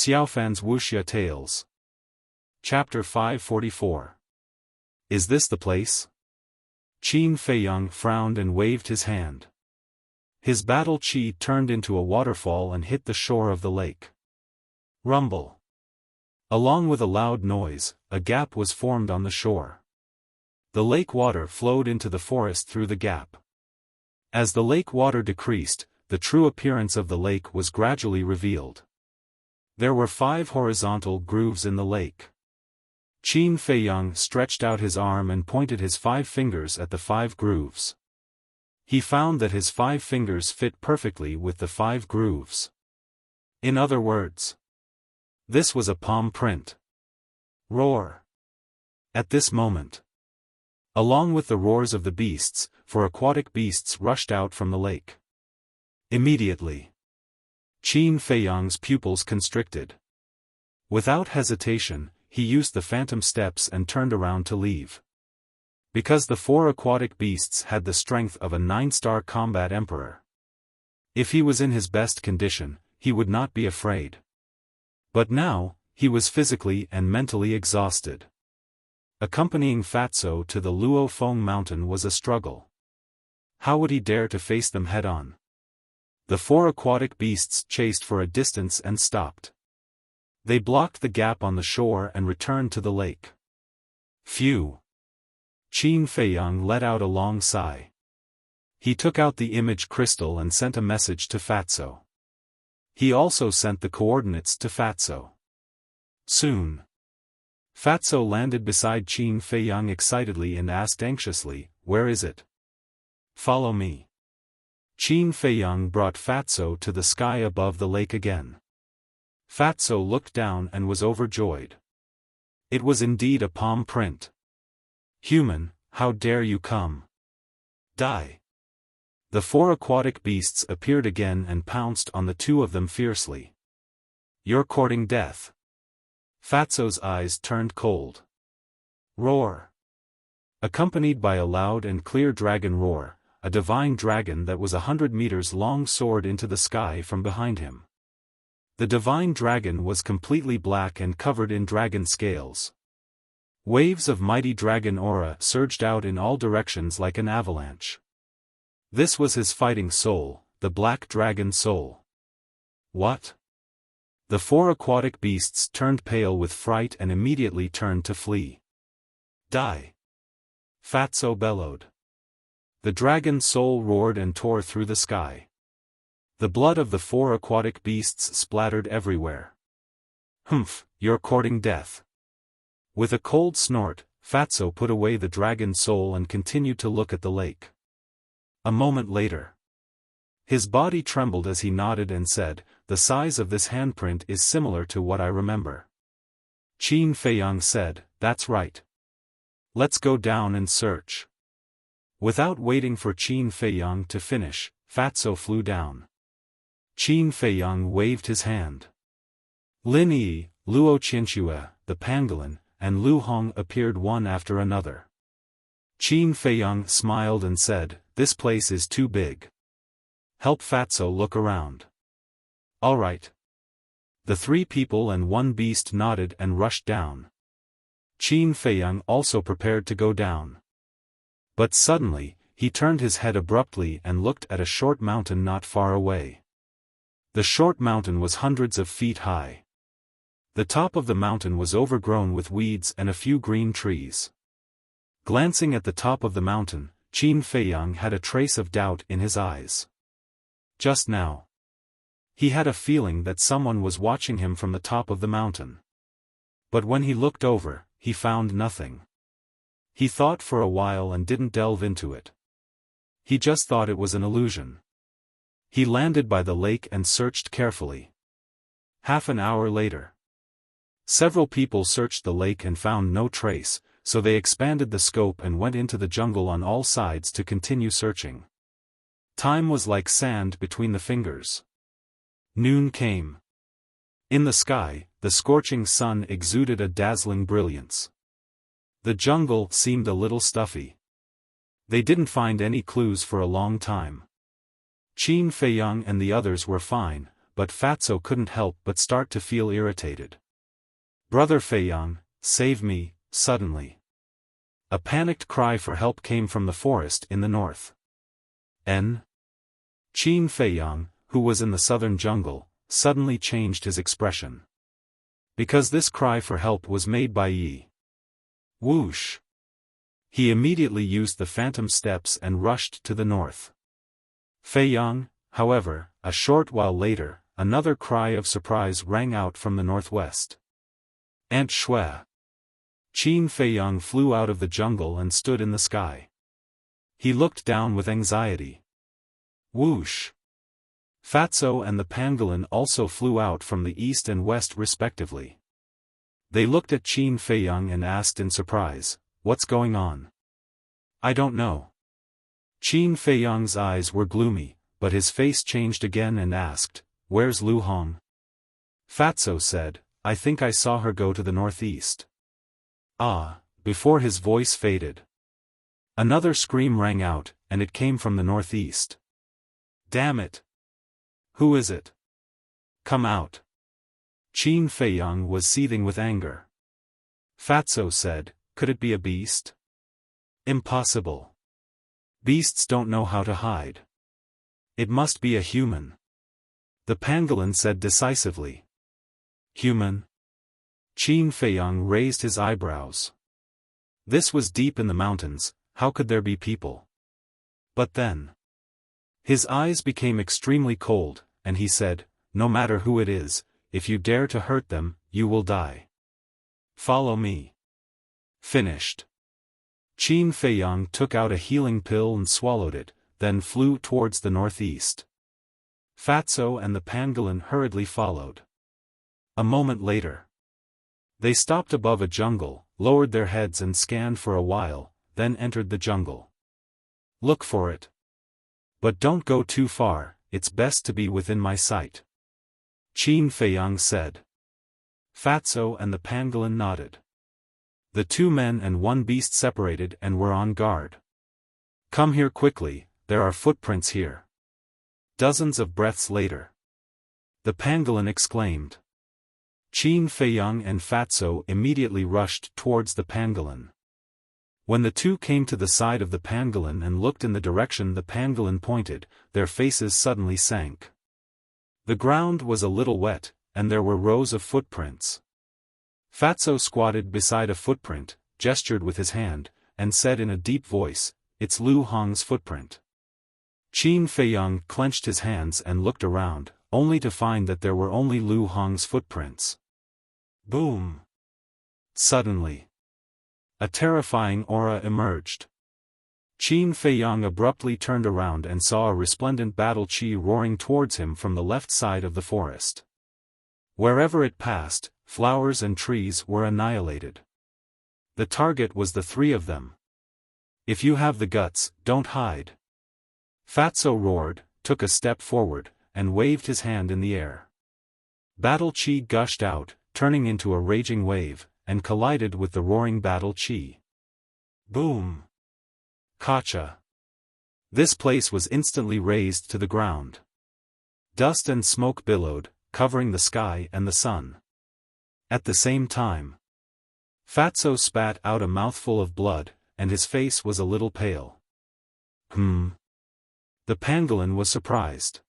Xiaofan's Wuxia Tales. Chapter 544. Is this the place? Qin Feiyang frowned and waved his hand. His battle chi turned into a waterfall and hit the shore of the lake. Rumble. Along with a loud noise, a gap was formed on the shore. The lake water flowed into the forest through the gap. As the lake water decreased, the true appearance of the lake was gradually revealed. There were 5 horizontal grooves in the lake. Qin Feiyang stretched out his arm and pointed his 5 fingers at the 5 grooves. He found that his 5 fingers fit perfectly with the 5 grooves. In other words, this was a palm print. Roar. At this moment, along with the roars of the beasts, 4 aquatic beasts rushed out from the lake. Immediately, Qin Feiyang's pupils constricted. Without hesitation, he used the phantom steps and turned around to leave. Because the 4 aquatic beasts had the strength of a 9-star combat emperor. If he was in his best condition, he would not be afraid. But now, he was physically and mentally exhausted. Accompanying Fatso to the Luofeng mountain was a struggle. How would he dare to face them head-on? The 4 aquatic beasts chased for a distance and stopped. They blocked the gap on the shore and returned to the lake. Phew! Qin Feiyang let out a long sigh. He took out the image crystal and sent a message to Fatso. He also sent the coordinates to Fatso. Soon, Fatso landed beside Qin Feiyang excitedly and asked anxiously, "Where is it?" "Follow me." Qin Feiyang brought Fatso to the sky above the lake again. Fatso looked down and was overjoyed. It was indeed a palm print. "Human, how dare you come? Die!" The 4 aquatic beasts appeared again and pounced on the 2 of them fiercely. "You're courting death." Fatso's eyes turned cold. Roar. Accompanied by a loud and clear dragon roar, a divine dragon that was 100 meters long soared into the sky from behind him. The divine dragon was completely black and covered in dragon scales. Waves of mighty dragon aura surged out in all directions like an avalanche. This was his fighting soul, the black dragon soul. What? The 4 aquatic beasts turned pale with fright and immediately turned to flee. Die! Fatso bellowed. The dragon soul roared and tore through the sky. The blood of the 4 aquatic beasts splattered everywhere. "Humph, you're courting death." With a cold snort, Fatso put away the dragon soul and continued to look at the lake. A moment later, his body trembled as he nodded and said, "The size of this handprint is similar to what I remember." Qin Feiyang said, "That's right. Let's go down and search." Without waiting for Qin Feiyang to finish, Fatso flew down. Qin Feiyang waved his hand. Lin Yi, Luo Qianxue, the pangolin, and Lu Hong appeared one after another. Qin Feiyang smiled and said, "This place is too big. Help Fatso look around." "All right." The 3 people and 1 beast nodded and rushed down. Qin Feiyang also prepared to go down. But suddenly, he turned his head abruptly and looked at a short mountain not far away. The short mountain was hundreds of feet high. The top of the mountain was overgrown with weeds and a few green trees. Glancing at the top of the mountain, Qin Feiyang had a trace of doubt in his eyes. Just now, he had a feeling that someone was watching him from the top of the mountain. But when he looked over, he found nothing. He thought for a while and didn't delve into it. He just thought it was an illusion. He landed by the lake and searched carefully. Half an hour later, several people searched the lake and found no trace, so they expanded the scope and went into the jungle on all sides to continue searching. Time was like sand between the fingers. Noon came. In the sky, the scorching sun exuded a dazzling brilliance. The jungle seemed a little stuffy. They didn't find any clues for a long time. Qin Feiyang and the others were fine, but Fatso couldn't help but start to feel irritated. "Brother Feiyang, save me!" Suddenly, a panicked cry for help came from the forest in the north. Qin Feiyang, who was in the southern jungle, suddenly changed his expression. Because this cry for help was made by Yi. Whoosh! He immediately used the phantom steps and rushed to the north. Feiyang, however, a short while later, another cry of surprise rang out from the northwest. "Aunt Shui!" Qin Feiyang flew out of the jungle and stood in the sky. He looked down with anxiety. Whoosh! Fatso and the pangolin also flew out from the east and west respectively. They looked at Qin Feiyang and asked in surprise, "What's going on?" "I don't know." Qin Feiyang's eyes were gloomy, but his face changed again and asked, "Where's Lu Hong?" Fatso said, "I think I saw her go to the northeast." Ah, before his voice faded, another scream rang out, and it came from the northeast. "Damn it! Who is it? Come out!" Qin Feiyang was seething with anger. Fatso said, "Could it be a beast?" "Impossible. Beasts don't know how to hide. It must be a human." The pangolin said decisively. "Human?" Qin Feiyang raised his eyebrows. This was deep in the mountains, how could there be people? But then, his eyes became extremely cold, and he said, "No matter who it is, if you dare to hurt them, you will die. Follow me." Finished. Qin Feiyang took out a healing pill and swallowed it, then flew towards the northeast. Fatso and the pangolin hurriedly followed. A moment later, they stopped above a jungle, lowered their heads and scanned for a while, then entered the jungle. "Look for it. But don't go too far, it's best to be within my sight," Qin Feiyang said. Fatso and the pangolin nodded. The two men and one beast separated and were on guard. "Come here quickly, there are footprints here." Dozens of breaths later, the pangolin exclaimed. Qin Feiyang and Fatso immediately rushed towards the pangolin. When the two came to the side of the pangolin and looked in the direction the pangolin pointed, their faces suddenly sank. The ground was a little wet, and there were rows of footprints. Fatso squatted beside a footprint, gestured with his hand, and said in a deep voice, "It's Lu Hong's footprint." Qin Feiyang clenched his hands and looked around, only to find that there were only Lu Hong's footprints. Boom! Suddenly, a terrifying aura emerged. Qin Feiyang abruptly turned around and saw a resplendent battle chi roaring towards him from the left side of the forest. Wherever it passed, flowers and trees were annihilated. The target was the three of them. "If you have the guts, don't hide." Fatso roared, took a step forward, and waved his hand in the air. Battle chi gushed out, turning into a raging wave, and collided with the roaring battle chi. Boom! Kacha! This place was instantly razed to the ground. Dust and smoke billowed, covering the sky and the sun. At the same time, Fatso spat out a mouthful of blood, and his face was a little pale. The pangolin was surprised.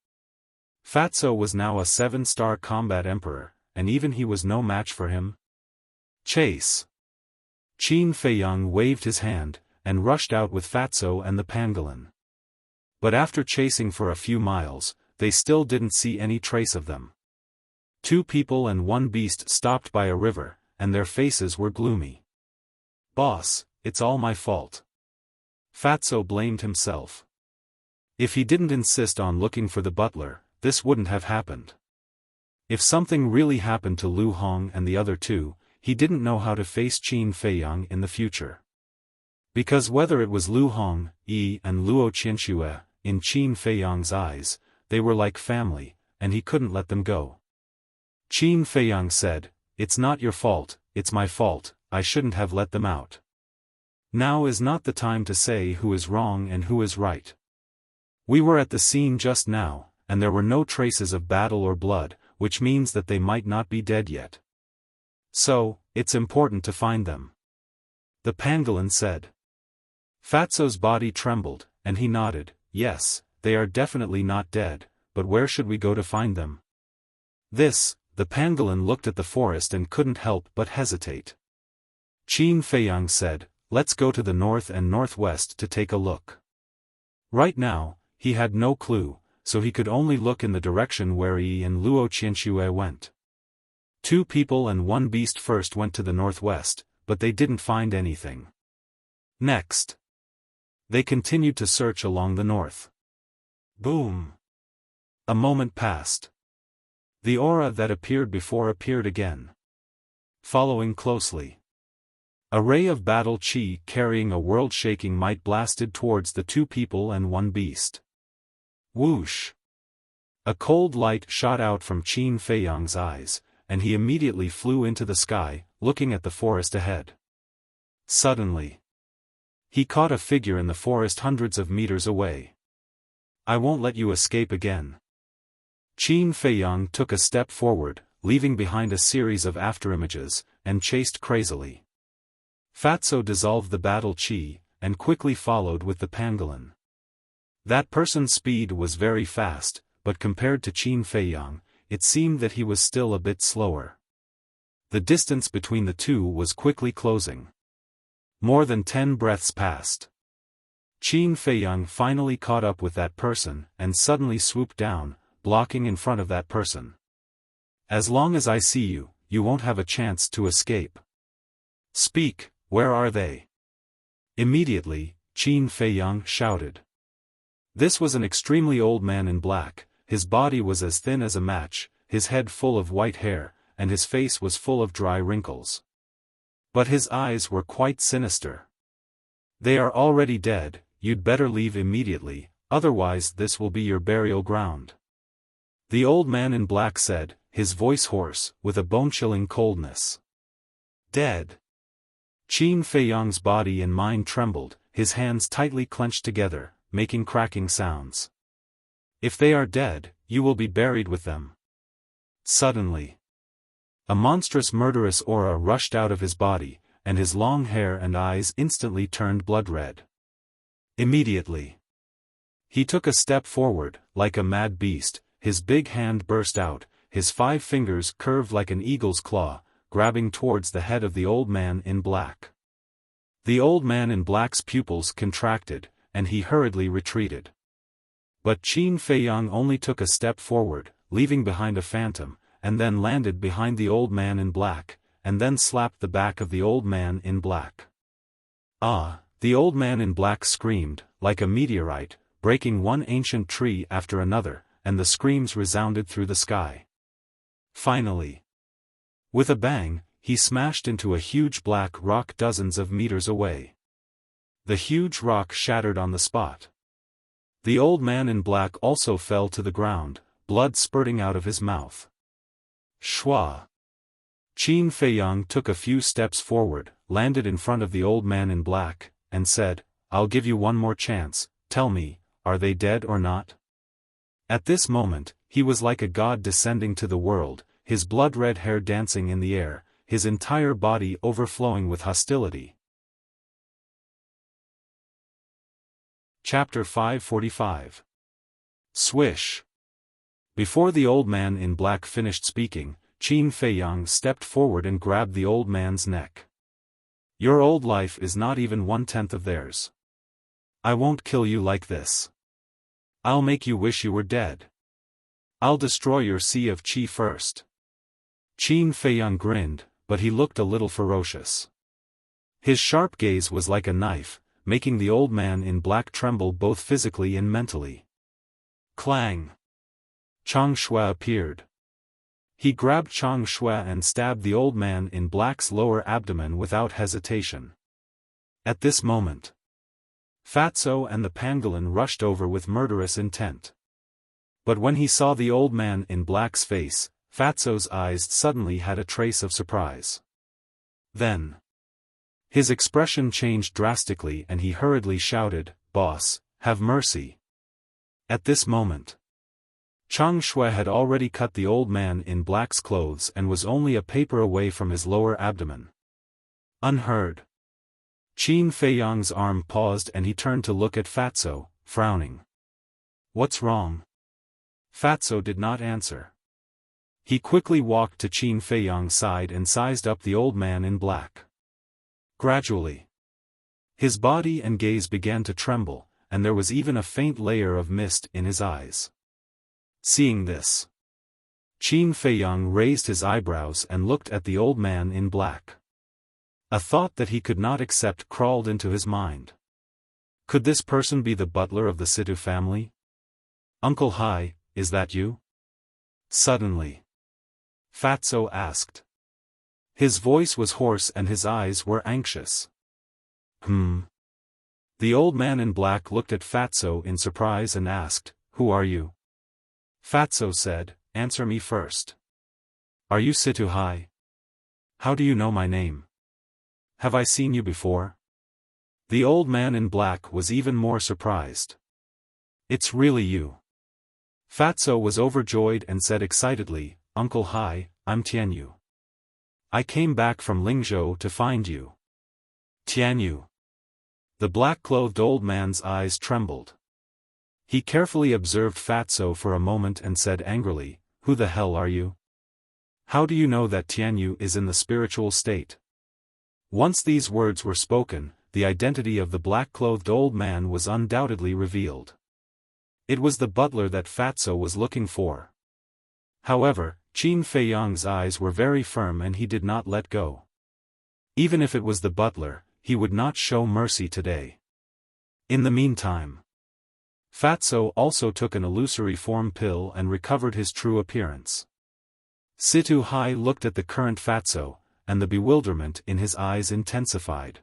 Fatso was now a 7-star combat emperor, and even he was no match for him. Chase! Qin Feiyang waved his hand, and rushed out with Fatso and the pangolin. But after chasing for a few miles, they still didn't see any trace of them. 2 people and 1 beast stopped by a river, and their faces were gloomy. "Boss, it's all my fault." Fatso blamed himself. If he didn't insist on looking for the butler, this wouldn't have happened. If something really happened to Lu Hong and the other two, he didn't know how to face Qin Feiyang in the future. Because whether it was Lu Hong, Yi and Luo Qianxue, in Qin Feiyang's eyes, they were like family, and he couldn't let them go. Qin Feiyang said, "It's not your fault, it's my fault, I shouldn't have let them out. Now is not the time to say who is wrong and who is right. We were at the scene just now, and there were no traces of battle or blood, which means that they might not be dead yet. So, it's important to find them. The pangolin said. Fatso's body trembled, and he nodded. Yes, they are definitely not dead, but where should we go to find them? The pangolin looked at the forest and couldn't help but hesitate. Qin Feiyang said, let's go to the north and northwest to take a look. Right now, he had no clue, so he could only look in the direction where Yi and Luo Qianxue went. 2 people and 1 beast first went to the northwest, but they didn't find anything. Next, they continued to search along the north. Boom! A moment passed. The aura that appeared before appeared again. Following closely, a ray of battle chi carrying a world-shaking might blasted towards the 2 people and 1 beast. Whoosh! A cold light shot out from Qin Feiyang's eyes, and he immediately flew into the sky, looking at the forest ahead. Suddenly, he caught a figure in the forest hundreds of meters away. I won't let you escape again. Qin Feiyang took a step forward, leaving behind a series of afterimages, and chased crazily. Fatso dissolved the battle chi, and quickly followed with the pangolin. That person's speed was very fast, but compared to Qin Feiyang, it seemed that he was still a bit slower. The distance between the two was quickly closing. More than 10 breaths passed. Qin Feiyang finally caught up with that person, and suddenly swooped down, blocking in front of that person. As long as I see you, you won't have a chance to escape. Speak, where are they? Immediately, Qin Feiyang shouted. This was an extremely old man in black. His body was as thin as a match, his head full of white hair, and his face was full of dry wrinkles. But his eyes were quite sinister. They are already dead, you'd better leave immediately, otherwise this will be your burial ground. The old man in black said, his voice hoarse, with a bone-chilling coldness. Dead. Qin Feiyang's body and mind trembled, his hands tightly clenched together, making cracking sounds. If they are dead, you will be buried with them. Suddenly, a monstrous murderous aura rushed out of his body, and his long hair and eyes instantly turned blood red. Immediately, he took a step forward, like a mad beast, his big hand burst out, his 5 fingers curved like an eagle's claw, grabbing towards the head of the old man in black. The old man in black's pupils contracted, and he hurriedly retreated. But Qin Feiyang only took a step forward, leaving behind a phantom, and then landed behind the old man in black, and then slapped the back of the old man in black. Ah! The old man in black screamed, like a meteorite, breaking one ancient tree after another, and the screams resounded through the sky. Finally, with a bang, he smashed into a huge black rock dozens of meters away. The huge rock shattered on the spot. The old man in black also fell to the ground, blood spurting out of his mouth. Shwa! Qin Feiyang took a few steps forward, landed in front of the old man in black, and said, I'll give you one more chance, tell me, are they dead or not? At this moment, he was like a god descending to the world, his blood-red hair dancing in the air, his entire body overflowing with hostility. Chapter 545. Swish. Before the old man in black finished speaking, Qin Feiyang stepped forward and grabbed the old man's neck. Your old life is not even 1/10 of theirs. I won't kill you like this. I'll make you wish you were dead. I'll destroy your sea of qi first. Qin Feiyang grinned, but he looked a little ferocious. His sharp gaze was like a knife, making the old man in black tremble both physically and mentally. Clang! Chang Shui appeared. He grabbed Chang Shui and stabbed the old man in black's lower abdomen without hesitation. At this moment, Fatso and the pangolin rushed over with murderous intent. But when he saw the old man in black's face, Fatso's eyes suddenly had a trace of surprise. Then, his expression changed drastically and he hurriedly shouted, Boss, have mercy. At this moment, Chang Shui had already cut the old man in black's clothes and was only a paper away from his lower abdomen. Unheard. Qin Feiyang's arm paused and he turned to look at Fatso, frowning. What's wrong? Fatso did not answer. He quickly walked to Qin Feiyang's side and sized up the old man in black. Gradually, his body and gaze began to tremble, and there was even a faint layer of mist in his eyes. Seeing this, Qin Feiyang raised his eyebrows and looked at the old man in black. A thought that he could not accept crawled into his mind. Could this person be the butler of the Situ family? Uncle Hai, is that you? Suddenly, Fatso asked. His voice was hoarse and his eyes were anxious. The old man in black looked at Fatso in surprise and asked, Who are you? Fatso said, Answer me first. Are you Situ Hai? How do you know my name? Have I seen you before? The old man in black was even more surprised. It's really you. Fatso was overjoyed and said excitedly, Uncle Hai, I'm Tianyu. I came back from Lingzhou to find you. Tianyu. The black-clothed old man's eyes trembled. He carefully observed Fatso for a moment and said angrily, Who the hell are you? How do you know that Tianyu is in the spiritual state? Once these words were spoken, the identity of the black-clothed old man was undoubtedly revealed. It was the butler that Fatso was looking for. However, Qin Feiyang's eyes were very firm and he did not let go. Even if it was the butler, he would not show mercy today. In the meantime, Fatso also took an illusory form pill and recovered his true appearance. Situ Hai looked at the current Fatso, and the bewilderment in his eyes intensified.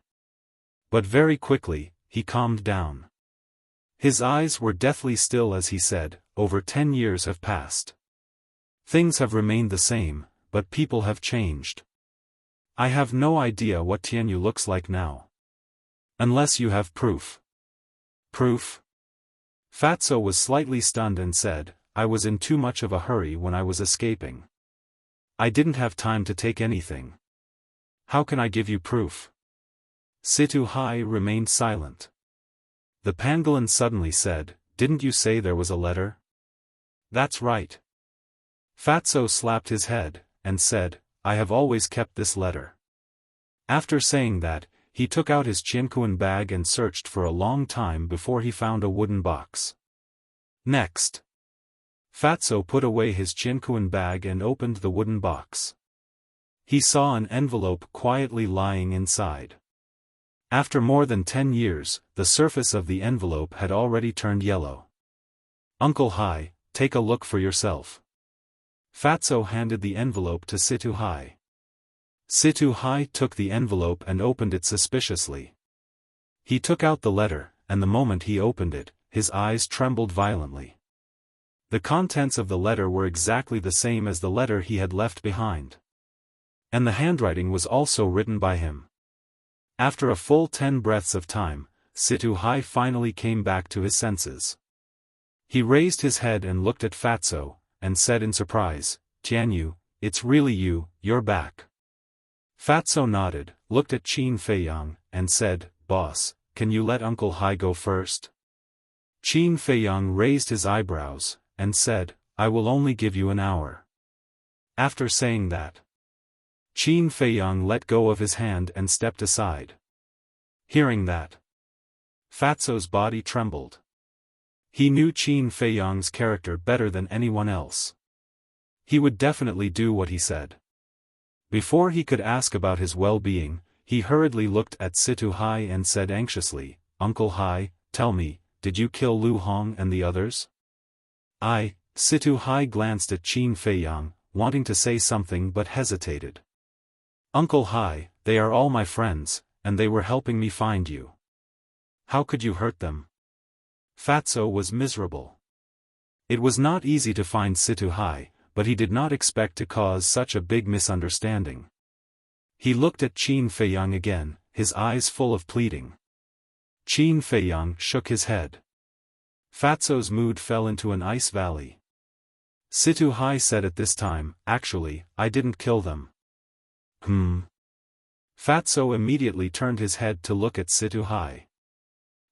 But very quickly, he calmed down. His eyes were deathly still as he said, Over 10 years have passed. Things have remained the same, but people have changed. I have no idea what Tianyu looks like now. Unless you have proof. Proof? Fatso was slightly stunned and said, I was in too much of a hurry when I was escaping. I didn't have time to take anything. How can I give you proof? Situ Hai remained silent. The pangolin suddenly said, Didn't you say there was a letter? That's right. Fatso slapped his head, and said, I have always kept this letter. After saying that, he took out his Qiankuan bag and searched for a long time before he found a wooden box. Next, Fatso put away his Qiankuan bag and opened the wooden box. He saw an envelope quietly lying inside. After more than 10 years, the surface of the envelope had already turned yellow. Uncle Hai, take a look for yourself. Fatso handed the envelope to Situ Hai. Situ Hai took the envelope and opened it suspiciously. He took out the letter, and the moment he opened it, his eyes trembled violently. The contents of the letter were exactly the same as the letter he had left behind. And the handwriting was also written by him. After a full 10 breaths of time, Situ Hai finally came back to his senses. He raised his head and looked at Fatso, and said in surprise, Tianyu, it's really you, you're back. Fatso nodded, looked at Qin Feiyang, and said, Boss, can you let Uncle Hai go first? Qin Feiyang raised his eyebrows, and said, I will only give you an hour. After saying that, Qin Feiyang let go of his hand and stepped aside. Hearing that, Fatso's body trembled. He knew Qin Feiyang's character better than anyone else. He would definitely do what he said. Before he could ask about his well-being, he hurriedly looked at Situ Hai and said anxiously, Uncle Hai, tell me, did you kill Lu Hong and the others? Situ Hai glanced at Qin Feiyang, wanting to say something but hesitated. Uncle Hai, they are all my friends, and they were helping me find you. How could you hurt them? Fatso was miserable. It was not easy to find Situ Hai, but he did not expect to cause such a big misunderstanding. He looked at Qin Feiyang again, his eyes full of pleading. Qin Feiyang shook his head. Fatso's mood fell into an ice valley. Situ Hai said at this time, actually, I didn't kill them. Fatso immediately turned his head to look at Situ Hai.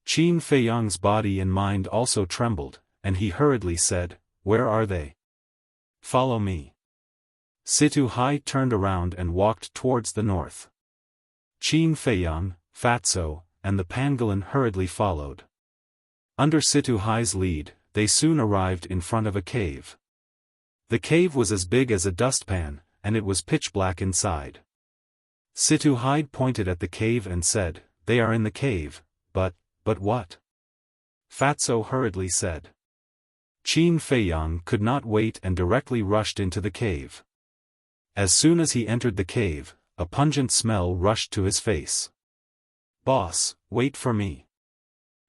Qin Feiyang's body and mind also trembled, and he hurriedly said, where are they? Follow me. Situ Hai turned around and walked towards the north. Qin Feiyang, Fatso, and the pangolin hurriedly followed. Under Situ Hai's lead, they soon arrived in front of a cave. The cave was as big as a dustpan, and it was pitch black inside. Situ Hai pointed at the cave and said, they are in the cave, but what? Fatso hurriedly said. Qin Feiyang could not wait and directly rushed into the cave. As soon as he entered the cave, a pungent smell rushed to his face. Boss, wait for me.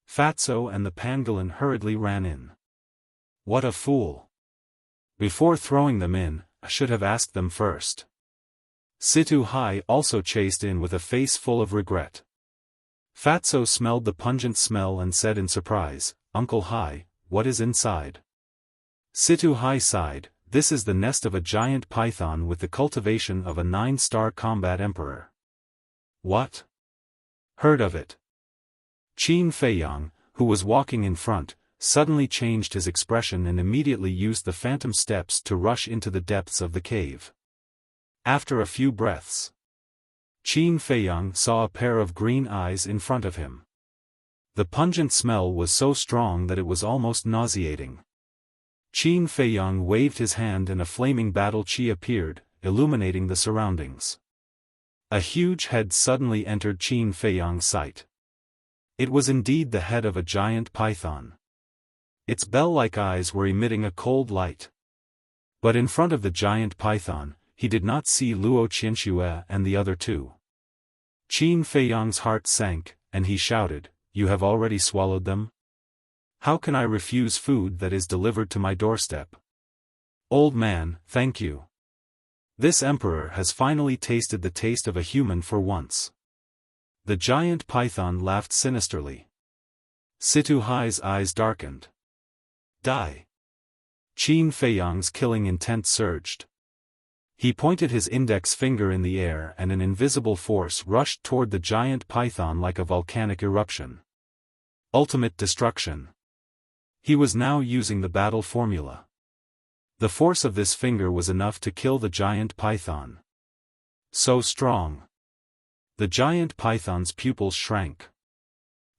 Fatso and the pangolin hurriedly ran in. What a fool. Before throwing them in, I should have asked them first. Situ Hai also chased in with a face full of regret. Fatso smelled the pungent smell and said in surprise, Uncle Hai, what is inside? Situ Hai sighed, this is the nest of a giant python with the cultivation of a 9-star combat emperor. What? Heard of it. Qin Feiyang, who was walking in front, suddenly changed his expression and immediately used the phantom steps to rush into the depths of the cave. After a few breaths, Qin Feiyang saw a pair of green eyes in front of him. The pungent smell was so strong that it was almost nauseating. Qin Feiyang waved his hand and a flaming battle chi appeared, illuminating the surroundings. A huge head suddenly entered Qin Feiyang's sight. It was indeed the head of a giant python. Its bell-like eyes were emitting a cold light. But in front of the giant python, he did not see Luo Qianxue and the other two. Qin Feiyang's heart sank, and he shouted, you have already swallowed them? How can I refuse food that is delivered to my doorstep? Old man, thank you. This emperor has finally tasted the taste of a human for once. The giant python laughed sinisterly. Situ Hai's eyes darkened. Die. Qin Feiyang's killing intent surged. He pointed his index finger in the air and an invisible force rushed toward the giant python like a volcanic eruption. Ultimate destruction. He was now using the battle formula. The force of this finger was enough to kill the giant python. So strong. The giant python's pupils shrank.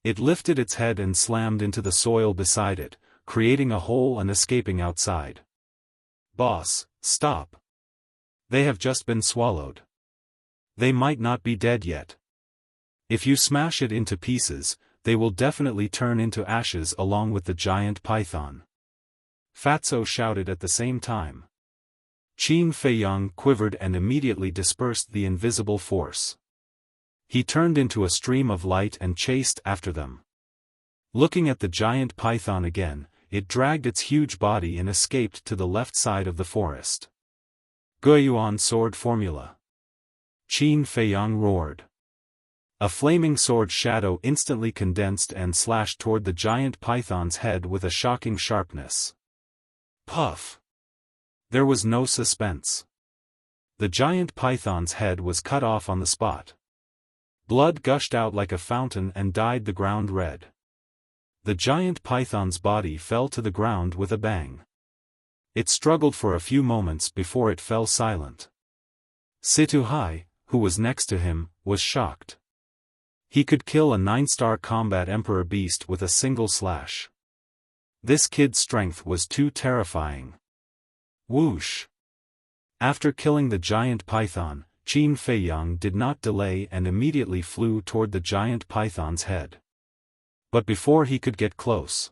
It lifted its head and slammed into the soil beside it, creating a hole and escaping outside. Boss, stop. They have just been swallowed. They might not be dead yet. If you smash it into pieces, they will definitely turn into ashes along with the giant python. Fatso shouted at the same time. Qin Feiyang quivered and immediately dispersed the invisible force. He turned into a stream of light and chased after them. Looking at the giant python again, it dragged its huge body and escaped to the left side of the forest. Guiyuan sword formula. Qin Feiyang roared. A flaming sword shadow instantly condensed and slashed toward the giant python's head with a shocking sharpness. Puff! There was no suspense. The giant python's head was cut off on the spot. Blood gushed out like a fountain and dyed the ground red. The giant python's body fell to the ground with a bang. It struggled for a few moments before it fell silent. Situ Hai, who was next to him, was shocked. He could kill a 9-star combat emperor beast with a single slash. This kid's strength was too terrifying. Whoosh! After killing the giant python, Qin Feiyang did not delay and immediately flew toward the giant python's head. But before he could get close,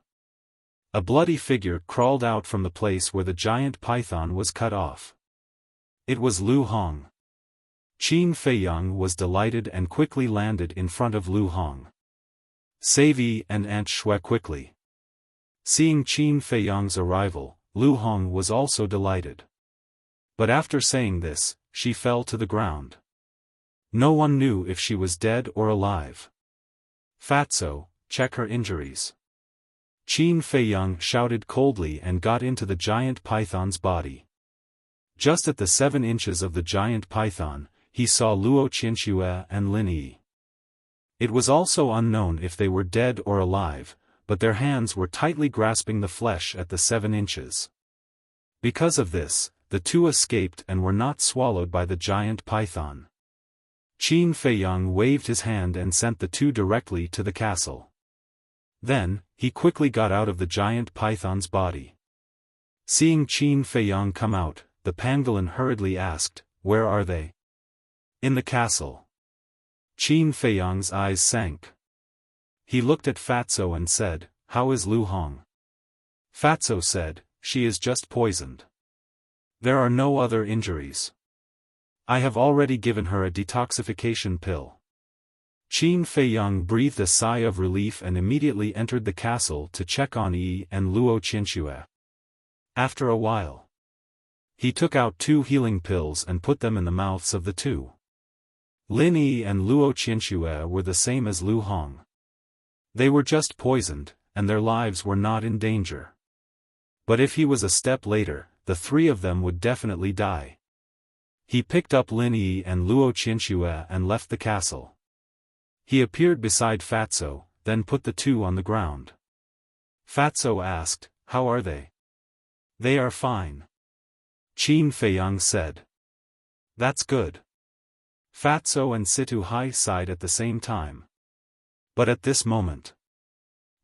a bloody figure crawled out from the place where the giant python was cut off. It was Lu Hong. Qin Feiyang was delighted and quickly landed in front of Lu Hong. Savy and Aunt Shui quickly. Seeing Qin Feiyang's arrival, Lu Hong was also delighted. But after saying this, she fell to the ground. No one knew if she was dead or alive. Fatso, check her injuries. Qin Feiyang shouted coldly and got into the giant python's body. Just at the 7 inches of the giant python, he saw Luo Qianxue and Lin Yi. It was also unknown if they were dead or alive, but their hands were tightly grasping the flesh at the 7 inches. Because of this, the two escaped and were not swallowed by the giant python. Qin Feiyang waved his hand and sent the two directly to the castle. Then, he quickly got out of the giant python's body. Seeing Qin Feiyang come out, the pangolin hurriedly asked, "Where are they?" "In the castle." Qin Feiyang's eyes sank. He looked at Fatso and said, "How is Lu Hong?" Fatso said, "She is just poisoned. There are no other injuries. I have already given her a detoxification pill." Qin Feiyang breathed a sigh of relief and immediately entered the castle to check on Yi and Luo Qianxue. After a while, he took out 2 healing pills and put them in the mouths of the two. Lin Yi and Luo Qianxue were the same as Lu Hong. They were just poisoned, and their lives were not in danger. But if he was a step later, the 3 of them would definitely die. He picked up Lin Yi and Luo Qianxue and left the castle. He appeared beside Fatso, then put the 2 on the ground. Fatso asked, "How are they?" "They are fine," Qin Feiyang said. "That's good." Fatso and Situ Hai sighed at the same time. But at this moment,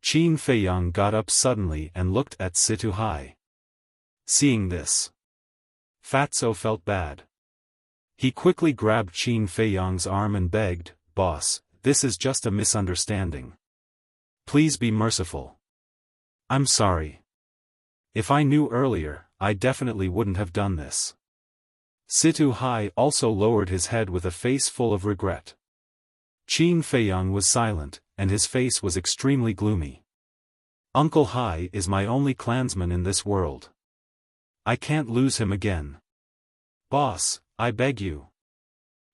Qin Feiyang got up suddenly and looked at Situ Hai. Seeing this, Fatso felt bad. He quickly grabbed Qin Feiyang's arm and begged, "Boss, this is just a misunderstanding. Please be merciful. I'm sorry. If I knew earlier, I definitely wouldn't have done this." Situ Hai also lowered his head with a face full of regret. Qin Feiyang was silent, and his face was extremely gloomy. "Uncle Hai is my only clansman in this world. I can't lose him again. Boss, I beg you."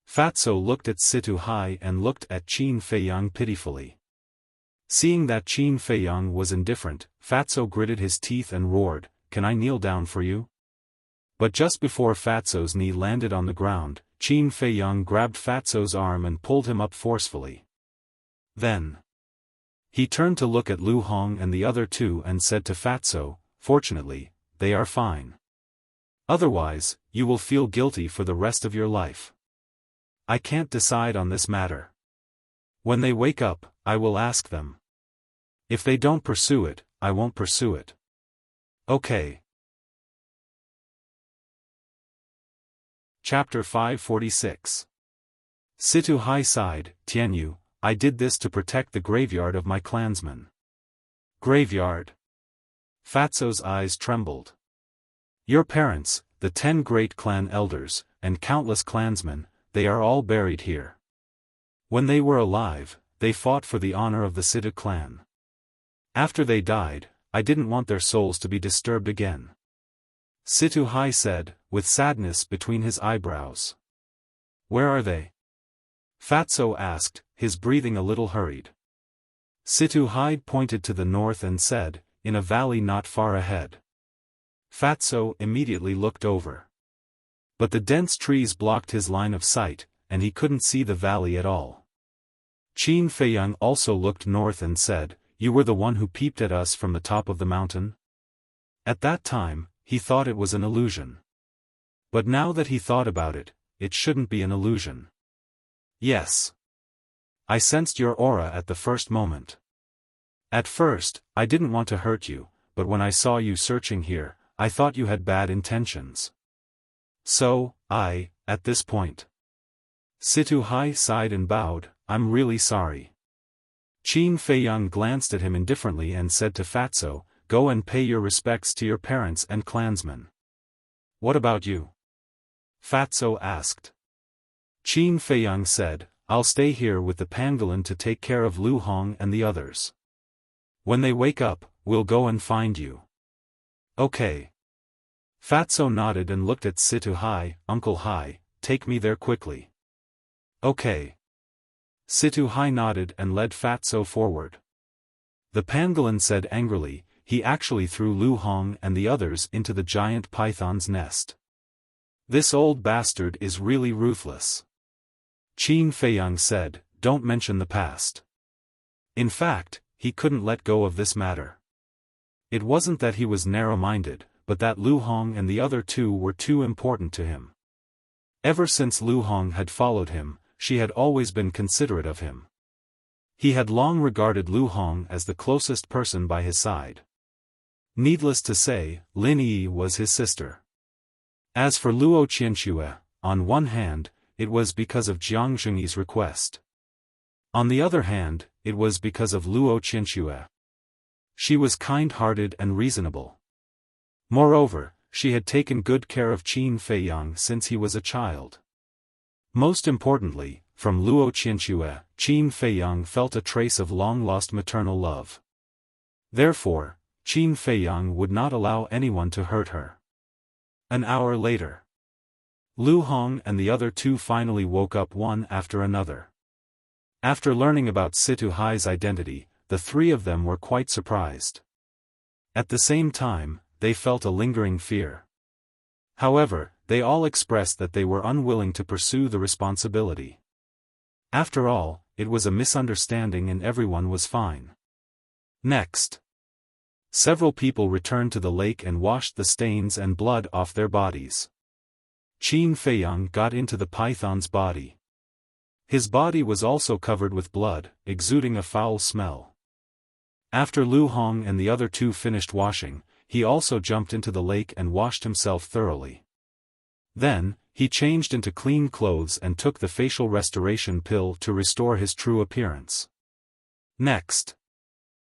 Fatso looked at Situ Hai and looked at Qin Feiyang pitifully. Seeing that Qin Feiyang was indifferent, Fatso gritted his teeth and roared, "Can I kneel down for you?" But just before Fatso's knee landed on the ground, Qin Feiyang grabbed Fatso's arm and pulled him up forcefully. Then, he turned to look at Lu Hong and the other 2 and said to Fatso, "Fortunately, they are fine. Otherwise, you will feel guilty for the rest of your life. I can't decide on this matter. When they wake up, I will ask them. If they don't pursue it, I won't pursue it. Okay." Chapter 546. Situ Hai sighed, "Tianyu, I did this to protect the graveyard of my clansmen." "Graveyard?" Fatso's eyes trembled. "Your parents, the 10 great clan elders, and countless clansmen, they are all buried here. When they were alive, they fought for the honor of the Situ clan. After they died, I didn't want their souls to be disturbed again." Situ Hai said, with sadness between his eyebrows. "Where are they?" Fatso asked, his breathing a little hurried. Situ Hai pointed to the north and said, "In a valley not far ahead." Fatso immediately looked over. But the dense trees blocked his line of sight, and he couldn't see the valley at all. Qin Feiyang also looked north and said, "You were the one who peeped at us from the top of the mountain?" At that time, he thought it was an illusion. But now that he thought about it, it shouldn't be an illusion. "Yes. I sensed your aura at the first moment. At first, I didn't want to hurt you, but when I saw you searching here, I thought you had bad intentions. So, at this point." Situ Hai sighed and bowed, "I'm really sorry." Qin Feiyang glanced at him indifferently and said to Fatso, "Go and pay your respects to your parents and clansmen." "What about you?" Fatso asked. Qin Feiyang said, "I'll stay here with the pangolin to take care of Lu Hong and the others. When they wake up, we'll go and find you." "Okay." Fatso nodded and looked at Situ Hai, "Uncle Hai, take me there quickly." "Okay." Situ Hai nodded and led Fatso forward. The pangolin said angrily. He actually threw Lu Hong and the others into the giant python's nest. This old bastard is really ruthless. Qin Feiyang said, don't mention the past. In fact, he couldn't let go of this matter. It wasn't that he was narrow-minded, but that Lu Hong and the other two were too important to him. Ever since Lu Hong had followed him, she had always been considerate of him. He had long regarded Lu Hong as the closest person by his side. Needless to say, Lin Yi was his sister. As for Luo Qianxue, on one hand, it was because of Jiang Zhengyi's request. On the other hand, it was because of Luo Qianxue. She was kind-hearted and reasonable. Moreover, she had taken good care of Qin Feiyang since he was a child. Most importantly, from Luo Qianxue, Qin Feiyang felt a trace of long-lost maternal love. Therefore, Qin Feiyang would not allow anyone to hurt her. An hour later, Lu Hong and the other two finally woke up one after another. After learning about Situ Hai's identity, the three of them were quite surprised. At the same time, they felt a lingering fear. However, they all expressed that they were unwilling to pursue the responsibility. After all, it was a misunderstanding and everyone was fine. Next, several people returned to the lake and washed the stains and blood off their bodies. Qin Feiyang got into the python's body. His body was also covered with blood, exuding a foul smell. After Lu Hong and the other two finished washing, he also jumped into the lake and washed himself thoroughly. Then, he changed into clean clothes and took the facial restoration pill to restore his true appearance. Next,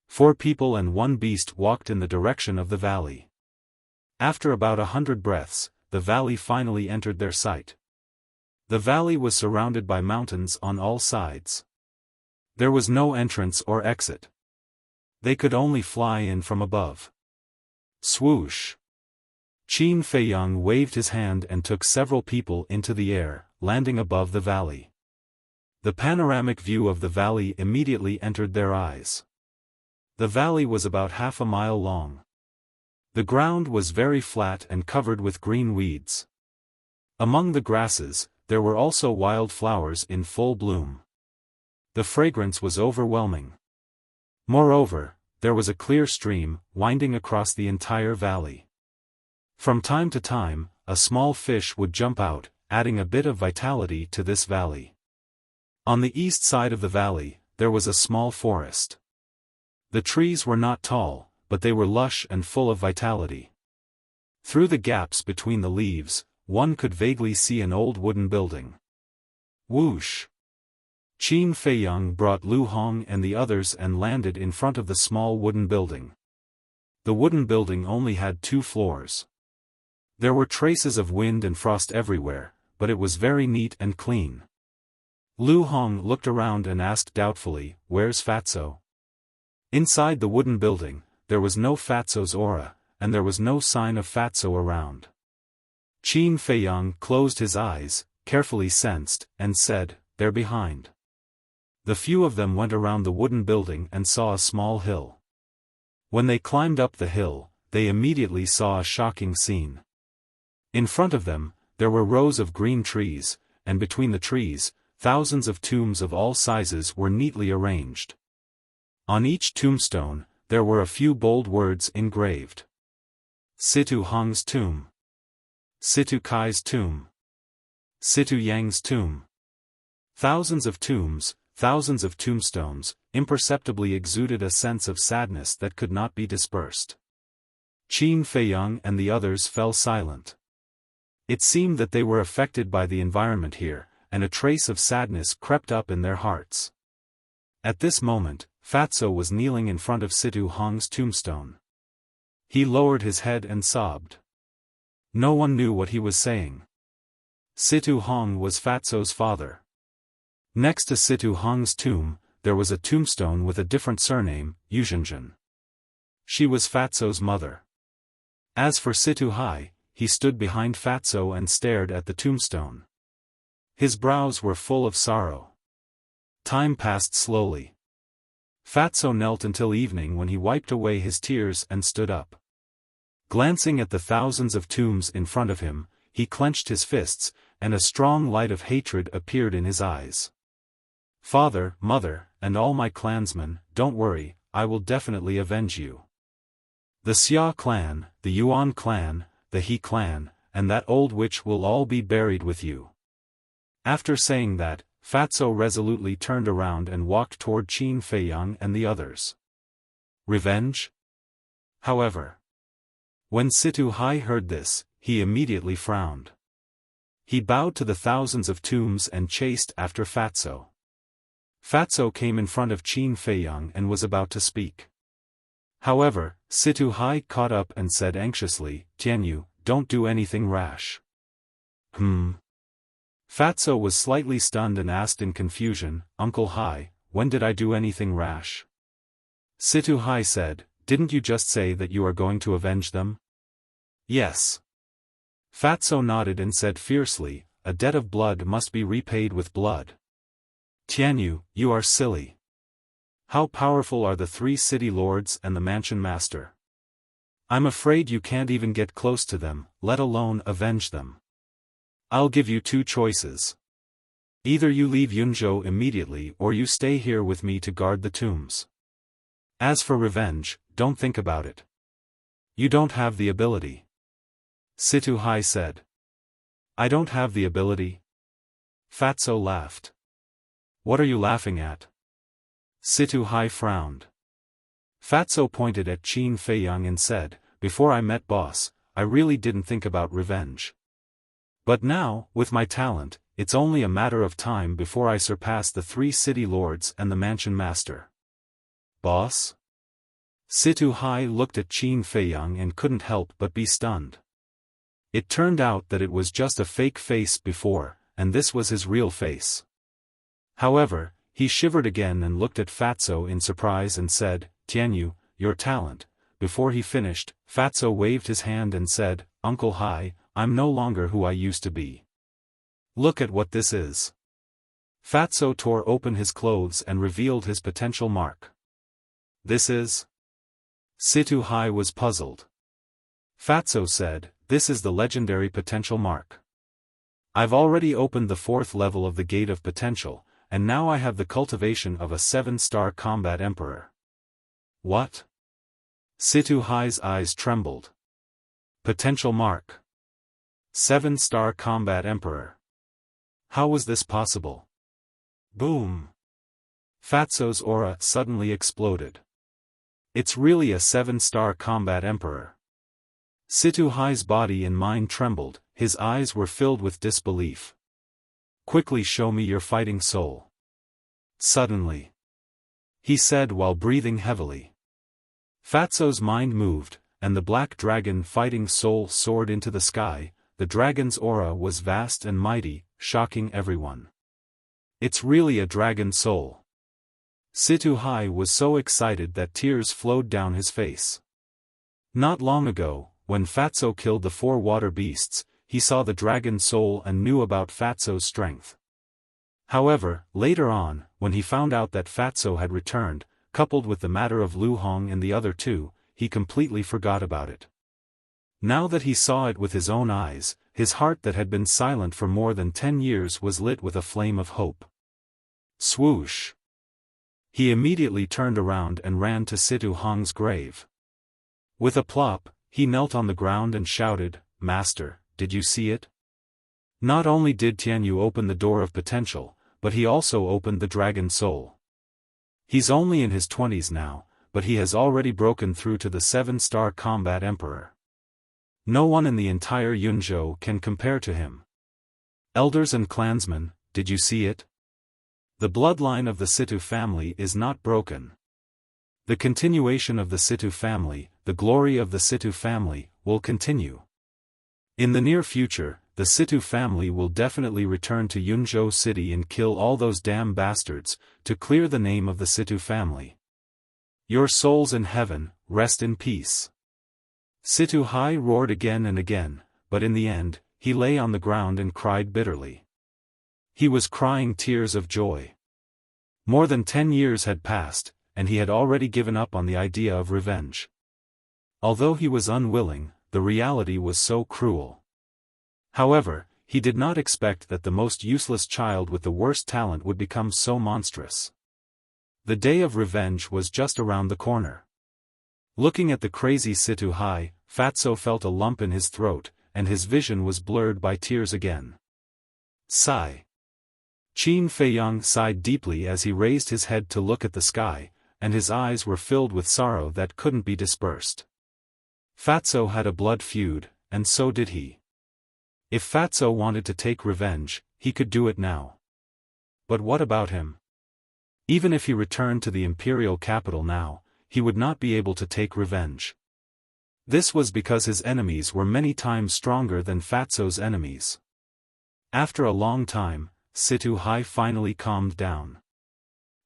4 people and 1 beast walked in the direction of the valley. After about 100 breaths, the valley finally entered their sight. The valley was surrounded by mountains on all sides. There was no entrance or exit. They could only fly in from above. Swoosh! Qin Feiyang waved his hand and took several people into the air, landing above the valley. The panoramic view of the valley immediately entered their eyes. The valley was about half a mile long. The ground was very flat and covered with green weeds. Among the grasses, there were also wild flowers in full bloom. The fragrance was overwhelming. Moreover, there was a clear stream, winding across the entire valley. From time to time, a small fish would jump out, adding a bit of vitality to this valley. On the east side of the valley, there was a small forest. The trees were not tall, but they were lush and full of vitality. Through the gaps between the leaves, one could vaguely see an old wooden building. Whoosh! Qin Feiyang brought Lu Hong and the others and landed in front of the small wooden building. The wooden building only had 2 floors. There were traces of wind and frost everywhere, but it was very neat and clean. Lu Hong looked around and asked doubtfully, "Where's Fatso?" Inside the wooden building, there was no Fatso's aura, and there was no sign of Fatso around. Qin Feiyang closed his eyes, carefully sensed, and said, "They're behind." The few of them went around the wooden building and saw a small hill. When they climbed up the hill, they immediately saw a shocking scene. In front of them, there were rows of green trees, and between the trees, thousands of tombs of all sizes were neatly arranged. On each tombstone, there were a few bold words engraved. Situ Hong's tomb. Situ Kai's tomb. Situ Yang's tomb. Thousands of tombs, thousands of tombstones, imperceptibly exuded a sense of sadness that could not be dispersed. Qin Feiyang and the others fell silent. It seemed that they were affected by the environment here, and a trace of sadness crept up in their hearts. At this moment, Fatso was kneeling in front of Situ Hong's tombstone. He lowered his head and sobbed. No one knew what he was saying. Situ Hong was Fatso's father. Next to Situ Hong's tomb, there was a tombstone with a different surname, Yuzhenjin. She was Fatso's mother. As for Situ Hai, he stood behind Fatso and stared at the tombstone. His brows were full of sorrow. Time passed slowly. Fatso knelt until evening when he wiped away his tears and stood up. Glancing at the thousands of tombs in front of him, he clenched his fists, and a strong light of hatred appeared in his eyes. Father, mother, and all my clansmen, don't worry, I will definitely avenge you. The Xia clan, the Yuan clan, the He clan, and that old witch will all be buried with you. After saying that, Fatso resolutely turned around and walked toward Qin Feiyang and the others. Revenge? However, when Situ Hai heard this, he immediately frowned. He bowed to the thousands of tombs and chased after Fatso. Fatso came in front of Qin Feiyang and was about to speak. However, Situ Hai caught up and said anxiously, "Tianyu, don't do anything rash." Fatso was slightly stunned and asked in confusion, "Uncle Hai, when did I do anything rash?" Situ Hai said, "Didn't you just say that you are going to avenge them?" "Yes." Fatso nodded and said fiercely, "A debt of blood must be repaid with blood." "Tianyu, you are silly. How powerful are the 3 city lords and the mansion master? I'm afraid you can't even get close to them, let alone avenge them. I'll give you 2 choices. Either you leave Yunzhou immediately or you stay here with me to guard the tombs. As for revenge, don't think about it. You don't have the ability." Situ Hai said. "I don't have the ability?" Fatso laughed. "What are you laughing at?" Situ Hai frowned. Fatso pointed at Qin Feiyang and said, "Before I met boss, I really didn't think about revenge. But now, with my talent, it's only a matter of time before I surpass the 3 city lords and the mansion master." "Boss?" Situ Hai looked at Qin Feiyang and couldn't help but be stunned. It turned out that it was just a fake face before, and this was his real face. However, he shivered again and looked at Fatso in surprise and said, "Tianyu, your talent." Before he finished, Fatso waved his hand and said, "Uncle Hai, I'm no longer who I used to be. Look at what this is." Fatso tore open his clothes and revealed his potential mark. "This is?" Situ Hai was puzzled. Fatso said, "This is the legendary potential mark. I've already opened the 4th level of the Gate of Potential, and now I have the cultivation of a 7-star combat emperor." "What?" Situ Hai's eyes trembled. "Potential mark. 7-star combat emperor. How was this possible?" Boom! Fatso's aura suddenly exploded. "It's really a 7-star combat emperor." Situ Hai's body and mind trembled, his eyes were filled with disbelief. "Quickly show me your fighting soul." Suddenly, he said while breathing heavily. Fatso's mind moved, and the black dragon fighting soul soared into the sky. The dragon's aura was vast and mighty, shocking everyone. "It's really a dragon soul." Situ Hai was so excited that tears flowed down his face. Not long ago, when Fatso killed the 4 water beasts, he saw the dragon soul and knew about Fatso's strength. However, later on, when he found out that Fatso had returned, coupled with the matter of Lu Hong and the other 2, he completely forgot about it. Now that he saw it with his own eyes, his heart that had been silent for more than 10 years was lit with a flame of hope. Swoosh! He immediately turned around and ran to Situ Hong's grave. With a plop, he knelt on the ground and shouted, "Master, did you see it? Not only did Tianyu open the door of potential, but he also opened the dragon soul. He's only in his 20s now, but he has already broken through to the 7-star combat emperor. No one in the entire Yunzhou can compare to him. Elders and clansmen, did you see it? The bloodline of the Situ family is not broken. The continuation of the Situ family, the glory of the Situ family, will continue. In the near future, the Situ family will definitely return to Yunzhou City and kill all those damn bastards, to clear the name of the Situ family. Your souls in heaven, rest in peace." Situ Hai roared again and again, but in the end, he lay on the ground and cried bitterly. He was crying tears of joy. More than 10 years had passed, and he had already given up on the idea of revenge. Although he was unwilling, the reality was so cruel. However, he did not expect that the most useless child with the worst talent would become so monstrous. The day of revenge was just around the corner. Looking at the crazy Situ Hai, Fatso felt a lump in his throat, and his vision was blurred by tears again. Sigh. Qin Feiyang sighed deeply as he raised his head to look at the sky, and his eyes were filled with sorrow that couldn't be dispersed. Fatso had a blood feud, and so did he. If Fatso wanted to take revenge, he could do it now. But what about him? Even if he returned to the imperial capital now, he would not be able to take revenge. This was because his enemies were many times stronger than Fatso's enemies. After a long time, Situ Hai finally calmed down.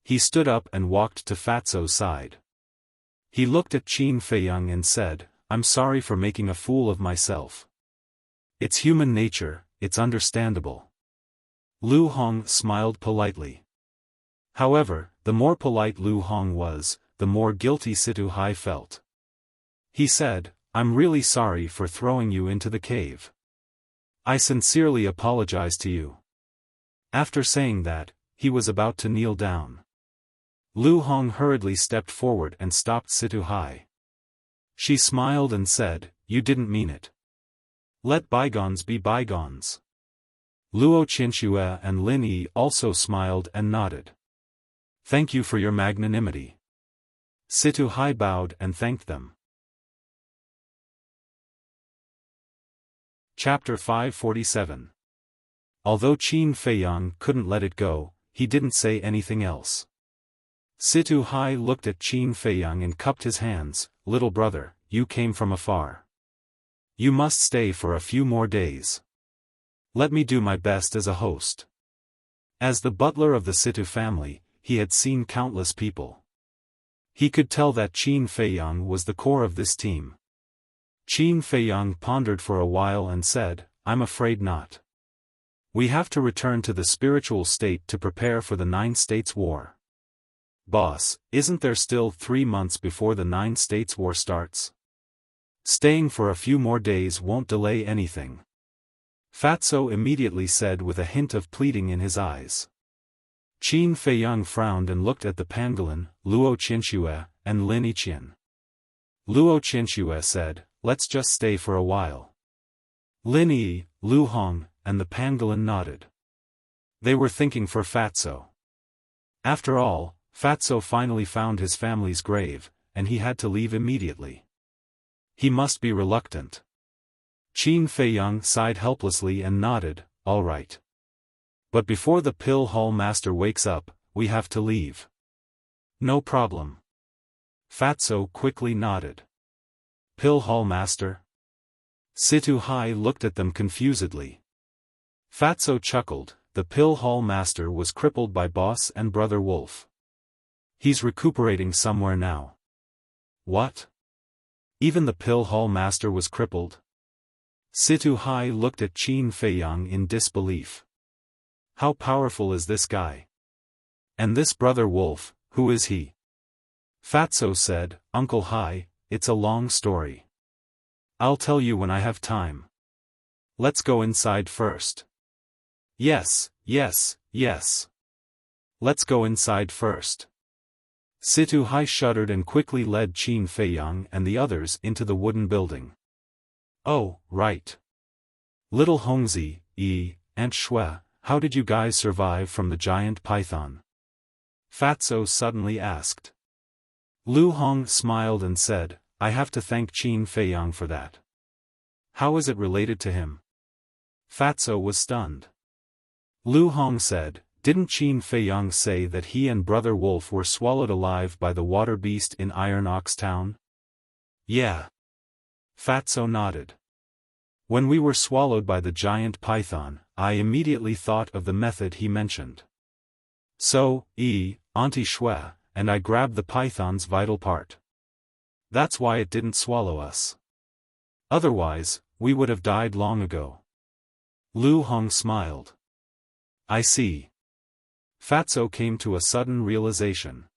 He stood up and walked to Fatso's side. He looked at Qin Feiyang and said, "I'm sorry for making a fool of myself. It's human nature, it's understandable." Lu Hong smiled politely. However, the more polite Lu Hong was, the more guilty Situ Hai felt. He said, "I'm really sorry for throwing you into the cave. I sincerely apologize to you." After saying that, he was about to kneel down. Lu Hong hurriedly stepped forward and stopped Situ Hai. She smiled and said, "You didn't mean it. Let bygones be bygones." Luo Qinxue and Lin Yi also smiled and nodded. "Thank you for your magnanimity." Situ Hai bowed and thanked them. Chapter 547. Although Qin Feiyang couldn't let it go, he didn't say anything else. Situ Hai looked at Qin Feiyang and cupped his hands. "Little brother, you came from afar. You must stay for a few more days. Let me do my best as a host." As the butler of the Situ family, he had seen countless people. He could tell that Qin Feiyang was the core of this team. Qin Feiyang pondered for a while and said, "I'm afraid not. We have to return to the spiritual state to prepare for the Nine States War." "Boss, isn't there still 3 months before the Nine States War starts? Staying for a few more days won't delay anything." Fatso immediately said with a hint of pleading in his eyes. Qin Feiyang frowned and looked at the pangolin, Luo Qinxue, and Lin Yiqian. Luo Qinxue said, "Let's just stay for a while." Lin Yi, Lu Hong, and the pangolin nodded. They were thinking for Fatso. After all, Fatso finally found his family's grave, and he had to leave immediately. He must be reluctant. Qin Feiyang sighed helplessly and nodded, "All right. But before the pill hall master wakes up, we have to leave." "No problem." Fatso quickly nodded. "Pill hall master?" Situ Hai looked at them confusedly. Fatso chuckled. The pill hall master was crippled by Boss and Brother Wolf. He's recuperating somewhere now. What? Even the pill hall master was crippled? Situ Hai looked at Qin Feiyang in disbelief. How powerful is this guy? And this Brother Wolf, who is he? Fatso said, "Uncle Hai, it's a long story. I'll tell you when I have time. Let's go inside first." "Yes, yes, yes. Let's go inside first." Situ Hai shuddered and quickly led Qin Feiyang and the others into the wooden building. "Oh, right. Little Hongzi, Yi, Aunt Shui, how did you guys survive from the giant python?" Fatso suddenly asked. Lu Hong smiled and said, "I have to thank Qin Feiyang for that." "How is it related to him?" Fatso was stunned. Lu Hong said, "Didn't Qin Feiyang say that he and Brother Wolf were swallowed alive by the water beast in Iron Ox Town?" "Yeah." Fatso nodded. "When we were swallowed by the giant python, I immediately thought of the method he mentioned. So, Auntie Shui, and I grabbed the python's vital part. That's why it didn't swallow us. Otherwise, we would have died long ago." Lu Hong smiled. "I see." Fatso came to a sudden realization.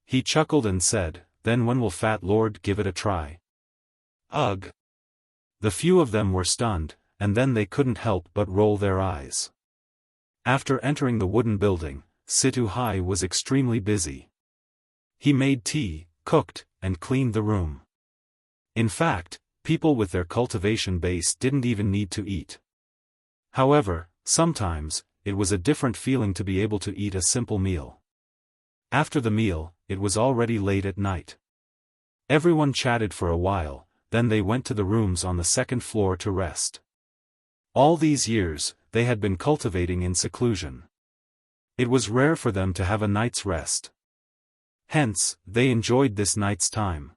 He chuckled and said, "Then when will Fat Lord give it a try?" Ugh! The few of them were stunned, and then they couldn't help but roll their eyes. After entering the wooden building, Situ Hai was extremely busy. He made tea, cooked, and cleaned the room. In fact, people with their cultivation base didn't even need to eat. However, sometimes, it was a different feeling to be able to eat a simple meal. After the meal, it was already late at night. Everyone chatted for a while, then they went to the rooms on the second floor to rest. All these years, they had been cultivating in seclusion. It was rare for them to have a night's rest. Hence, they enjoyed this night's time.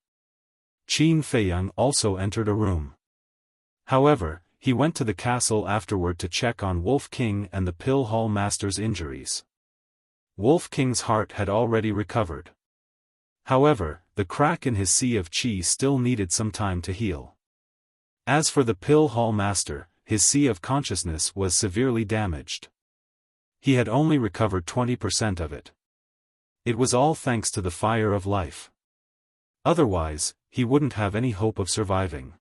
Qin Feiyang also entered a room. However, he went to the castle afterward to check on Wolf King and the Pill Hall Master's injuries. Wolf King's heart had already recovered. However, the crack in his sea of qi still needed some time to heal. As for the Pill Hall Master, his sea of consciousness was severely damaged. He had only recovered 20% of it. It was all thanks to the fire of life. Otherwise, he wouldn't have any hope of surviving.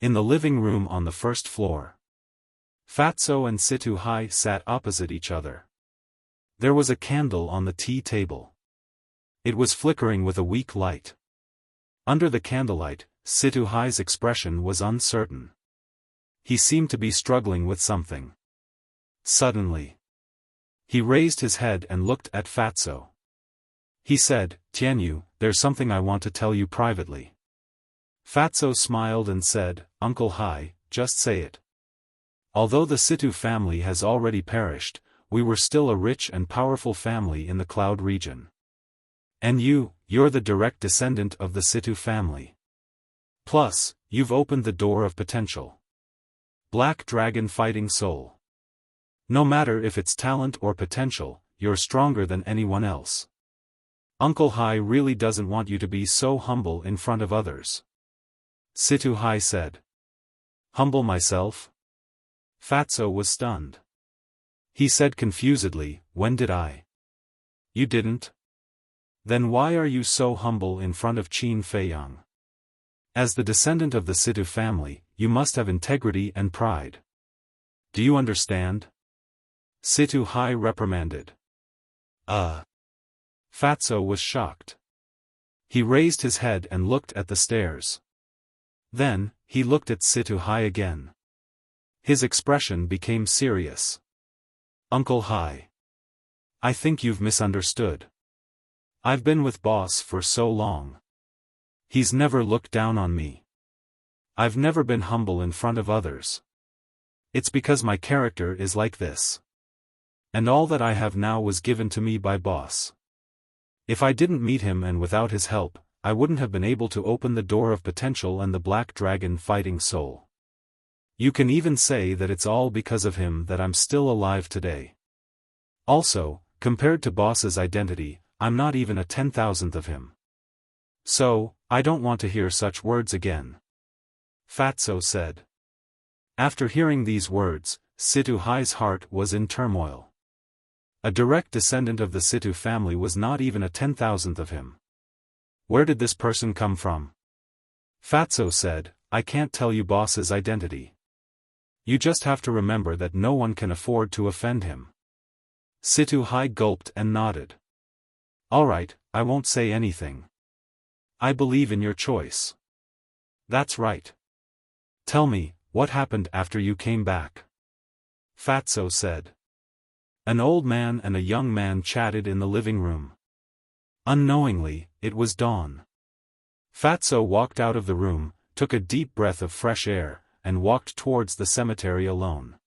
In the living room on the first floor, Fatso and Situ Hai sat opposite each other. There was a candle on the tea table. It was flickering with a weak light. Under the candlelight, Situ Hai's expression was uncertain. He seemed to be struggling with something. Suddenly, he raised his head and looked at Fatso. He said, "Tianyu, there's something I want to tell you privately." Fatso smiled and said, "Uncle Hai, just say it. Although the Situ family has already perished, we were still a rich and powerful family in the Cloud region. And you're the direct descendant of the Situ family. Plus, you've opened the door of potential. Black Dragon Fighting Soul. No matter if it's talent or potential, you're stronger than anyone else. Uncle Hai really doesn't want you to be so humble in front of others." Situ Hai said. "Humble myself?" Fatso was stunned. He said confusedly, "When did I?" "You didn't? Then why are you so humble in front of Qin Feiyang? As the descendant of the Situ family, you must have integrity and pride. Do you understand?" Situ Hai reprimanded. Fatso was shocked. He raised his head and looked at the stairs. Then, he looked at Situ Hai again. His expression became serious. "Uncle Hai, I think you've misunderstood. I've been with Boss for so long. He's never looked down on me. I've never been humble in front of others. It's because my character is like this. And all that I have now was given to me by Boss. If I didn't meet him and without his help, I wouldn't have been able to open the door of potential and the Black Dragon Fighting Soul. You can even say that it's all because of him that I'm still alive today. Also, compared to Boss's identity, I'm not even a 10,000th of him. So, I don't want to hear such words again." Fatso said. After hearing these words, Situ Hai's heart was in turmoil. A direct descendant of the Situ family was not even a 10,000th of him. Where did this person come from? Fatso said, "I can't tell you Boss's identity. You just have to remember that no one can afford to offend him." Situ Hai gulped and nodded. "Alright, I won't say anything. I believe in your choice." "That's right. Tell me, what happened after you came back?" Fatso said. An old man and a young man chatted in the living room. Unknowingly, it was dawn. Fatso walked out of the room, took a deep breath of fresh air, and walked towards the cemetery alone.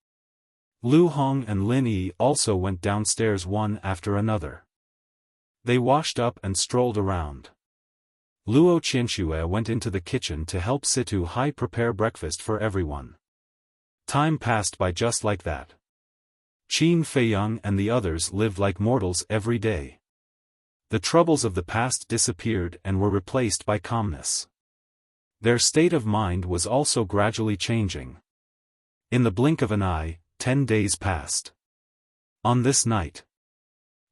Lu Hong and Lin Yi also went downstairs one after another. They washed up and strolled around. Luo Qianxue went into the kitchen to help Situ Hai prepare breakfast for everyone. Time passed by just like that. Qin Feiyang and the others lived like mortals every day. The troubles of the past disappeared and were replaced by calmness. Their state of mind was also gradually changing. In the blink of an eye, 10 days passed. On this night,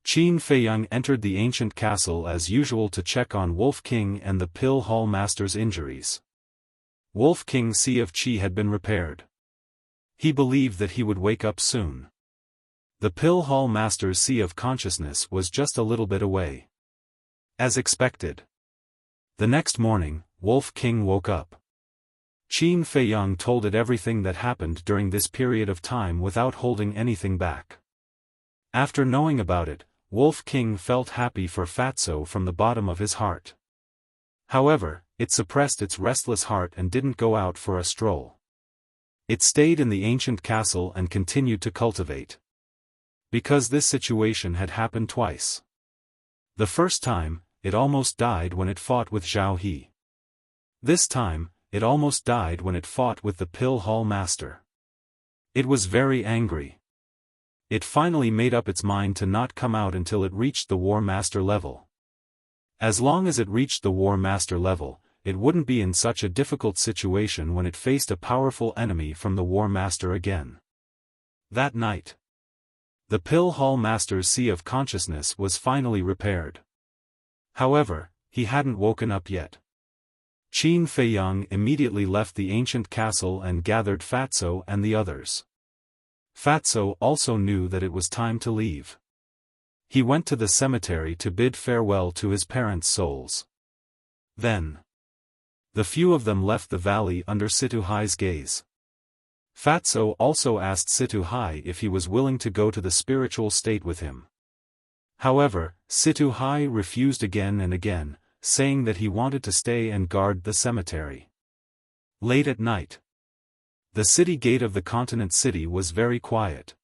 Qin Feiyang entered the ancient castle as usual to check on Wolf King and the Pill Hall Master's injuries. Wolf King's Sea of Qi had been repaired. He believed that he would wake up soon. The Pill Hall Master's Sea of Consciousness was just a little bit away. As expected. The next morning, Wolf King woke up. Qin Feiyang told it everything that happened during this period of time without holding anything back. After knowing about it, Wolf King felt happy for Fatso from the bottom of his heart. However, it suppressed its restless heart and didn't go out for a stroll. It stayed in the ancient castle and continued to cultivate. Because this situation had happened twice. The first time, it almost died when it fought with Zhao He. This time, it almost died when it fought with the Pill Hall Master. It was very angry. It finally made up its mind to not come out until it reached the War Master level. As long as it reached the War Master level, it wouldn't be in such a difficult situation when it faced a powerful enemy from the War Master again. That night, the Pill Hall Master's Sea of Consciousness was finally repaired. However, he hadn't woken up yet. Qin Feiyang immediately left the ancient castle and gathered Fatso and the others. Fatso also knew that it was time to leave. He went to the cemetery to bid farewell to his parents' souls. Then, the few of them left the valley under Situ Hai's gaze. Fatso also asked Situ Hai if he was willing to go to the spiritual state with him. However, Situ Hai refused again and again, saying that he wanted to stay and guard the cemetery. Late at night, the city gate of the continent city was very quiet.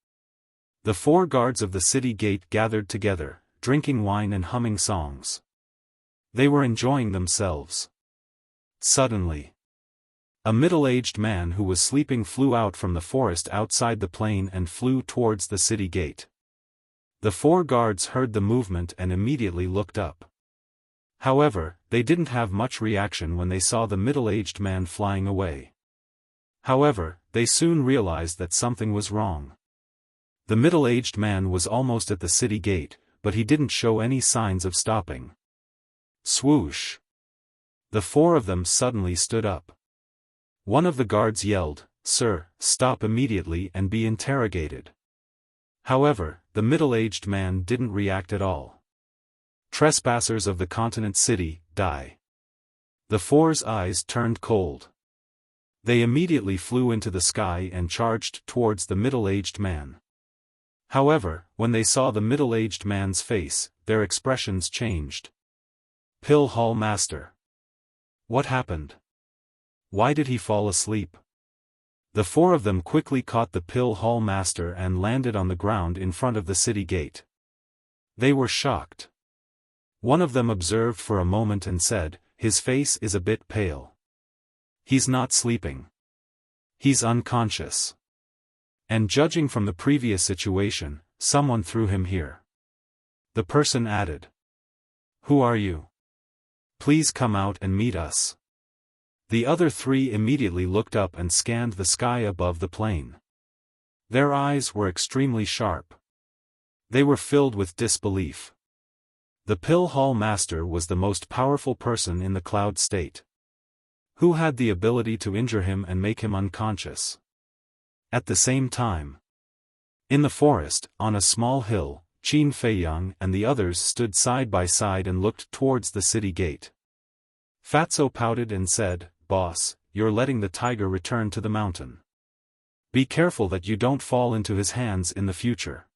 The 4 guards of the city gate gathered together, drinking wine and humming songs. They were enjoying themselves. Suddenly, a middle-aged man who was sleeping flew out from the forest outside the plain and flew towards the city gate. The 4 guards heard the movement and immediately looked up. However, they didn't have much reaction when they saw the middle-aged man flying away. However, they soon realized that something was wrong. The middle-aged man was almost at the city gate, but he didn't show any signs of stopping. Swoosh! The 4 of them suddenly stood up. One of the guards yelled, "Sir, stop immediately and be interrogated." However, the middle-aged man didn't react at all. Trespassers of the continent city, die. The 4's eyes turned cold. They immediately flew into the sky and charged towards the middle-aged man. However, when they saw the middle-aged man's face, their expressions changed. Pill Hall Master. What happened? Why did he fall asleep? The 4 of them quickly caught the Pill Hall Master and landed on the ground in front of the city gate. They were shocked. One of them observed for a moment and said, "His face is a bit pale. He's not sleeping. He's unconscious. And judging from the previous situation, someone threw him here." The person added, "Who are you? Please come out and meet us." The other 3 immediately looked up and scanned the sky above the plain. Their eyes were extremely sharp. They were filled with disbelief. The Pill Hall Master was the most powerful person in the cloud state. Who had the ability to injure him and make him unconscious? At the same time, in the forest, on a small hill, Qin Feiyang and the others stood side by side and looked towards the city gate. Fatso pouted and said, "Boss, you're letting the tiger return to the mountain. Be careful that you don't fall into his hands in the future."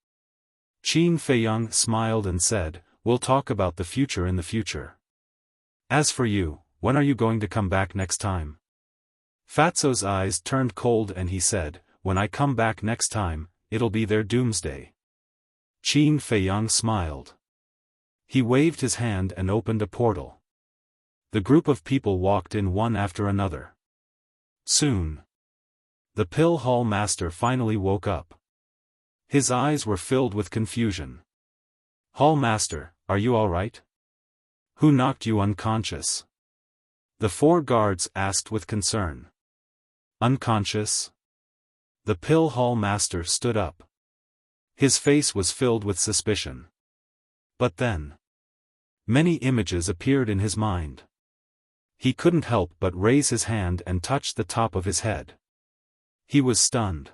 Qin Feiyang smiled and said, "We'll talk about the future in the future. As for you, when are you going to come back next time?" Fatso's eyes turned cold and he said, "When I come back next time, it'll be their doomsday." Qin Feiyang smiled. He waved his hand and opened a portal. The group of people walked in one after another. Soon, the Pill Hall Master finally woke up. His eyes were filled with confusion. "Hall Master, are you all right? Who knocked you unconscious?" The 4 guards asked with concern. "Unconscious?" The Pill Hall Master stood up. His face was filled with suspicion. But then, many images appeared in his mind. He couldn't help but raise his hand and touch the top of his head. He was stunned.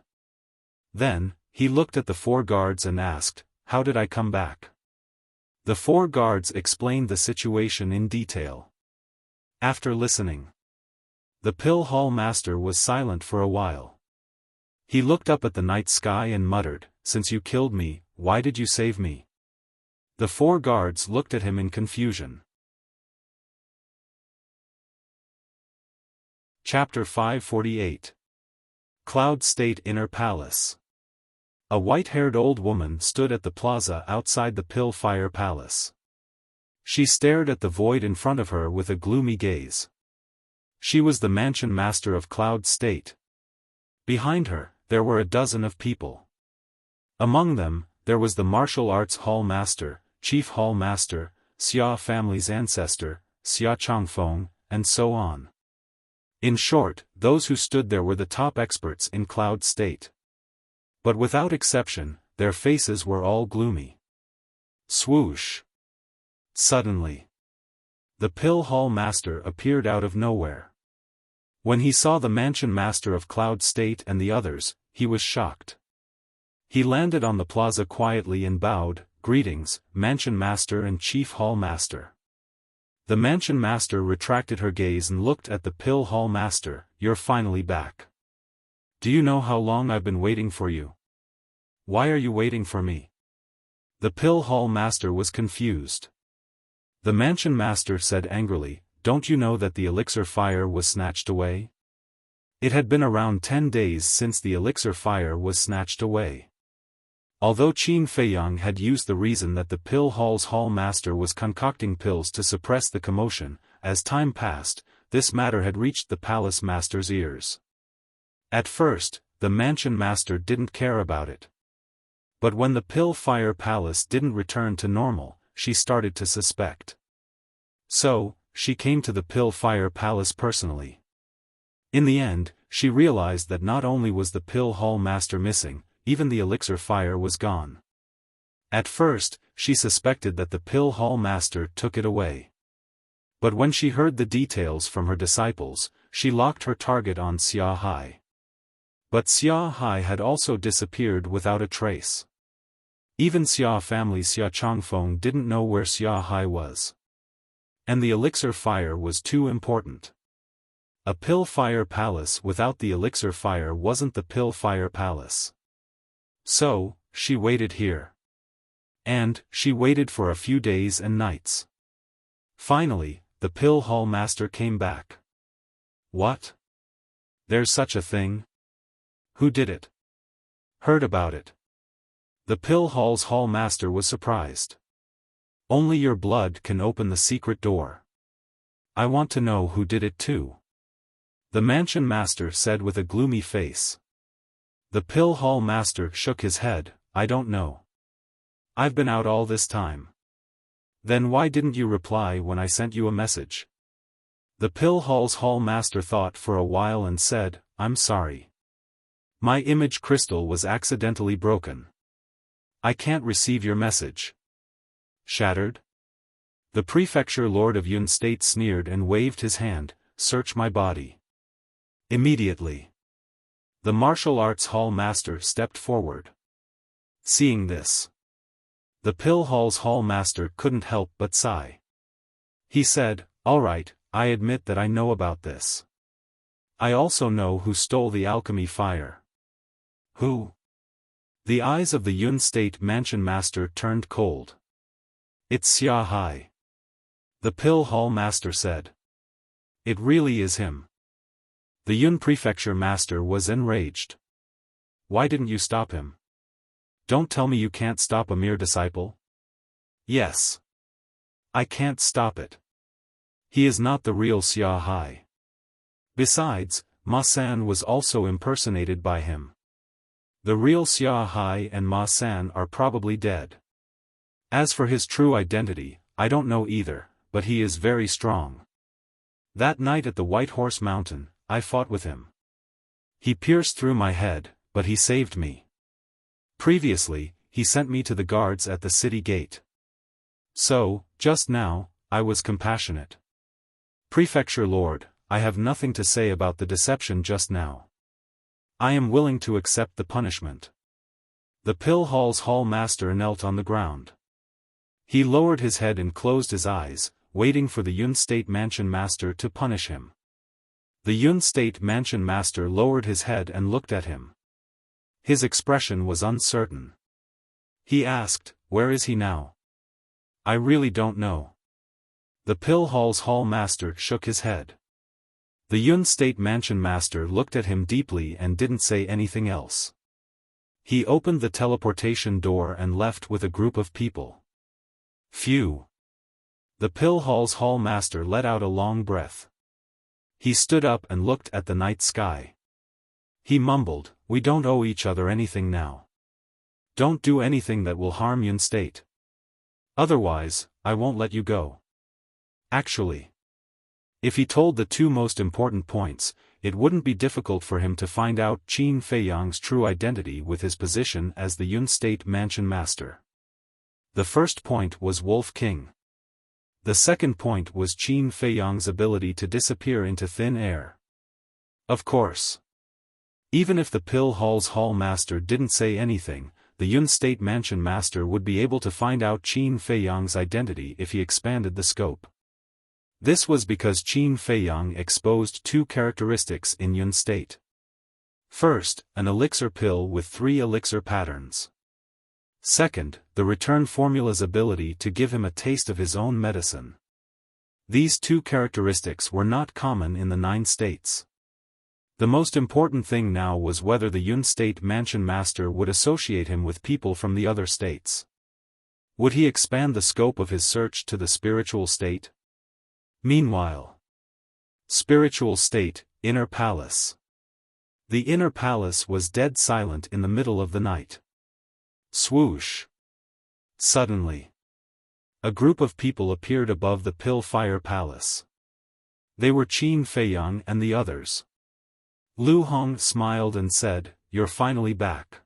Then, he looked at the 4 guards and asked, "How did I come back?" The 4 guards explained the situation in detail. After listening, the pill hall master was silent for a while. He looked up at the night sky and muttered, "Since you killed me, why did you save me?" The 4 guards looked at him in confusion. Chapter 548. Cloud State Inner Palace. A white-haired old woman stood at the plaza outside the Pill Fire Palace. She stared at the void in front of her with a gloomy gaze. She was the mansion master of Cloud State. Behind her, there were a dozen of people. Among them, there was the martial arts hall master, chief hall master, Xia family's ancestor, Xiaofan, and so on. In short, those who stood there were the top experts in Cloud State. But without exception, their faces were all gloomy. Swoosh! Suddenly, the Pill Hall Master appeared out of nowhere. When he saw the Mansion Master of Cloud State and the others, he was shocked. He landed on the plaza quietly and bowed, "Greetings, Mansion Master and Chief Hall Master." The Mansion Master retracted her gaze and looked at the Pill Hall Master. "You're finally back. Do you know how long I've been waiting for you? Why are you waiting for me?" The Pill Hall Master was confused. The Mansion Master said angrily, "Don't you know that the elixir fire was snatched away?" It had been around 10 days since the elixir fire was snatched away. Although Qin Feiyang had used the reason that the Pill Hall's Hall Master was concocting pills to suppress the commotion, as time passed, this matter had reached the Palace Master's ears. At first, the Mansion Master didn't care about it. But when the Pill Fire Palace didn't return to normal, she started to suspect. So, she came to the Pill Fire Palace personally. In the end, she realized that not only was the Pill Hall Master missing, even the elixir fire was gone. At first, she suspected that the Pill Hall Master took it away. But when she heard the details from her disciples, she locked her target on Xia Hai. But Xia Hai had also disappeared without a trace. Even Xia family Xiaofan didn't know where Xia Hai was. And the elixir fire was too important. A Pill Fire Palace without the elixir fire wasn't the Pill Fire Palace. So, she waited here. And, she waited for a few days and nights. Finally, the Pill Hall Master came back. "What? There's such a thing? Who did it? Heard about it?" The Pill Hall's Hall Master was surprised. "Only your blood can open the secret door. I want to know who did it too." The Mansion Master said with a gloomy face. The Pill Hall Master shook his head, "I don't know. I've been out all this time." "Then why didn't you reply when I sent you a message?" The Pill Hall's Hall Master thought for a while and said, "I'm sorry. My image crystal was accidentally broken. I can't receive your message." "Shattered?" The Prefecture Lord of Yun State sneered and waved his hand, "Search my body." Immediately, the Martial Arts Hall Master stepped forward. Seeing this, the Pill Hall's Hall Master couldn't help but sigh. He said, "All right, I admit that I know about this. I also know who stole the alchemy fire." "Who?" The eyes of the Yun State Mansion Master turned cold. "It's Xia Hai," the Pill Hall Master said. "It really is him." The Yun Prefecture Master was enraged. "Why didn't you stop him? Don't tell me you can't stop a mere disciple." "Yes. I can't stop it. He is not the real Xia Hai. Besides, Ma San was also impersonated by him. The real Xia Hai and Ma San are probably dead. As for his true identity, I don't know either, but he is very strong. That night at the White Horse Mountain, I fought with him. He pierced through my head, but he saved me. Previously, he sent me to the guards at the city gate. So, just now, I was compassionate. Prefecture Lord, I have nothing to say about the deception just now. I am willing to accept the punishment. The pill hall's hall master knelt on the ground. He lowered his head and closed his eyes, waiting for the Yun State Mansion Master to punish him. The Yun State Mansion Master lowered his head and looked at him. His expression was uncertain. He asked, "Where is he now?" "I really don't know." The pill hall's hall master shook his head. The Yun State Mansion Master looked at him deeply and didn't say anything else. He opened the teleportation door and left with a group of people. Phew. The pill hall's hall master let out a long breath. He stood up and looked at the night sky. He mumbled, "We don't owe each other anything now. Don't do anything that will harm Yun State. Otherwise, I won't let you go." Actually, if he told the two most important points, it wouldn't be difficult for him to find out Qin Feiyang's true identity with his position as the Yun State Mansion Master. The first point was Wolf King. The second point was Qin Feiyang's ability to disappear into thin air. Of course. Even if the pill hall's hall master didn't say anything, the Yun State Mansion Master would be able to find out Qin Feiyang's identity if he expanded the scope. This was because Qin Feiyang exposed two characteristics in Yun State. First, an elixir pill with 3 elixir patterns. Second, the return formula's ability to give him a taste of his own medicine. These two characteristics were not common in the 9 states. The most important thing now was whether the Yun State Mansion Master would associate him with people from the other states. Would he expand the scope of his search to the spiritual state? Meanwhile, spiritual state, Inner Palace. The Inner Palace was dead silent in the middle of the night. Swoosh. Suddenly, a group of people appeared above the Pill Fire Palace. They were Qin Feiyang and the others. Lu Hong smiled and said, "You're finally back."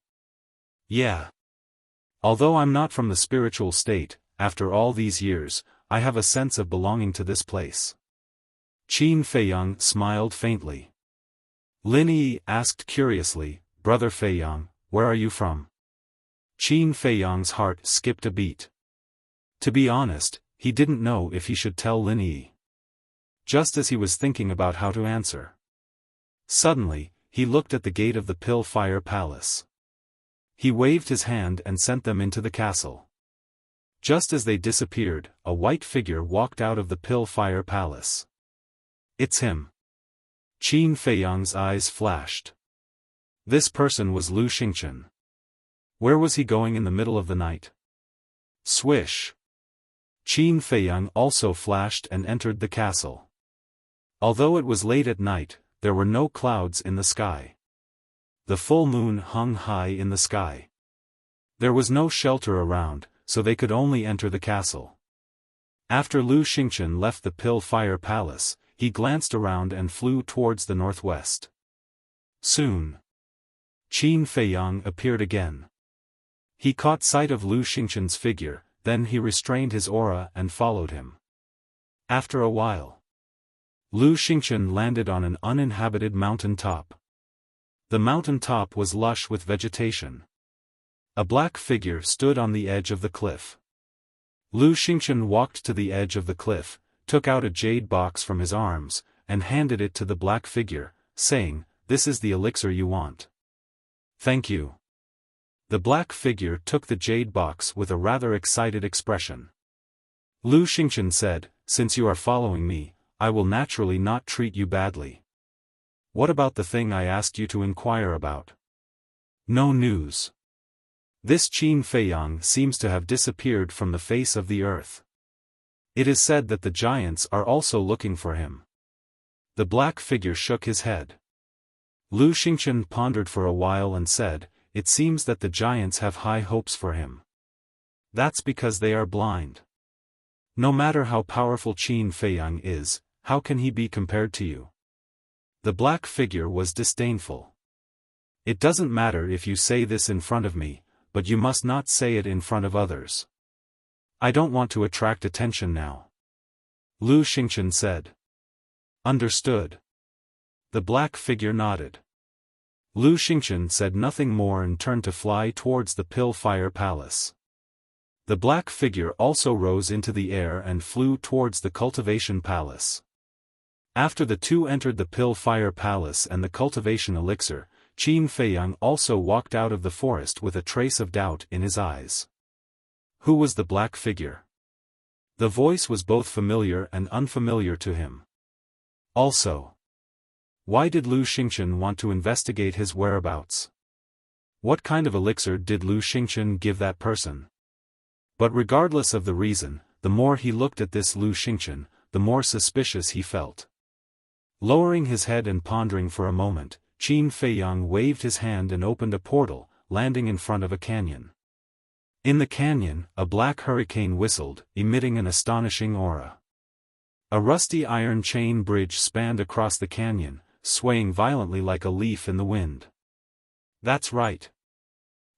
"Yeah. Although I'm not from the spiritual state, after all these years, I have a sense of belonging to this place." Qin Feiyang smiled faintly. Lin Yi asked curiously, "Brother Feiyang, where are you from?" Qin Feiyang's heart skipped a beat. To be honest, he didn't know if he should tell Lin Yi. Just as he was thinking about how to answer, suddenly, he looked at the gate of the Pill Fire Palace. He waved his hand and sent them into the castle. Just as they disappeared, a white figure walked out of the Pill Fire Palace. "It's him." Qin Feiyang's eyes flashed. This person was Lu Xingchen. Where was he going in the middle of the night? Swish. Qin Feiyang also flashed and entered the castle. Although it was late at night, there were no clouds in the sky. The full moon hung high in the sky. There was no shelter around, so they could only enter the castle. After Lu Xingchen left the Pill Fire Palace, he glanced around and flew towards the northwest. Soon, Qin Feiyang appeared again. He caught sight of Lu Xingchen's figure, then he restrained his aura and followed him. After a while, Lu Xingchen landed on an uninhabited mountain top. The mountain top was lush with vegetation. A black figure stood on the edge of the cliff. Lu Xingchen walked to the edge of the cliff, took out a jade box from his arms, and handed it to the black figure, saying, "This is the elixir you want." "Thank you." The black figure took the jade box with a rather excited expression. Lu Xingchen said, "Since you are following me, I will naturally not treat you badly. What about the thing I asked you to inquire about?" "No news." This Qin Feiyang seems to have disappeared from the face of the earth. It is said that the giants are also looking for him. The black figure shook his head. Lu Xingchen pondered for a while and said, "It seems that the giants have high hopes for him. That's because they are blind. No matter how powerful Qin Feiyang is, how can he be compared to you?" The black figure was disdainful. "It doesn't matter if you say this in front of me, but you must not say it in front of others." I don't want to attract attention now. Lu Xingchen said. Understood. The black figure nodded. Lu Xingchen said nothing more and turned to fly towards the Pill Fire Palace. The black figure also rose into the air and flew towards the Cultivation Palace. After the two entered the Pill Fire Palace and the Cultivation Elixir, Qin Feiyang also walked out of the forest with a trace of doubt in his eyes. Who was the black figure? The voice was both familiar and unfamiliar to him. Also, why did Lu Xingchen want to investigate his whereabouts? What kind of elixir did Lu Xingchen give that person? But regardless of the reason, the more he looked at this Lu Xingchen, the more suspicious he felt. Lowering his head and pondering for a moment, Qin Feiyang waved his hand and opened a portal, landing in front of a canyon. In the canyon, a black hurricane whistled, emitting an astonishing aura. A rusty iron chain bridge spanned across the canyon, swaying violently like a leaf in the wind. That's right.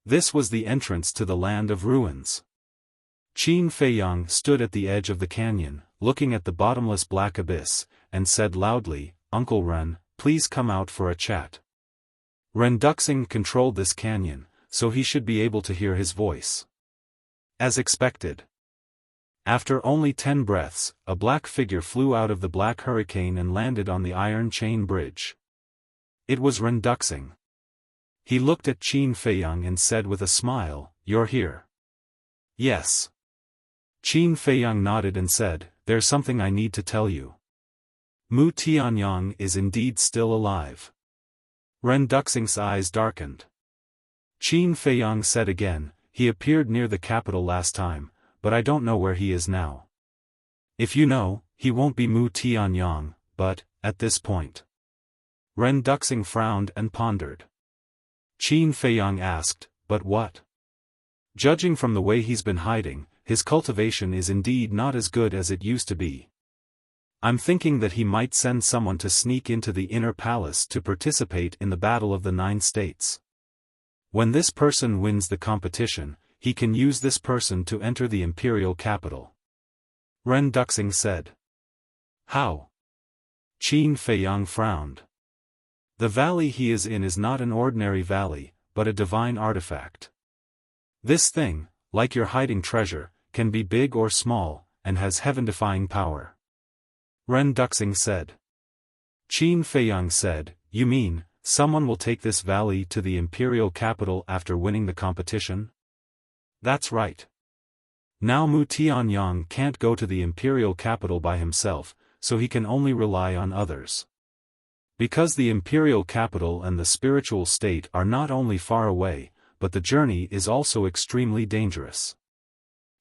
This was the entrance to the land of ruins. Qin Feiyang stood at the edge of the canyon, looking at the bottomless black abyss, and said loudly, "Uncle Ren, please come out for a chat." Ren Duxing controlled this canyon, so he should be able to hear his voice. As expected. After only 10 breaths, a black figure flew out of the black hurricane and landed on the iron chain bridge. It was Ren Duxing. He looked at Qin Feiyang and said with a smile, "You're here." "Yes." Qin Feiyang nodded and said, "There's something I need to tell you. Mu Tianyang is indeed still alive." Ren Duxing's eyes darkened. Qin Feiyang said again, "He appeared near the capital last time, but I don't know where he is now. If you know, he won't be Mu Tianyang, but, at this point." Ren Duxing frowned and pondered. Qin Feiyang asked, "But what?" "Judging from the way he's been hiding, his cultivation is indeed not as good as it used to be. I'm thinking that he might send someone to sneak into the inner palace to participate in the Battle of the 9 States. When this person wins the competition, he can use this person to enter the imperial capital." Ren Duxing said. "How?" Qin Feiyang frowned. "The valley he is in is not an ordinary valley, but a divine artifact. This thing, like your hiding treasure, can be big or small, and has heaven-defying power." Ren Duxing said. Qin Feiyang said, "You mean, someone will take this valley to the imperial capital after winning the competition?" "That's right. Now Mu Tianyang can't go to the imperial capital by himself, so he can only rely on others. Because the imperial capital and the spiritual state are not only far away, but the journey is also extremely dangerous.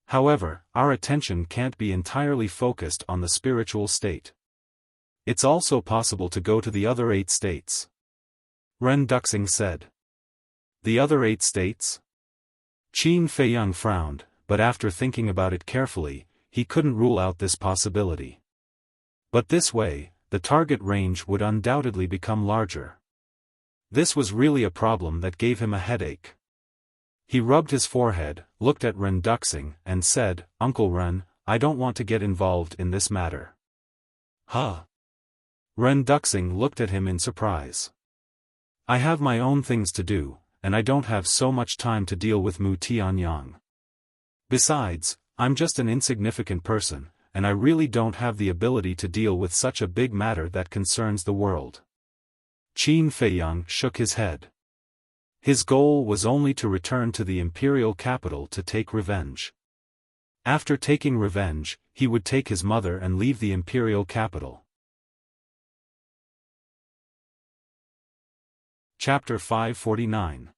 However, our attention can't be entirely focused on the spiritual state. It's also possible to go to the other 8 states." Ren Duxing said. "The other 8 states?" Qin Feiyang frowned, but after thinking about it carefully, he couldn't rule out this possibility. But this way, the target range would undoubtedly become larger. This was really a problem that gave him a headache. He rubbed his forehead, looked at Ren Duxing, and said, "Uncle Ren, I don't want to get involved in this matter." "Huh?" Ren Duxing looked at him in surprise. "I have my own things to do, and I don't have so much time to deal with Mu Tianyang. Besides, I'm just an insignificant person, and I really don't have the ability to deal with such a big matter that concerns the world." Qin Feiyang shook his head. His goal was only to return to the imperial capital to take revenge. After taking revenge, he would take his mother and leave the imperial capital. Chapter 549.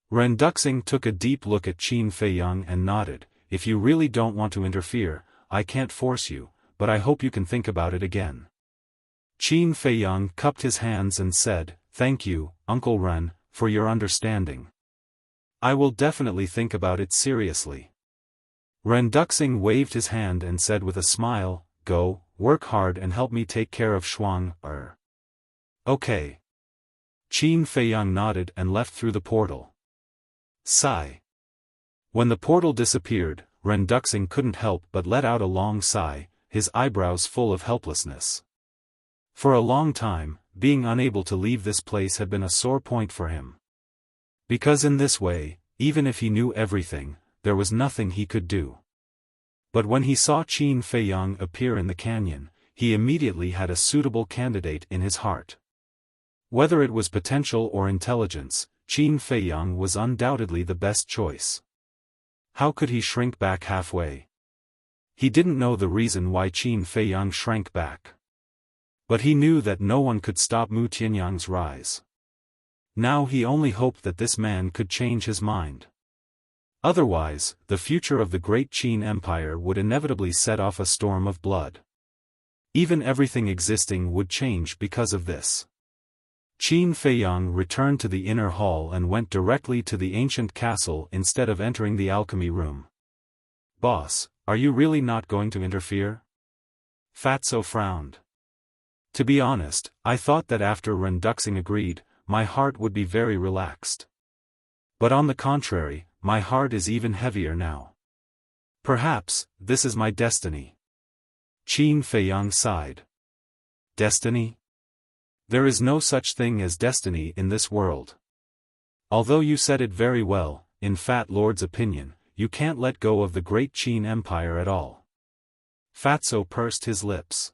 Ren Duxing took a deep look at Qin Feiyang and nodded, "If you really don't want to interfere, I can't force you, but I hope you can think about it again." Qin Feiyang cupped his hands and said, "Thank you, Uncle Ren, for your understanding. I will definitely think about it seriously." Ren Duxing waved his hand and said with a smile, "Go, work hard and help me take care of Shuang. Okay." Qin Feiyang nodded and left through the portal. Sigh. When the portal disappeared, Ren Duxing couldn't help but let out a long sigh, his eyebrows full of helplessness. For a long time, being unable to leave this place had been a sore point for him. Because in this way, even if he knew everything, there was nothing he could do. But when he saw Qin Feiyang appear in the canyon, he immediately had a suitable candidate in his heart. Whether it was potential or intelligence, Qin Feiyang was undoubtedly the best choice. How could he shrink back halfway? He didn't know the reason why Qin Feiyang shrank back. But he knew that no one could stop Mu Tianyang's rise. Now he only hoped that this man could change his mind. Otherwise, the future of the great Qin Empire would inevitably set off a storm of blood. Even everything existing would change because of this. Qin Feiyang returned to the inner hall and went directly to the ancient castle instead of entering the alchemy room. "Boss, are you really not going to interfere?" Fatso frowned. "To be honest, I thought that after Ren Duxing agreed, my heart would be very relaxed. But on the contrary, my heart is even heavier now. Perhaps, this is my destiny." Qin Feiyang sighed. "Destiny? There is no such thing as destiny in this world. Although you said it very well, in Fat Lord's opinion, you can't let go of the great Qin Empire at all." Fatso pursed his lips.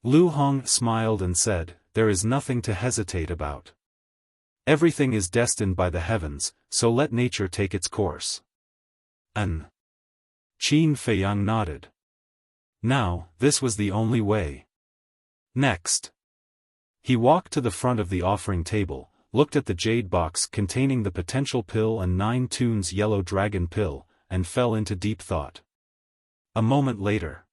Lu Hong smiled and said, "There is nothing to hesitate about. Everything is destined by the heavens, so let nature take its course." Qin Feiyang nodded. Now, this was the only way. Next. He walked to the front of the offering table, looked at the jade box containing the potential pill and 9 tunes yellow dragon pill, and fell into deep thought. A moment later.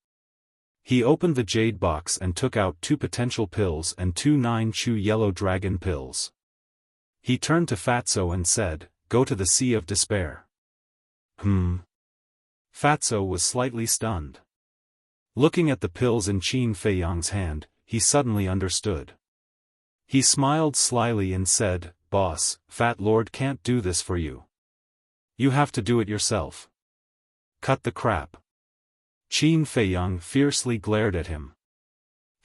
He opened the jade box and took out 2 potential pills and 2 9-chu yellow dragon pills. He turned to Fatso and said, "Go to the Sea of Despair." Fatso was slightly stunned. Looking at the pills in Qin Feiyang's hand, he suddenly understood. He smiled slyly and said, "Boss, Fat Lord can't do this for you. You have to do it yourself." "Cut the crap." Qin Feiyang fiercely glared at him.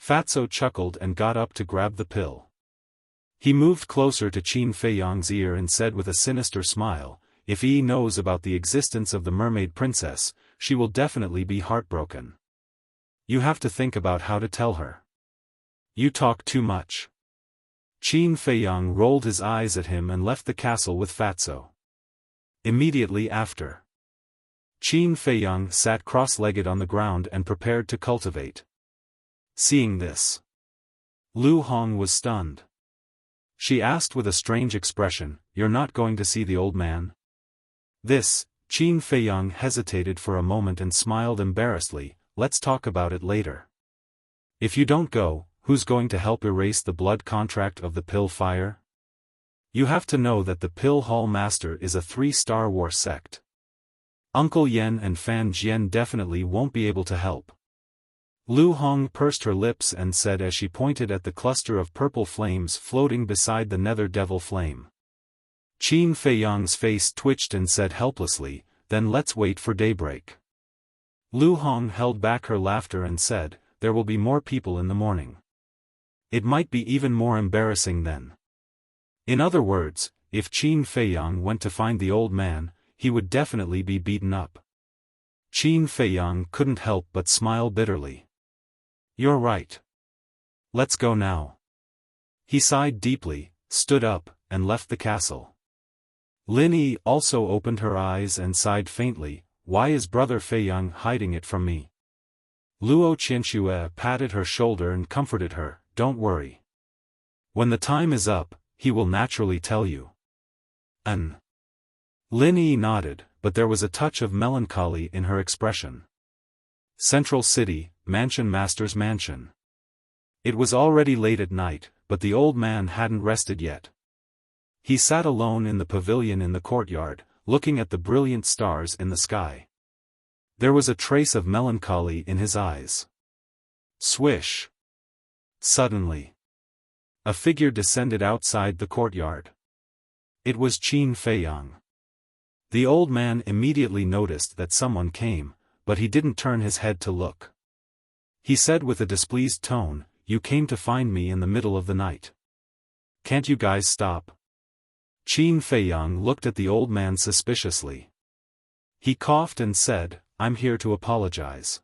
Fatso chuckled and got up to grab the pill. He moved closer to Qin Feiyang's ear and said with a sinister smile, "If he knows about the existence of the mermaid princess, she will definitely be heartbroken. You have to think about how to tell her. You talk too much." Qin Feiyang rolled his eyes at him and left the castle with Fatso. Immediately after, Qin Feiyang sat cross-legged on the ground and prepared to cultivate. Seeing this, Lu Hong was stunned. She asked with a strange expression, "You're not going to see the old man?" This, Qin Feiyang hesitated for a moment and smiled embarrassedly, "Let's talk about it later. If you don't go, who's going to help erase the blood contract of the Pill Fire? You have to know that the Pill Hall Master is a 3-Star War sect. Uncle Yen and Fan Jian definitely won't be able to help." Lu Hong pursed her lips and said as she pointed at the cluster of purple flames floating beside the nether devil flame. Qin Feiyang's face twitched and said helplessly, "Then let's wait for daybreak." Lu Hong held back her laughter and said, "There will be more people in the morning. It might be even more embarrassing then." In other words, if Qin Feiyang went to find the old man, he would definitely be beaten up. Qin Feiyang couldn't help but smile bitterly. "You're right. Let's go now." He sighed deeply, stood up, and left the castle. Lin Yi also opened her eyes and sighed faintly, "Why is Brother Feiyang hiding it from me?" Luo Qianxue patted her shoulder and comforted her, "Don't worry. When the time is up, he will naturally tell you." Lin Yi nodded, but there was a touch of melancholy in her expression. Central City, Mansion Master's mansion. It was already late at night, but the old man hadn't rested yet. He sat alone in the pavilion in the courtyard, looking at the brilliant stars in the sky. There was a trace of melancholy in his eyes. Swish! Suddenly, a figure descended outside the courtyard. It was Qin Feiyang. The old man immediately noticed that someone came, but he didn't turn his head to look. He said with a displeased tone, "You came to find me in the middle of the night. Can't you guys stop?" Qin Feiyang looked at the old man suspiciously. He coughed and said, "I'm here to apologize."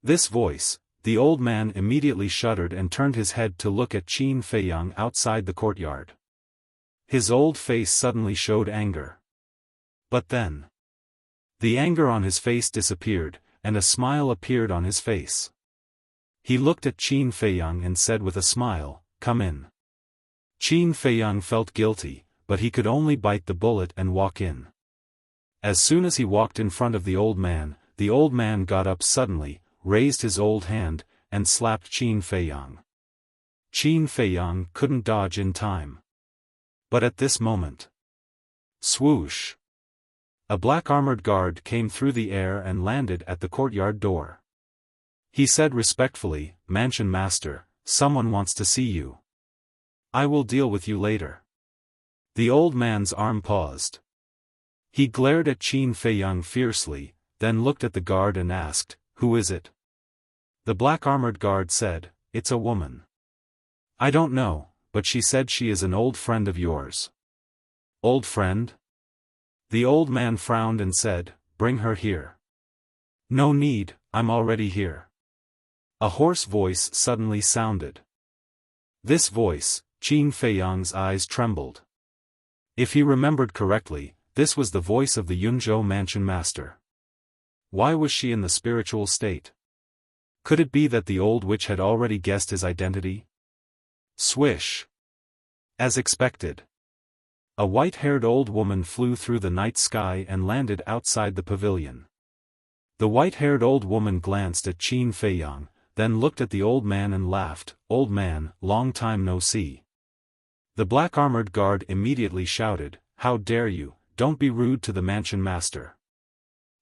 This voice, the old man immediately shuddered and turned his head to look at Qin Feiyang outside the courtyard. His old face suddenly showed anger. But then, the anger on his face disappeared, and a smile appeared on his face. He looked at Qin Feiyang and said with a smile, "Come in." Qin Feiyang felt guilty, but he could only bite the bullet and walk in. As soon as he walked in front of the old man got up suddenly, raised his old hand, and slapped Qin Feiyang. Qin Feiyang couldn't dodge in time. But at this moment, swoosh! A black armored guard came through the air and landed at the courtyard door. He said respectfully, "Mansion Master, someone wants to see you. I will deal with you later." The old man's arm paused. He glared at Qin Feiyang fiercely, then looked at the guard and asked, "Who is it?" The black armored guard said, "It's a woman. I don't know, but she said she is an old friend of yours." "Old friend?" The old man frowned and said, "Bring her here." "No need, I'm already here." A hoarse voice suddenly sounded. This voice, Qin Feiyang's eyes trembled. If he remembered correctly, this was the voice of the Yunzhou Mansion Master. Why was she in the spiritual state? Could it be that the old witch had already guessed his identity? Swish! As expected, a white-haired old woman flew through the night sky and landed outside the pavilion. The white-haired old woman glanced at Qin Feiyang, then looked at the old man and laughed, "Old man, long time no see." The black armored guard immediately shouted, "How dare you, don't be rude to the mansion master."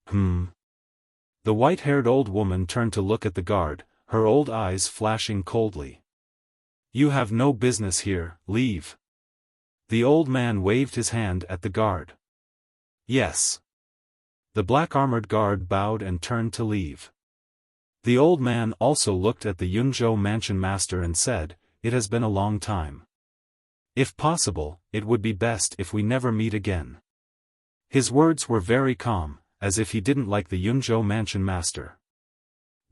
The white-haired old woman turned to look at the guard, her old eyes flashing coldly. "You have no business here, leave." The old man waved his hand at the guard. "Yes." The black armored guard bowed and turned to leave. The old man also looked at the Yunzhou Mansion Master and said, "It has been a long time. If possible, it would be best if we never meet again." His words were very calm, as if he didn't like the Yunzhou Mansion Master.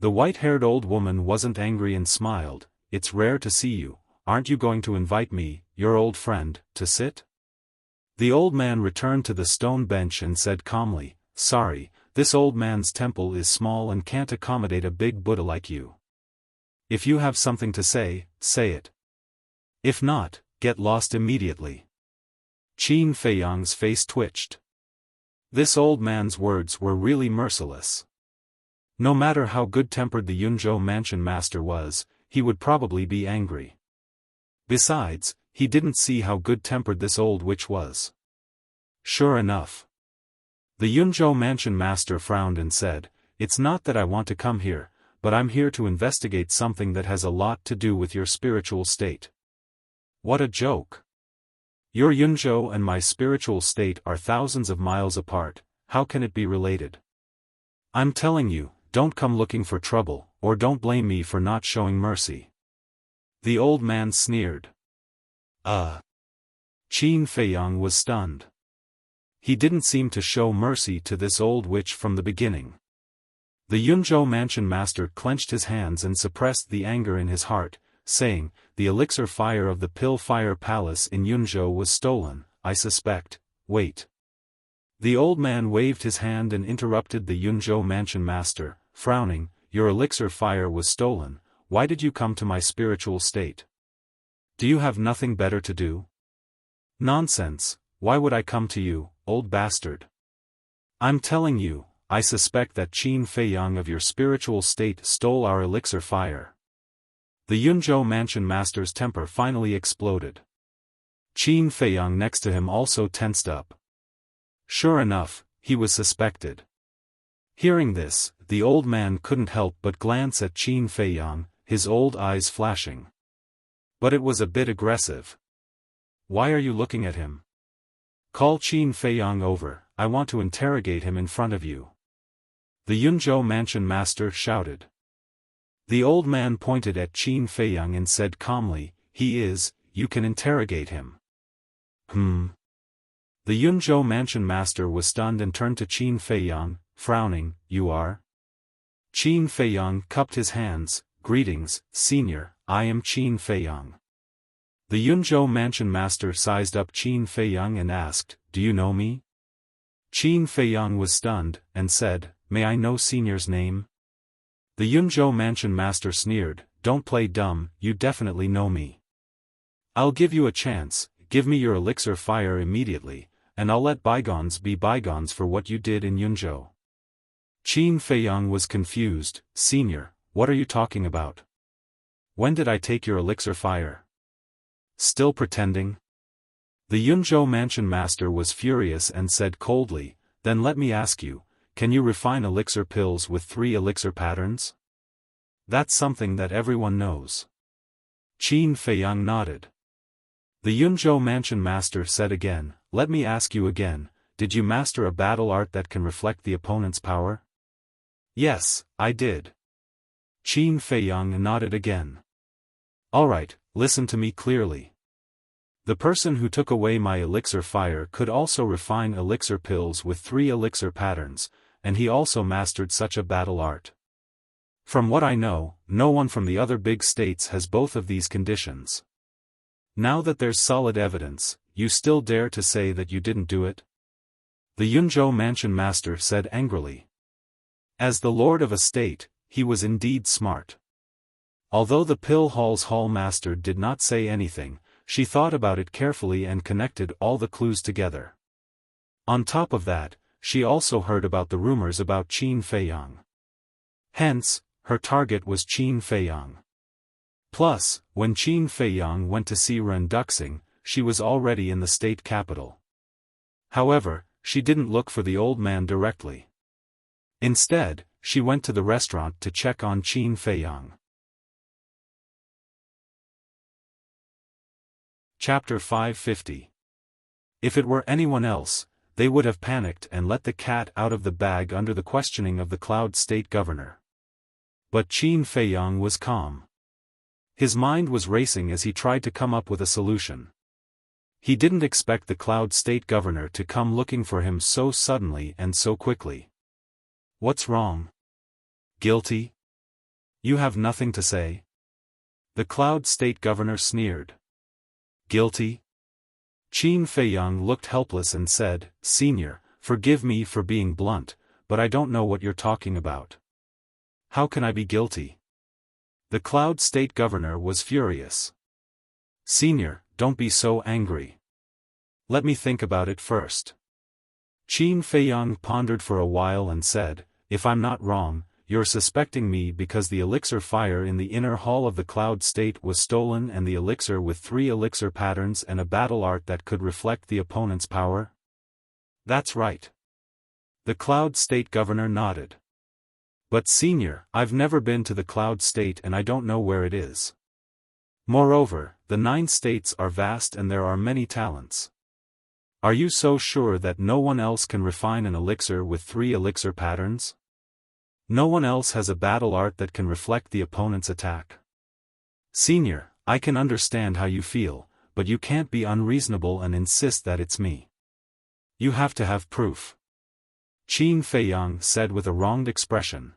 The white-haired old woman wasn't angry and smiled, "It's rare to see you, aren't you going to invite me, your old friend, to sit?" The old man returned to the stone bench and said calmly, "Sorry, this old man's temple is small and can't accommodate a big Buddha like you. If you have something to say, say it. If not, get lost immediately." Qin Feiyang's face twitched. This old man's words were really merciless. No matter how good-tempered the Yunzhou Mansion Master was, he would probably be angry. Besides, he didn't see how good-tempered this old witch was. Sure enough, the Yunzhou Mansion Master frowned and said, "It's not that I want to come here, but I'm here to investigate something that has a lot to do with your spiritual state." What a joke! Your Yunzhou and my spiritual state are thousands of miles apart, how can it be related? I'm telling you, don't come looking for trouble, or don't blame me for not showing mercy. The old man sneered. Qin Feiyang was stunned. He didn't seem to show mercy to this old witch from the beginning. The Yunzhou Mansion Master clenched his hands and suppressed the anger in his heart, saying, "The elixir fire of the Pill Fire Palace in Yunzhou was stolen, I suspect." Wait. The old man waved his hand and interrupted the Yunzhou Mansion Master, frowning, "Your elixir fire was stolen, why did you come to my spiritual state? Do you have nothing better to do?" "Nonsense, why would I come to you, old bastard? I'm telling you, I suspect that Qin Feiyang of your spiritual state stole our elixir fire." The Yunzhou Mansion Master's temper finally exploded. Qin Feiyang next to him also tensed up. Sure enough, he was suspected. Hearing this, the old man couldn't help but glance at Qin Feiyang, his old eyes flashing. But it was a bit aggressive. "Why are you looking at him? Call Qin Feiyang over, I want to interrogate him in front of you." The Yunzhou mansion master shouted. The old man pointed at Qin Feiyang and said calmly, "He is, you can interrogate him." The Yunzhou mansion master was stunned and turned to Qin Feiyang, frowning, "You are?" Qin Feiyang cupped his hands, "Greetings, senior, I am Qin Feiyang." The Yunzhou mansion master sized up Qin Feiyang and asked, "Do you know me?" Qin Feiyang was stunned, and said, "May I know senior's name?" The Yunzhou mansion master sneered, "Don't play dumb, you definitely know me. I'll give you a chance, give me your elixir fire immediately, and I'll let bygones be bygones for what you did in Yunzhou." Qin Feiyang was confused, "Senior, what are you talking about? When did I take your elixir fire? Still pretending?" The Yunzhou mansion master was furious and said coldly, "Then let me ask you, can you refine elixir pills with 3 elixir patterns? That's something that everyone knows." Qin Feiyang nodded. The Yunzhou mansion master said again, "Let me ask you again, did you master a battle art that can reflect the opponent's power?" "Yes, I did." Qin Feiyang nodded again. "Alright, listen to me clearly. The person who took away my elixir fire could also refine elixir pills with 3 elixir patterns, and he also mastered such a battle art. From what I know, no one from the other big states has both of these conditions. Now that there's solid evidence, you still dare to say that you didn't do it?" The Yunzhou mansion master said angrily. As the lord of a state, he was indeed smart. Although the pill hall's hall master did not say anything, she thought about it carefully and connected all the clues together. On top of that, she also heard about the rumors about Qin Feiyang. Hence, her target was Qin Feiyang. Plus, when Qin Feiyang went to see Ren Duxing, she was already in the state capital. However, she didn't look for the old man directly. Instead, she went to the restaurant to check on Qin Feiyang. Chapter 550. If it were anyone else, they would have panicked and let the cat out of the bag under the questioning of the Cloud State Governor. But Qin Feiyang was calm. His mind was racing as he tried to come up with a solution. He didn't expect the Cloud State Governor to come looking for him so suddenly and so quickly. "What's wrong? Guilty? You have nothing to say?" The Cloud State Governor sneered. "Guilty?" Qin Feiyang looked helpless and said, "Senior, forgive me for being blunt, but I don't know what you're talking about. How can I be guilty?" The Cloud State Governor was furious. "Senior, don't be so angry. Let me think about it first." Qin Feiyang pondered for a while and said, "If I'm not wrong, you're suspecting me because the elixir fire in the inner hall of the Cloud State was stolen and the elixir with 3 elixir patterns and a battle art that could reflect the opponent's power?" "That's right." The Cloud State Governor nodded. "But senior, I've never been to the Cloud State and I don't know where it is. Moreover, the 9 states are vast and there are many talents. Are you so sure that no one else can refine an elixir with 3 elixir patterns? No one else has a battle art that can reflect the opponent's attack? Senior, I can understand how you feel, but you can't be unreasonable and insist that it's me. You have to have proof." Qin Feiyang said with a wronged expression.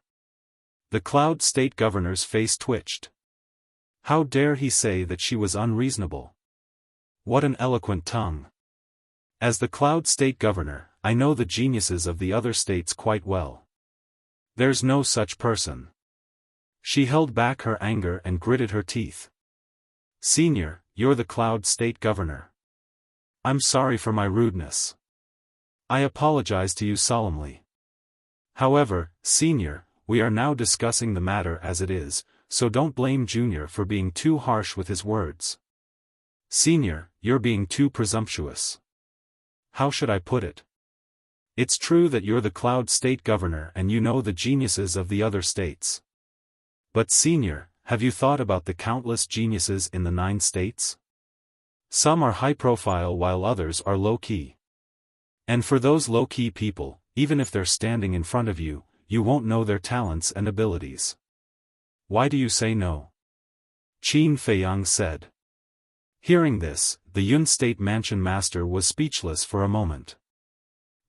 The Cloud State Governor's face twitched. How dare he say that she was unreasonable? What an eloquent tongue. As the Cloud State Governor, I know the geniuses of the other states quite well. There's no such person. She held back her anger and gritted her teeth. "Senior, you're the Cloud State Governor. I'm sorry for my rudeness. I apologize to you solemnly. However, Senior, we are now discussing the matter as it is, so don't blame Junior for being too harsh with his words. Senior, you're being too presumptuous. How should I put it? It's true that you're the Cloud State Governor and you know the geniuses of the other states. But Senior, have you thought about the countless geniuses in the 9 states? Some are high-profile while others are low-key. And for those low-key people, even if they're standing in front of you, you won't know their talents and abilities. Why do you say no? Qin Feiyang said. Hearing this, the Yun State Mansion master was speechless for a moment.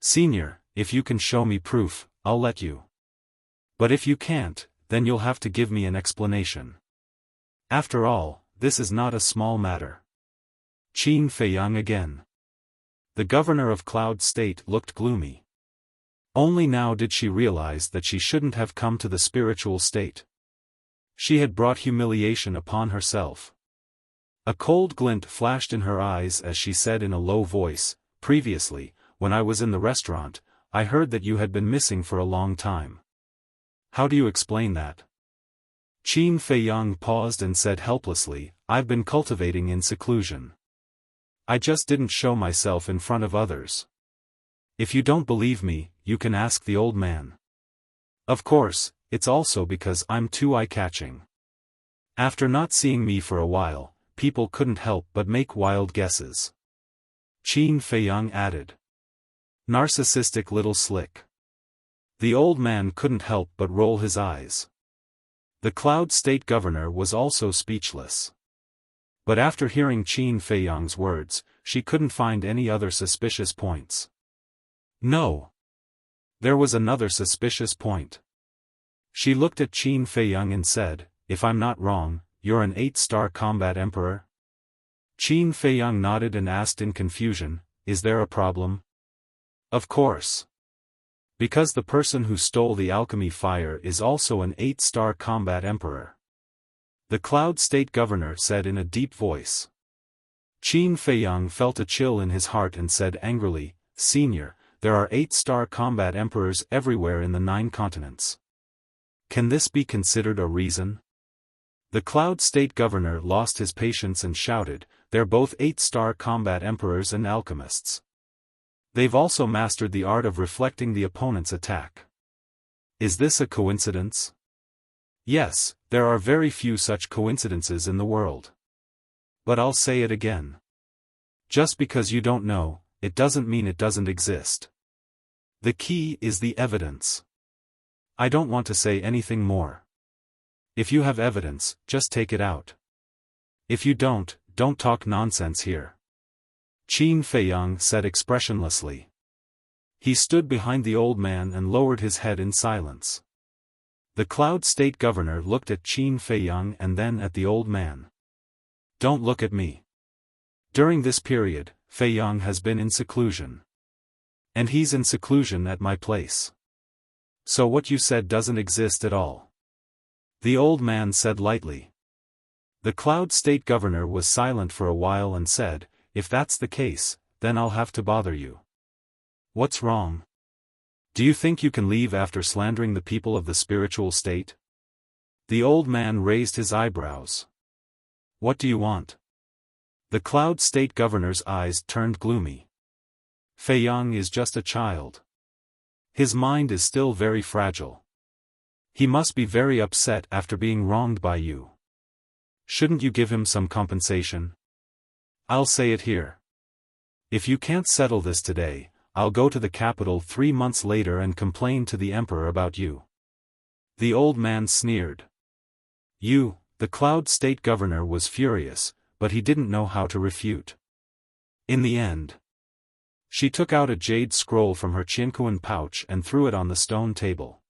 Senior, if you can show me proof, I'll let you. But if you can't, then you'll have to give me an explanation. After all, this is not a small matter. Qin Feiyang again. The governor of Cloud State looked gloomy. Only now did she realize that she shouldn't have come to the spiritual state. She had brought humiliation upon herself. A cold glint flashed in her eyes as she said in a low voice, "Previously, when I was in the restaurant, I heard that you had been missing for a long time. How do you explain that?" Qin Feiyang paused and said helplessly, "I've been cultivating in seclusion. I just didn't show myself in front of others. If you don't believe me, you can ask the old man. Of course, it's also because I'm too eye-catching. After not seeing me for a while, people couldn't help but make wild guesses." Qin Feiyang added. Narcissistic little slick. The old man couldn't help but roll his eyes. The Cloud State governor was also speechless. But after hearing Qin Feiyang's words, she couldn't find any other suspicious points. No. There was another suspicious point. She looked at Qin Feiyang and said, "If I'm not wrong, you're an 8-star combat emperor?" Qin Feiyang nodded and asked in confusion, "Is there a problem?" "Of course. Because the person who stole the alchemy fire is also an 8-star combat emperor," the Cloud State governor said in a deep voice. Qin Feiyang felt a chill in his heart and said angrily, "Senior, there are 8-star combat emperors everywhere in the 9 continents. Can this be considered a reason?" The Cloud State governor lost his patience and shouted, "They're both 8-star combat emperors and alchemists. They've also mastered the art of reflecting the opponent's attack. Is this a coincidence?" Yes, there are very few such coincidences in the world. But I'll say it again. Just because you don't know, it doesn't mean it doesn't exist. The key is the evidence. I don't want to say anything more. If you have evidence, just take it out. If you don't talk nonsense here." Qin Feiyang said expressionlessly. He stood behind the old man and lowered his head in silence. The Cloud State governor looked at Qin Feiyang and then at the old man. "Don't look at me. During this period, Feiyang has been in seclusion. And he's in seclusion at my place. So what you said doesn't exist at all," the old man said lightly. The Cloud State governor was silent for a while and said, "If that's the case, then I'll have to bother you. What's wrong? Do you think you can leave after slandering the people of the spiritual state?" The old man raised his eyebrows. "What do you want?" The Cloud State governor's eyes turned gloomy. "Feiyang is just a child. His mind is still very fragile. He must be very upset after being wronged by you. Shouldn't you give him some compensation? I'll say it here. If you can't settle this today, I'll go to the capital 3 months later and complain to the emperor about you." The old man sneered. "You," the Cloud State governor was furious, but he didn't know how to refute. In the end, she took out a jade scroll from her Qiankuan pouch and threw it on the stone table.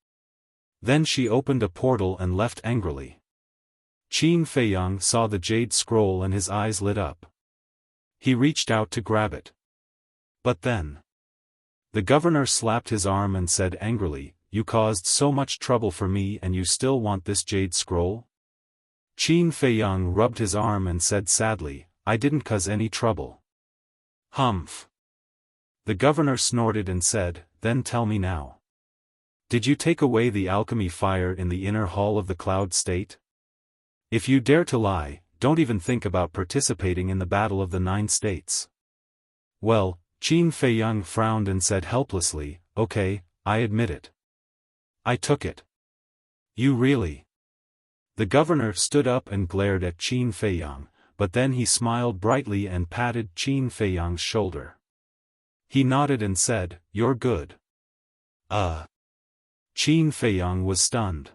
Then she opened a portal and left angrily. Qin Feiyang saw the jade scroll and his eyes lit up. He reached out to grab it. But then, the governor slapped his arm and said angrily, "You caused so much trouble for me and you still want this jade scroll?" Qin Feiyang rubbed his arm and said sadly, "I didn't cause any trouble." "Humph." The governor snorted and said, "Then tell me now. Did you take away the alchemy fire in the inner hall of the Cloud State? If you dare to lie, don't even think about participating in the Battle of the 9 States." "Well," Qin Feiyang frowned and said helplessly, "Okay, I admit it. I took it." "You really?" The governor stood up and glared at Qin Feiyang, but then he smiled brightly and patted Qin Feiyang's shoulder. He nodded and said, "You're good." Qin Feiyang was stunned.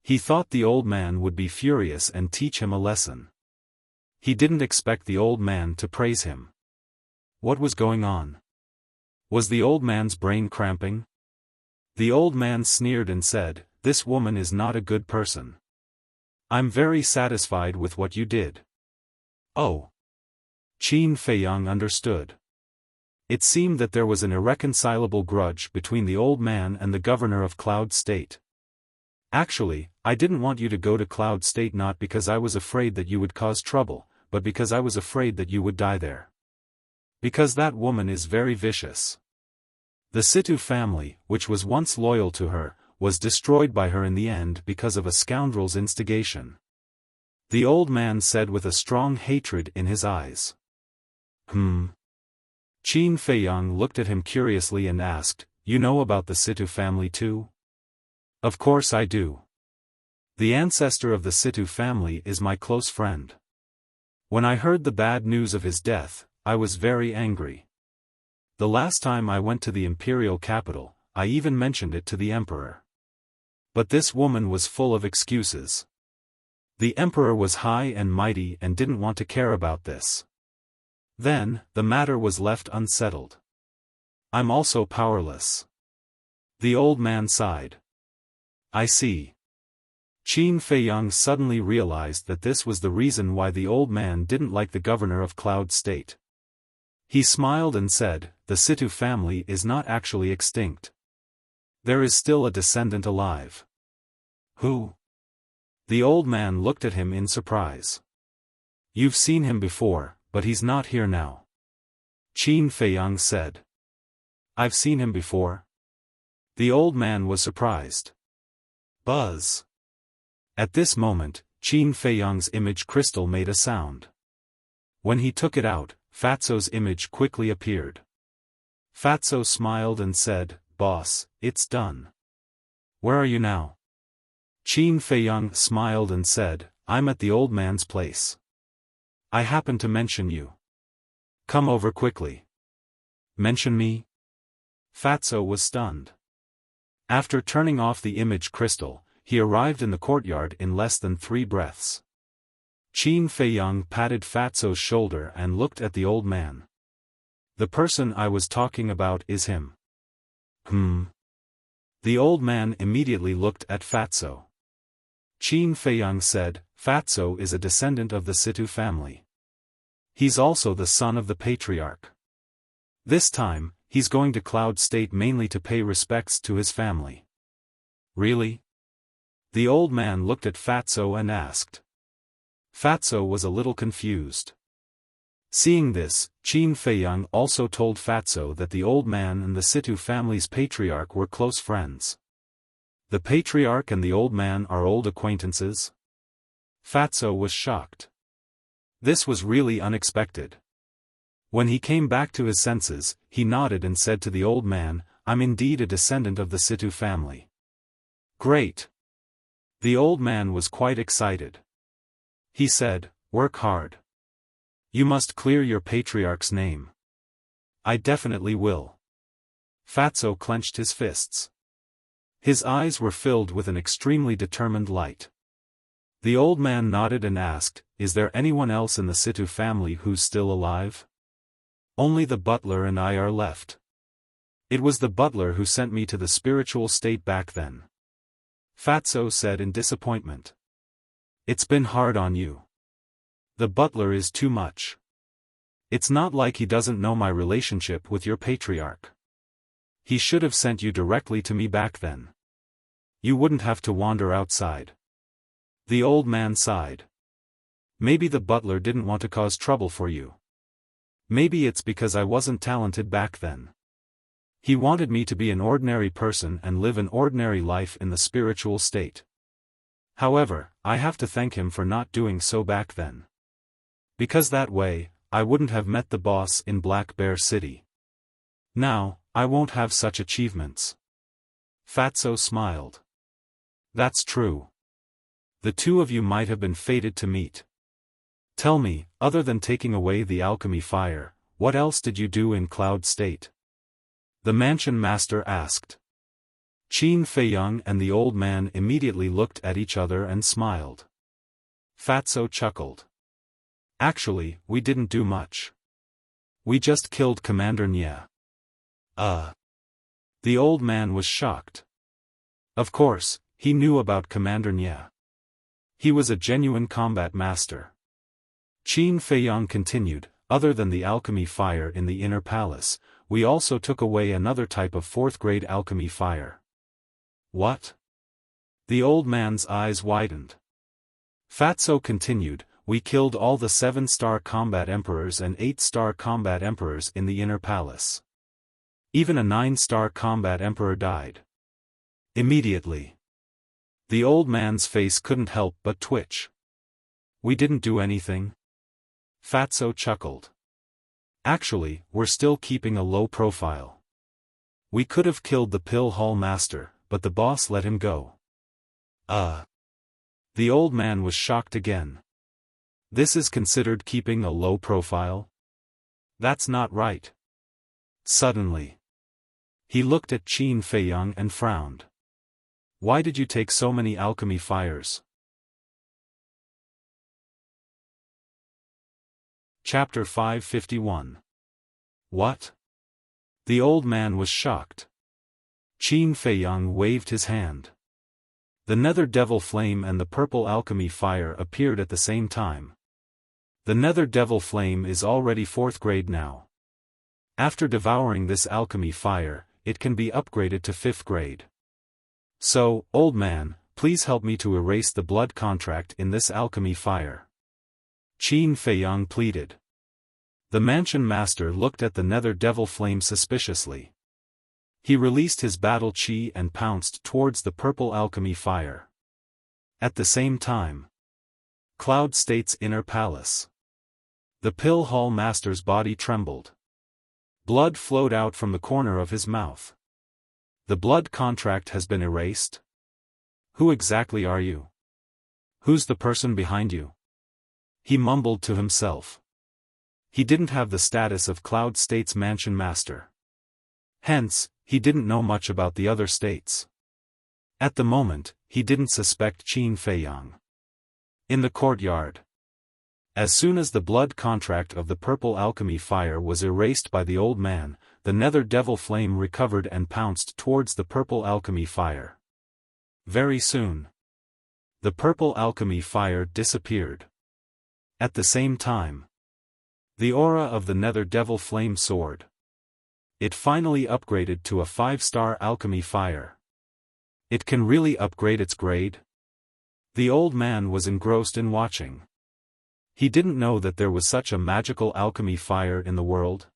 He thought the old man would be furious and teach him a lesson. He didn't expect the old man to praise him. What was going on? Was the old man's brain cramping? The old man sneered and said, "This woman is not a good person. I'm very satisfied with what you did." Oh. Qin Feiyang understood. It seemed that there was an irreconcilable grudge between the old man and the governor of Cloud State. "Actually, I didn't want you to go to Cloud State not because I was afraid that you would cause trouble, but because I was afraid that you would die there. Because that woman is very vicious. The Situ family, which was once loyal to her, was destroyed by her in the end because of a scoundrel's instigation." The old man said with a strong hatred in his eyes. Qin Feiyang looked at him curiously and asked, "You know about the Situ family too?" "Of course I do. The ancestor of the Situ family is my close friend. When I heard the bad news of his death, I was very angry. The last time I went to the imperial capital, I even mentioned it to the emperor. But this woman was full of excuses. The emperor was high and mighty and didn't want to care about this. Then, the matter was left unsettled. I'm also powerless." The old man sighed. "I see." Qin Feiyang suddenly realized that this was the reason why the old man didn't like the governor of Cloud State. He smiled and said, "The Situ family is not actually extinct. There is still a descendant alive." "Who?" The old man looked at him in surprise. "You've seen him before, but he's not here now," Qin Feiyang said. "I've seen him before?" The old man was surprised. Buzz. At this moment, Qin Feiyang's image crystal made a sound. When he took it out, Fatso's image quickly appeared. Fatso smiled and said, "Boss, it's done." "Where are you now?" Qin Feiyang smiled and said, "I'm at the old man's place. I happened to mention you. Come over quickly." "Mention me?" Fatso was stunned. After turning off the image crystal, he arrived in the courtyard in less than 3 breaths. Qin Feiyang patted Fatso's shoulder and looked at the old man. "The person I was talking about is him." The old man immediately looked at Fatso. Qin Feiyang said, "Fatso is a descendant of the Situ family. He's also the son of the patriarch. This time, he's going to Cloud State mainly to pay respects to his family." "Really?" The old man looked at Fatso and asked. Fatso was a little confused. Seeing this, Qin Feiyang also told Fatso that the old man and the Situ family's patriarch were close friends. "The patriarch and the old man are old acquaintances?" Fatso was shocked. This was really unexpected. When he came back to his senses, he nodded and said to the old man, "I'm indeed a descendant of the Situ family." "Great." The old man was quite excited. He said, "Work hard. You must clear your patriarch's name." "I definitely will." Fatso clenched his fists. His eyes were filled with an extremely determined light. The old man nodded and asked, "Is there anyone else in the Situ family who's still alive?" "Only the butler and I are left. It was the butler who sent me to the spiritual state back then," Fatso said in disappointment. "It's been hard on you. The butler is too much. It's not like he doesn't know my relationship with your patriarch. He should have sent you directly to me back then. You wouldn't have to wander outside." The old man sighed. "Maybe the butler didn't want to cause trouble for you. Maybe it's because I wasn't talented back then. He wanted me to be an ordinary person and live an ordinary life in the spiritual state. However, I have to thank him for not doing so back then. Because that way, I wouldn't have met the boss in Black Bear City. Now, I won't have such achievements." Fatso smiled. "That's true. The two of you might have been fated to meet. Tell me, other than taking away the alchemy fire, what else did you do in Cloud State? The mansion master asked. Qin Feiyang and the old man immediately looked at each other and smiled. Fatso chuckled. Actually, we didn't do much. We just killed Commander Nye. The old man was shocked. Of course, he knew about Commander Nye. He was a genuine combat master. Qin Feiyang continued, other than the alchemy fire in the inner palace, we also took away another type of fourth-grade alchemy fire. What? The old man's eyes widened. Fatso continued, we killed all the 7-star combat emperors and 8-star combat emperors in the inner palace. Even a 9-star combat emperor died. Immediately. The old man's face couldn't help but twitch. We didn't do anything. Fatso chuckled. Actually, we're still keeping a low profile. We could have killed the pill hall master, but the boss let him go. The old man was shocked again. This is considered keeping a low profile? That's not right. Suddenly. He looked at Qin Feiyang and frowned. Why did you take so many alchemy fires? Chapter 551. What? The old man was shocked. Qin Feiyang waved his hand. The nether devil flame and the purple alchemy fire appeared at the same time. The nether devil flame is already 4th grade now. After devouring this alchemy fire, it can be upgraded to 5th grade. So, old man, please help me to erase the blood contract in this alchemy fire. Qin Feiyang pleaded. The mansion master looked at the nether devil flame suspiciously. He released his battle chi and pounced towards the purple alchemy fire. At the same time, Cloud State's inner palace. The pill hall master's body trembled. Blood flowed out from the corner of his mouth. The blood contract has been erased? Who exactly are you? Who's the person behind you? He mumbled to himself. He didn't have the status of Cloud State's mansion master. Hence, he didn't know much about the other states. At the moment, he didn't suspect Qin Feiyang. In the courtyard. As soon as the blood contract of the purple alchemy fire was erased by the old man, the nether devil flame recovered and pounced towards the purple alchemy fire. Very soon, the purple alchemy fire disappeared. At the same time, the aura of the nether devil flame soared. It finally upgraded to a 5-star alchemy fire. It can really upgrade its grade? The old man was engrossed in watching. He didn't know that there was such a magical alchemy fire in the world.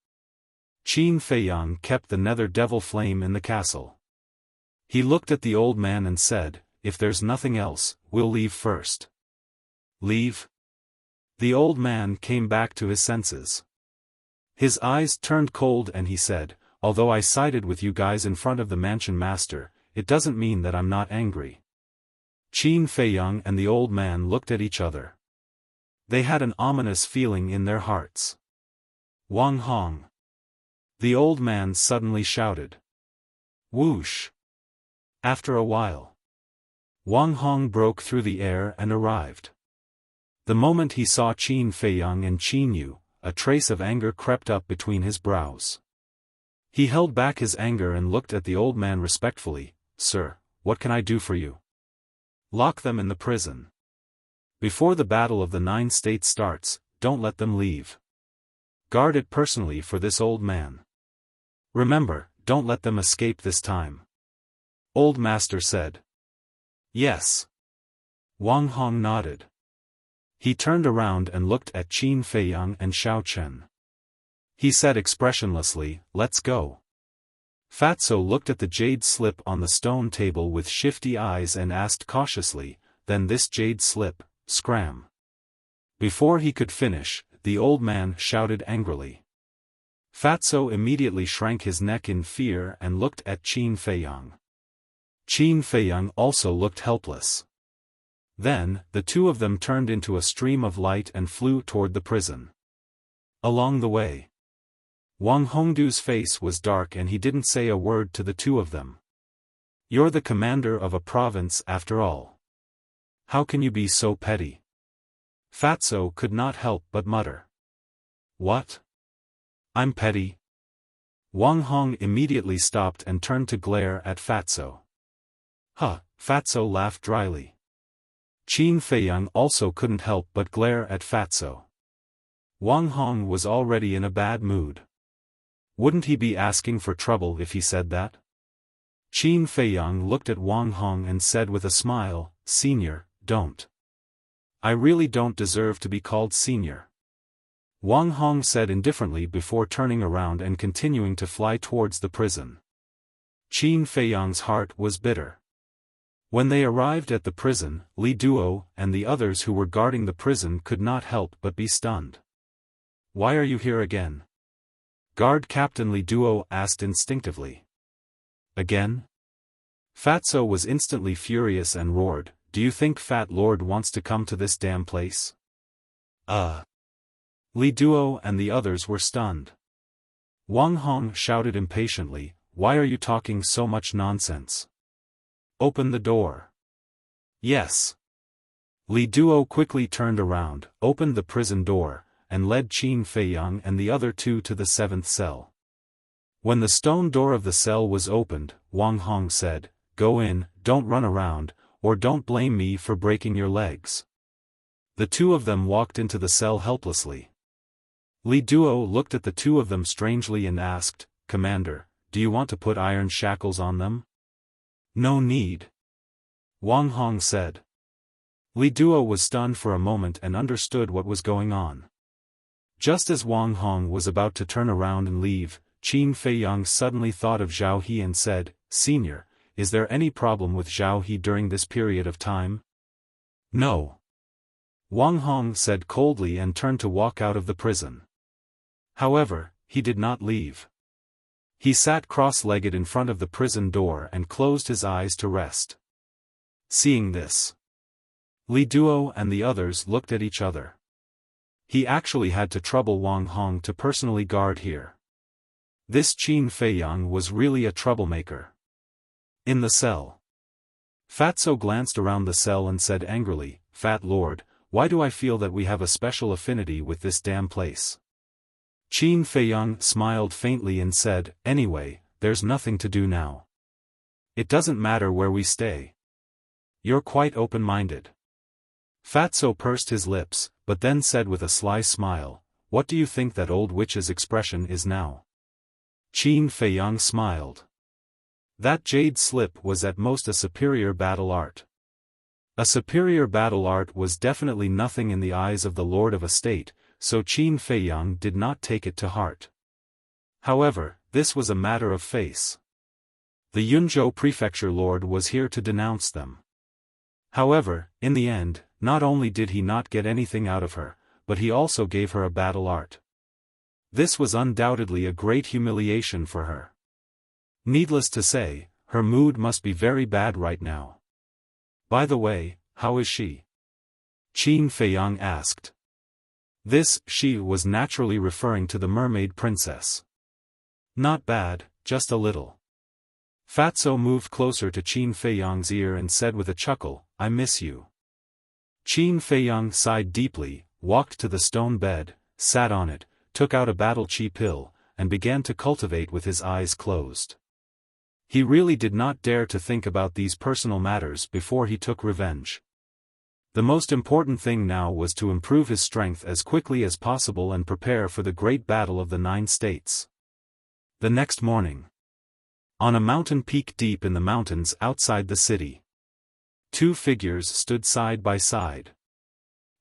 Qin Feiyang kept the nether devil flame in the castle. He looked at the old man and said, if there's nothing else, we'll leave first. Leave? The old man came back to his senses. His eyes turned cold and he said, although I sided with you guys in front of the mansion master, it doesn't mean that I'm not angry. Qin Feiyang and the old man looked at each other. They had an ominous feeling in their hearts. Wang Hong. The old man suddenly shouted. Whoosh. After a while, Wang Hong broke through the air and arrived. The moment he saw Qin Feiyang and Qin Yu, a trace of anger crept up between his brows. He held back his anger and looked at the old man respectfully. Sir, what can I do for you? Lock them in the prison. Before the battle of the 9 states starts, don't let them leave. Guard it personally for this old man. Remember, don't let them escape this time. Old Master said. Yes. Wang Hong nodded. He turned around and looked at Qin Feiyang and Xiao Chen. He said expressionlessly, let's go. Fatso looked at the jade slip on the stone table with shifty eyes and asked cautiously, then this jade slip, scram. Before he could finish, the old man shouted angrily. Fatso immediately shrank his neck in fear and looked at Qin Feiyang. Qin Feiyang also looked helpless. Then, the two of them turned into a stream of light and flew toward the prison. Along the way, Wang Hongdu's face was dark and he didn't say a word to the two of them. You're the commander of a province after all. How can you be so petty? Fatso could not help but mutter. What? I'm petty? Wang Hong immediately stopped and turned to glare at Fatso. Huh, Fatso laughed dryly. Qin Feiyang also couldn't help but glare at Fatso. Wang Hong was already in a bad mood. Wouldn't he be asking for trouble if he said that? Qin Feiyang looked at Wang Hong and said with a smile, Senior, don't. I really don't deserve to be called senior. Wang Hong said indifferently before turning around and continuing to fly towards the prison. Qin Feiyang's heart was bitter. When they arrived at the prison, Li Duo and the others who were guarding the prison could not help but be stunned. Why are you here again? Guard Captain Li Duo asked instinctively. Again? Fatso was instantly furious and roared, Do you think Fat Lord wants to come to this damn place? Li Duo and the others were stunned. Wang Hong shouted impatiently, Why are you talking so much nonsense? Open the door. Yes. Li Duo quickly turned around, opened the prison door, and led Qin Feiyang and the other two to the 7th cell. When the stone door of the cell was opened, Wang Hong said, Go in, don't run around, or don't blame me for breaking your legs. The two of them walked into the cell helplessly. Li Duo looked at the two of them strangely and asked, Commander, do you want to put iron shackles on them? No need. Wang Hong said. Li Duo was stunned for a moment and understood what was going on. Just as Wang Hong was about to turn around and leave, Qin Feiyang suddenly thought of Zhao He and said, Senior, is there any problem with Zhao He during this period of time? No. Wang Hong said coldly and turned to walk out of the prison. However, he did not leave. He sat cross-legged in front of the prison door and closed his eyes to rest. Seeing this, Li Duo and the others looked at each other. He actually had to trouble Wang Hong to personally guard here. This Qin Feiyang was really a troublemaker. In the cell, Fatso glanced around the cell and said angrily, Fat Lord, why do I feel that we have a special affinity with this damn place? Qin Feiyang smiled faintly and said, Anyway, there's nothing to do now. It doesn't matter where we stay. You're quite open-minded. Fatso pursed his lips, but then said with a sly smile, What do you think that old witch's expression is now? Qin Feiyang smiled. That jade slip was at most a superior battle art. A superior battle art was definitely nothing in the eyes of the Lord of a State, so Qin Feiyang did not take it to heart. However, this was a matter of face. The Yunzhou Prefecture Lord was here to denounce them. However, in the end, not only did he not get anything out of her, but he also gave her a battle art. This was undoubtedly a great humiliation for her. Needless to say, her mood must be very bad right now. By the way, how is she? Qin Feiyang asked. This she was naturally referring to the mermaid princess. Not bad, just a little. Fatso moved closer to Qin Feiyang's ear and said with a chuckle, I miss you. Qin Feiyang sighed deeply, walked to the stone bed, sat on it, took out a battle chi pill, and began to cultivate with his eyes closed. He really did not dare to think about these personal matters before he took revenge. The most important thing now was to improve his strength as quickly as possible and prepare for the great battle of the 9 states. The next morning, on a mountain peak deep in the mountains outside the city, 2 figures stood side by side.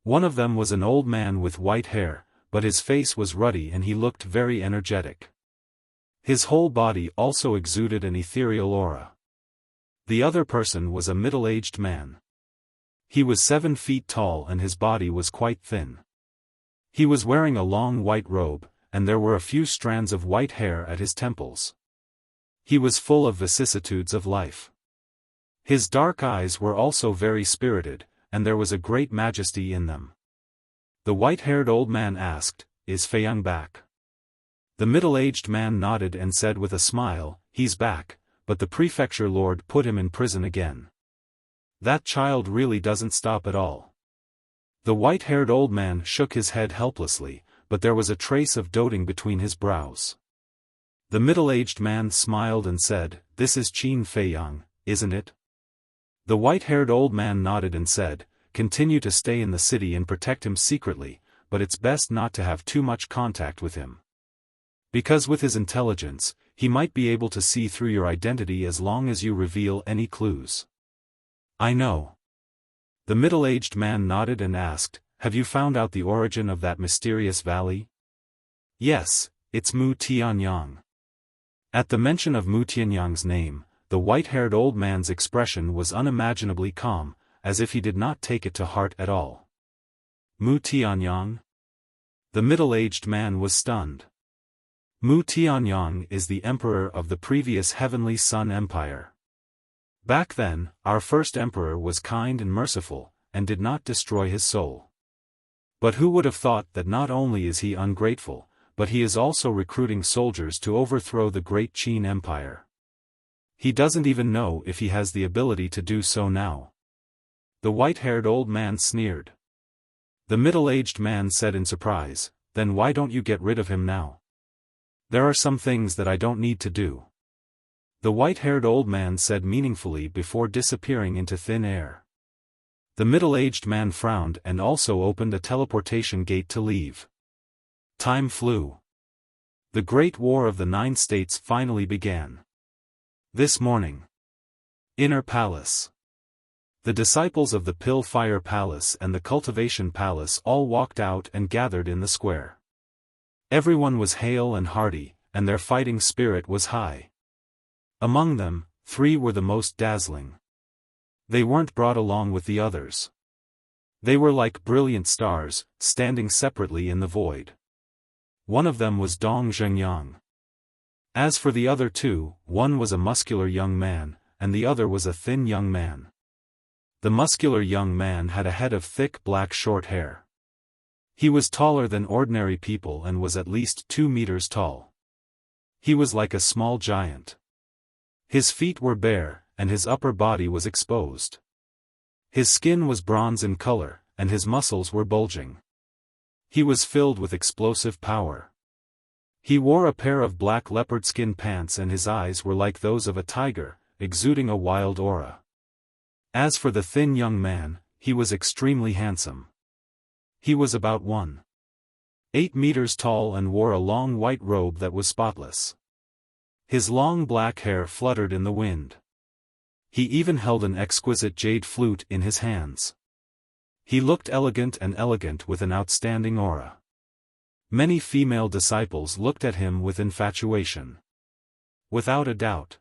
One of them was an old man with white hair, but his face was ruddy and he looked very energetic. His whole body also exuded an ethereal aura. The other person was a middle-aged man. He was 7 feet tall and his body was quite thin. He was wearing a long white robe, and there were a few strands of white hair at his temples. He was full of vicissitudes of life. His dark eyes were also very spirited, and there was a great majesty in them. The white-haired old man asked, Is Feiyang back? The middle-aged man nodded and said with a smile, "He's back, but the prefecture lord put him in prison again. That child really doesn't stop at all." The white-haired old man shook his head helplessly, but there was a trace of doting between his brows. The middle-aged man smiled and said, "This is Qin Feiyang, isn't it?" The white-haired old man nodded and said, "Continue to stay in the city and protect him secretly, but it's best not to have too much contact with him. Because with his intelligence, he might be able to see through your identity as long as you reveal any clues." "I know." The middle-aged man nodded and asked, "Have you found out the origin of that mysterious valley?" "Yes, it's Mu Tianyang." At the mention of Mu Tianyang's name, the white-haired old man's expression was unimaginably calm, as if he did not take it to heart at all. Mu Tianyang? The middle-aged man was stunned. Mu Tianyang is the emperor of the previous Heavenly Sun Empire. Back then, our first emperor was kind and merciful, and did not destroy his soul. But who would have thought that not only is he ungrateful, but he is also recruiting soldiers to overthrow the great Qin Empire. He doesn't even know if he has the ability to do so now. The white-haired old man sneered. The middle-aged man said in surprise, "Then why don't you get rid of him now? There are some things that I don't need to do." The white-haired old man said meaningfully before disappearing into thin air. The middle-aged man frowned and also opened a teleportation gate to leave. Time flew. The Great War of the Nine States finally began. This morning. Inner Palace. The disciples of the Pill Fire Palace and the Cultivation Palace all walked out and gathered in the square. Everyone was hale and hearty, and their fighting spirit was high. Among them, 3 were the most dazzling. They weren't brought along with the others. They were like brilliant stars, standing separately in the void. One of them was Dong Zhengyang. As for the other 2, one was a muscular young man, and the other was a thin young man. The muscular young man had a head of thick black short hair. He was taller than ordinary people and was at least 2 meters tall. He was like a small giant. His feet were bare, and his upper body was exposed. His skin was bronze in color, and his muscles were bulging. He was filled with explosive power. He wore a pair of black leopard skin pants and his eyes were like those of a tiger, exuding a wild aura. As for the thin young man, he was extremely handsome. He was about 1.8 meters tall and wore a long white robe that was spotless. His long black hair fluttered in the wind. He even held an exquisite jade flute in his hands. He looked elegant with an outstanding aura. Many female disciples looked at him with infatuation. Without a doubt.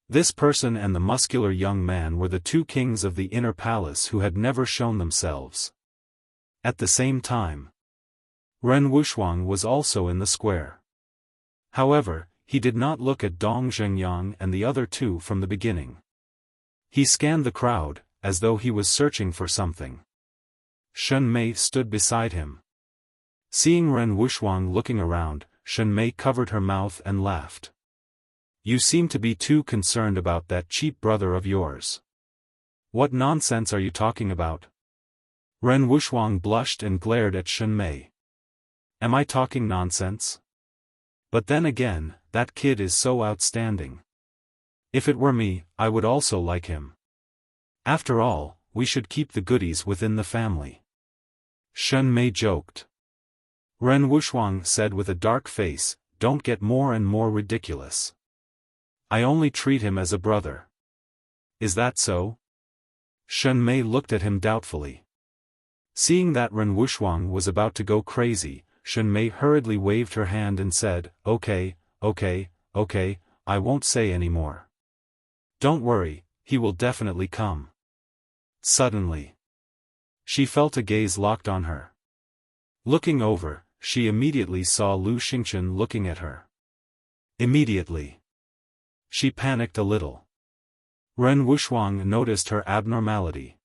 This person and the muscular young man were the 2 kings of the inner palace who had never shown themselves. At the same time, Ren Wuxuang was also in the square. However, he did not look at Dong Zhengyang and the other 2 from the beginning. He scanned the crowd, as though he was searching for something. Shen Mei stood beside him. Seeing Ren Wuxuang looking around, Shen Mei covered her mouth and laughed. "You seem to be too concerned about that cheap brother of yours. What nonsense are you talking about?" Ren Wuxuang blushed and glared at Shen Mei. "Am I talking nonsense? But then again, that kid is so outstanding. If it were me, I would also like him. After all, we should keep the goodies within the family." Shen Mei joked. Ren Wuxuang said with a dark face, "Don't get more and more ridiculous. I only treat him as a brother." "Is that so?" Shen Mei looked at him doubtfully. Seeing that Ren Wuxuang was about to go crazy, Shen Mei hurriedly waved her hand and said, okay, I won't say any more. Don't worry, he will definitely come." Suddenly, she felt a gaze locked on her. Looking over, she immediately saw Lu Xingchen looking at her. Immediately, she panicked a little. Ren Wuxuang noticed her abnormality.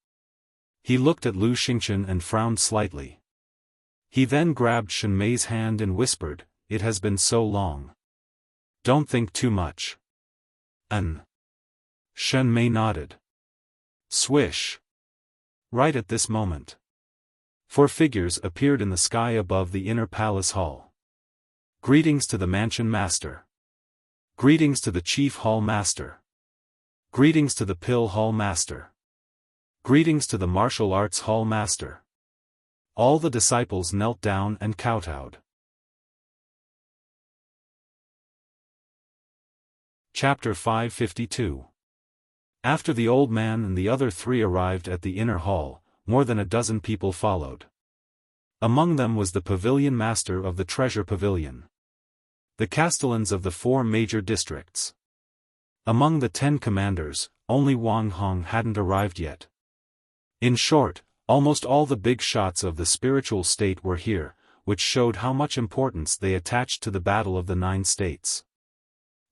He looked at Lu Xingchen and frowned slightly. He then grabbed Shen Mei's hand and whispered, it has been so long. Don't think too much. Shen Mei nodded. Swish. Right at this moment, 4 figures appeared in the sky above the inner palace hall. Greetings to the mansion master. Greetings to the chief hall master. Greetings to the pill hall master. Greetings to the martial arts hall master. All the disciples knelt down and kowtowed. Chapter 552. After the old man and the other 3 arrived at the inner hall, more than a dozen people followed. Among them was the pavilion master of the treasure pavilion. The castellans of the 4 major districts. Among the 10 commanders, only Wang Hong hadn't arrived yet. In short, almost all the big shots of the spiritual state were here, which showed how much importance they attached to the battle of the 9 states.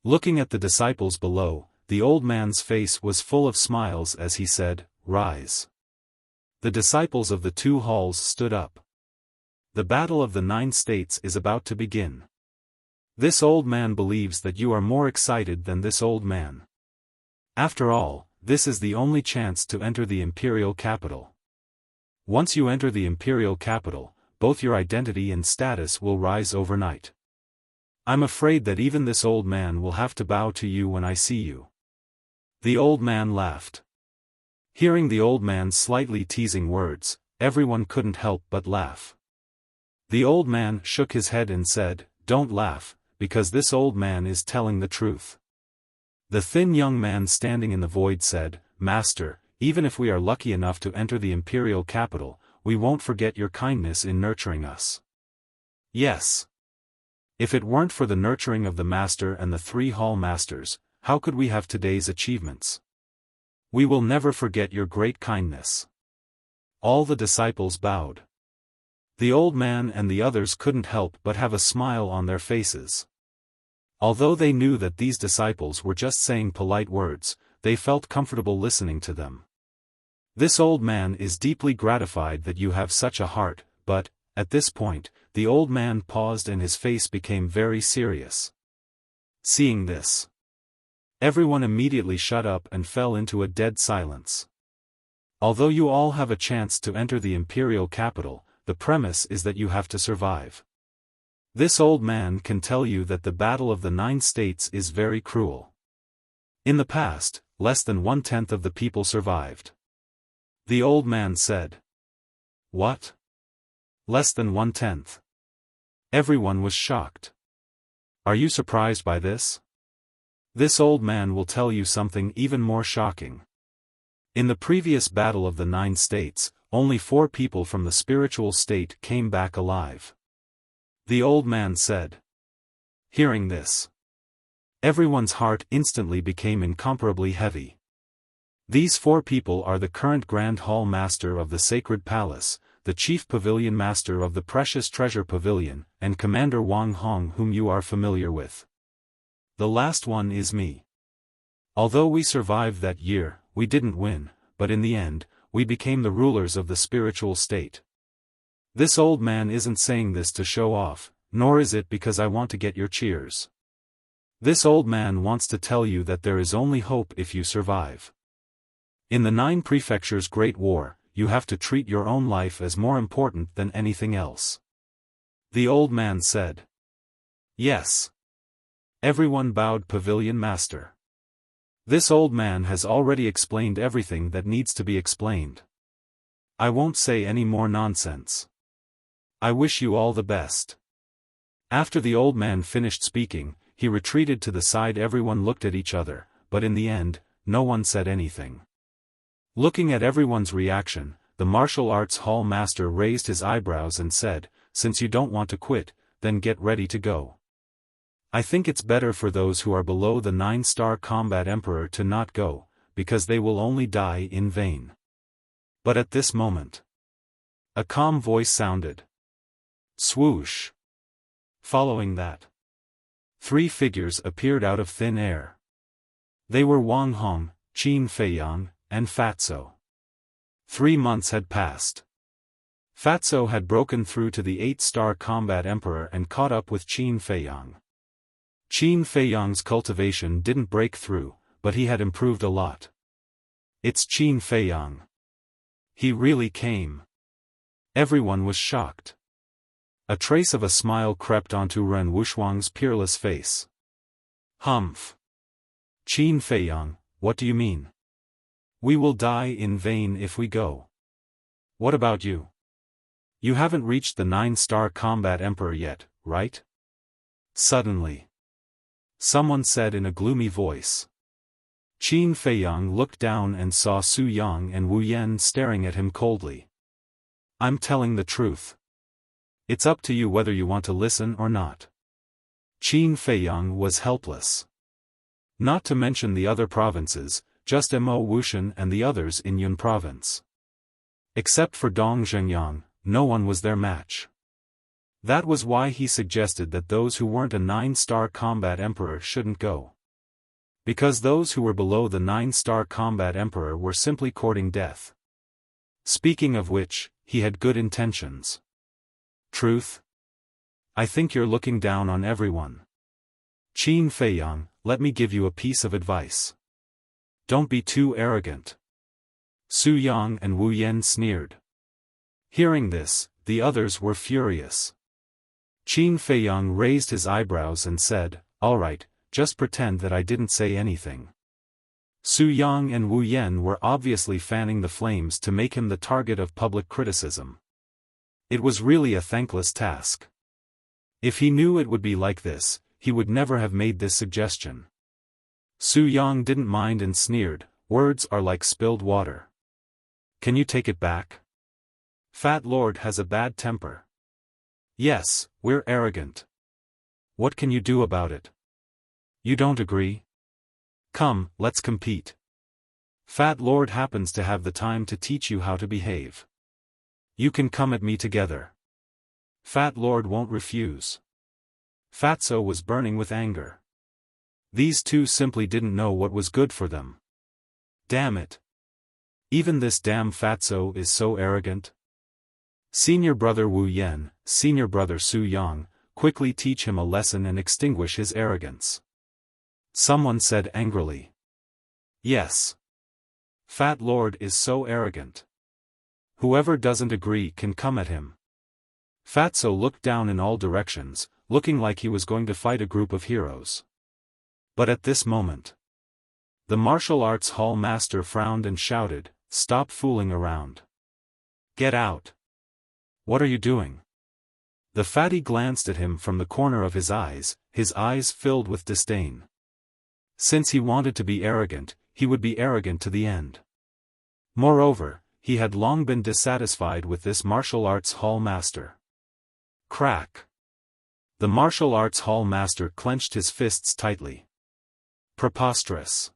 Looking at the disciples below, the old man's face was full of smiles as he said, "Rise." The disciples of the 2 halls stood up. The battle of the 9 states is about to begin. This old man believes that you are more excited than this old man. After all, this is the only chance to enter the imperial capital. Once you enter the imperial capital, both your identity and status will rise overnight. I'm afraid that even this old man will have to bow to you when I see you. The old man laughed. Hearing the old man's slightly teasing words, everyone couldn't help but laugh. The old man shook his head and said, "Don't laugh, because this old man is telling the truth." The thin young man standing in the void said, "Master, even if we are lucky enough to enter the imperial capital, we won't forget your kindness in nurturing us." Yes. If it weren't for the nurturing of the master and the 3 hall masters, how could we have today's achievements? We will never forget your great kindness. All the disciples bowed. The old man and the others couldn't help but have a smile on their faces. Although they knew that these disciples were just saying polite words, they felt comfortable listening to them. This old man is deeply gratified that you have such a heart, but, at this point, the old man paused and his face became very serious. Seeing this, everyone immediately shut up and fell into a dead silence. Although you all have a chance to enter the imperial capital, the premise is that you have to survive. This old man can tell you that the battle of the 9 states is very cruel. In the past, less than 1/10 of the people survived. The old man said. What? Less than 1/10. Everyone was shocked. Are you surprised by this? This old man will tell you something even more shocking. In the previous battle of the 9 states, only 4 people from the spiritual state came back alive. The old man said. Hearing this, everyone's heart instantly became incomparably heavy. These 4 people are the current Grand Hall Master of the Sacred Palace, the Chief Pavilion Master of the Precious Treasure Pavilion, and Commander Wang Hong, whom you are familiar with. The last one is me. Although we survived that year, we didn't win, but in the end, we became the rulers of the spiritual state. This old man isn't saying this to show off, nor is it because I want to get your cheers. This old man wants to tell you that there is only hope if you survive. In the 9 prefectures' Great War, you have to treat your own life as more important than anything else. The old man said. Yes. Everyone bowed. Pavilion Master. This old man has already explained everything that needs to be explained. I won't say any more nonsense. I wish you all the best. After the old man finished speaking, he retreated to the side. Everyone looked at each other, but in the end, no one said anything. Looking at everyone's reaction, the martial arts hall master raised his eyebrows and said, "Since you don't want to quit, then get ready to go. I think it's better for those who are below the 9-star combat emperor to not go, because they will only die in vain." But at this moment, a calm voice sounded. Swoosh. Following that, 3 figures appeared out of thin air. They were Wang Hong, Qin Feiyang, and Fatso. 3 months had passed. Fatso had broken through to the 8-star combat emperor and caught up with Qin Feiyang. Qin Feiyang's cultivation didn't break through, but he had improved a lot. It's Qin Feiyang. He really came. Everyone was shocked. A trace of a smile crept onto Ren Wuxiang's peerless face. Humph. Qin Feiyang, what do you mean? We will die in vain if we go. What about you? You haven't reached the 9-star combat emperor yet, right? Suddenly, someone said in a gloomy voice. Qin Feiyang looked down and saw Su Yang and Wu Yan staring at him coldly. I'm telling the truth. It's up to you whether you want to listen or not. Qin Feiyang was helpless. Not to mention the other provinces, just Mo Wuxian and the others in Yun province. Except for Dong Zhengyang, no one was their match. That was why he suggested that those who weren't a 9-star combat emperor shouldn't go. Because those who were below the 9-star combat emperor were simply courting death. Speaking of which, he had good intentions. Truth? I think you're looking down on everyone. Qin Feiyang, let me give you a piece of advice. Don't be too arrogant. Su Yang and Wu Yan sneered. Hearing this, the others were furious. Qin Feiyang raised his eyebrows and said, all right, just pretend that I didn't say anything. Su Yang and Wu Yan were obviously fanning the flames to make him the target of public criticism. It was really a thankless task. If he knew it would be like this, he would never have made this suggestion. Su Yang didn't mind and sneered, words are like spilled water. Can you take it back? Fat Lord has a bad temper. Yes, we're arrogant. What can you do about it? You don't agree? Come, let's compete. Fat Lord happens to have the time to teach you how to behave. You can come at me together. Fat Lord won't refuse. Fatso was burning with anger. These two simply didn't know what was good for them. Damn it. Even this damn Fatso is so arrogant. Senior brother Wu Yan, senior brother Su Yang, quickly teach him a lesson and extinguish his arrogance. Someone said angrily. Yes. Fat Lord is so arrogant. Whoever doesn't agree can come at him. Fatso looked down in all directions, looking like he was going to fight a group of heroes. But at this moment, the martial arts hall master frowned and shouted, "Stop fooling around. Get out. What are you doing?" The fatty glanced at him from the corner of his eyes filled with disdain. Since he wanted to be arrogant, he would be arrogant to the end. Moreover, he had long been dissatisfied with this martial arts hall master. Crack. The martial arts hall master clenched his fists tightly. Preposterous.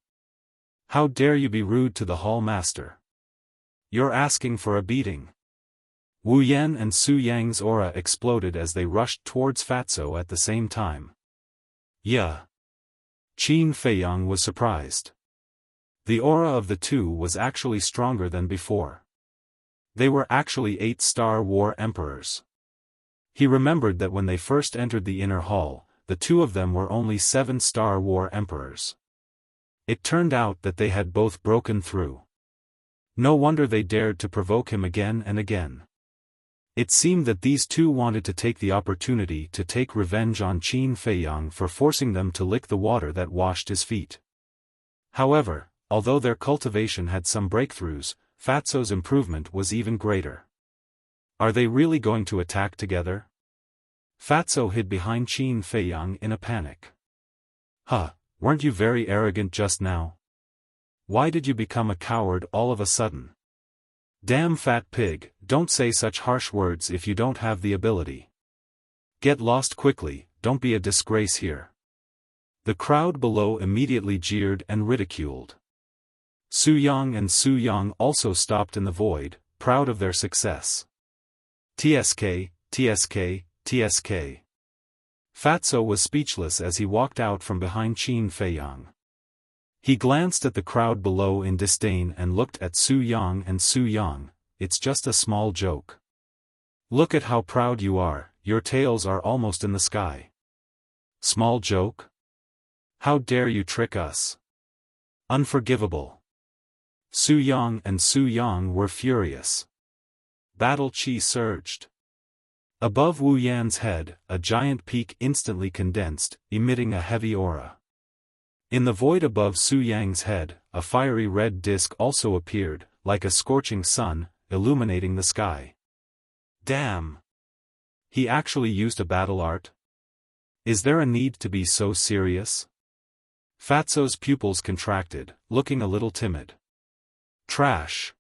How dare you be rude to the hall master? You're asking for a beating. Wu Yan and Su Yang's aura exploded as they rushed towards Fatso at the same time. Yeah. Qin Feiyang was surprised. The aura of the two was actually stronger than before. They were actually 8-star war emperors. He remembered that when they first entered the inner hall, the two of them were only 7-star war emperors. It turned out that they had both broken through. No wonder they dared to provoke him again and again. It seemed that these two wanted to take the opportunity to take revenge on Qin Feiyang for forcing them to lick the water that washed his feet. However, although their cultivation had some breakthroughs, Fatso's improvement was even greater. Are they really going to attack together? Fatso hid behind Qin Feiyang in a panic. Huh, weren't you very arrogant just now? Why did you become a coward all of a sudden? Damn fat pig, don't say such harsh words if you don't have the ability. Get lost quickly, don't be a disgrace here. The crowd below immediately jeered and ridiculed. Su Yang and Su Yang also stopped in the void, proud of their success. TSK, TSK, TSK. Fatso was speechless as he walked out from behind Qin Feiyang. He glanced at the crowd below in disdain and looked at Su Yang and Su Yang. It's just a small joke. Look at how proud you are, your tails are almost in the sky. Small joke? How dare you trick us? Unforgivable. Su Yang and Su Yang were furious. Battle Qi surged. Above Wu Yan's head, a giant peak instantly condensed, emitting a heavy aura. In the void above Su Yang's head, a fiery red disk also appeared, like a scorching sun, illuminating the sky. Damn! He actually used a battle art? Is there a need to be so serious? Fatso's pupils contracted, looking a little timid. Trash!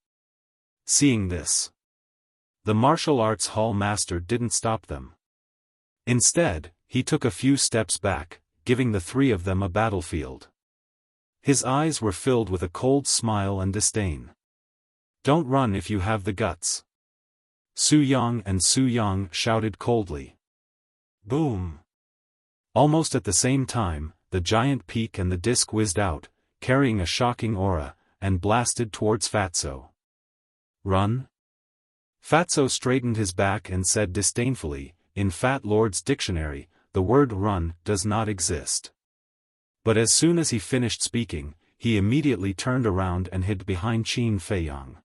Seeing this, the martial arts hall master didn't stop them. Instead, he took a few steps back, giving the three of them a battlefield. His eyes were filled with a cold smile and disdain. Don't run if you have the guts. Su Yang and Su Yang shouted coldly. Boom! Almost at the same time, the giant peak and the disc whizzed out, carrying a shocking aura, and blasted towards Fatso. Run? Fatso straightened his back and said disdainfully, in Fat Lord's dictionary, the word run does not exist. But as soon as he finished speaking, he immediately turned around and hid behind Qin Feiyang.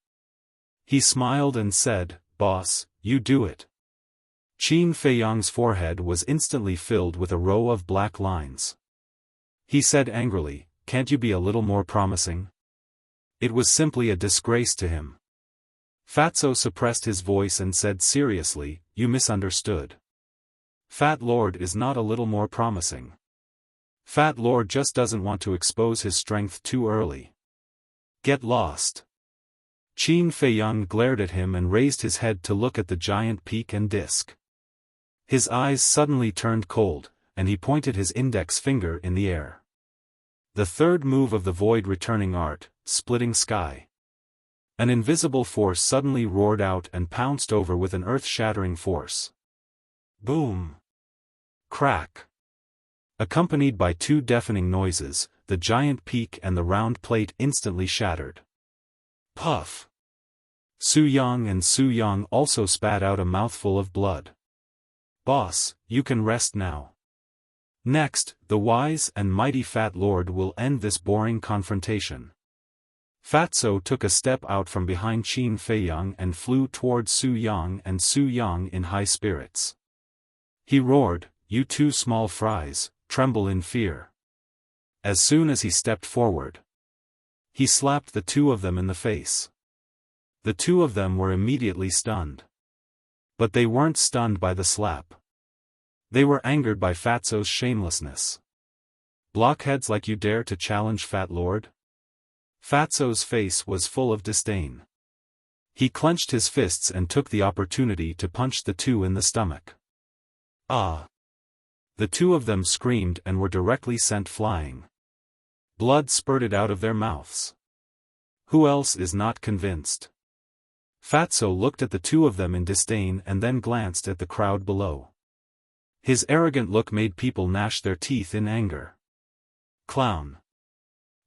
He smiled and said, Boss, you do it. Qin Feiyang's forehead was instantly filled with a row of black lines. He said angrily, can't you be a little more promising? It was simply a disgrace to him. Fatso suppressed his voice and said seriously, you misunderstood. Fat Lord is not a little more promising. Fat Lord just doesn't want to expose his strength too early. Get lost. Qin Feiyang glared at him and raised his head to look at the giant peak and disc. His eyes suddenly turned cold, and he pointed his index finger in the air. The third move of the void returning art, splitting sky. An invisible force suddenly roared out and pounced over with an earth-shattering force. Boom! Crack! Accompanied by two deafening noises, the giant peak and the round plate instantly shattered. Puff! Su Yang and Su Yang also spat out a mouthful of blood. Boss, you can rest now. Next, the wise and mighty Fat Lord will end this boring confrontation. Fatso took a step out from behind Qin Feiyang and flew towards Su Yang and Su Yang in high spirits. He roared, you two small fries, tremble in fear. As soon as he stepped forward, he slapped the two of them in the face. The two of them were immediately stunned. But they weren't stunned by the slap. They were angered by Fatso's shamelessness. Blockheads like you dare to challenge Fat Lord? Fatso's face was full of disdain. He clenched his fists and took the opportunity to punch the two in the stomach. Ah! The two of them screamed and were directly sent flying. Blood spurted out of their mouths. Who else is not convinced? Fatso looked at the two of them in disdain and then glanced at the crowd below. His arrogant look made people gnash their teeth in anger. Clown!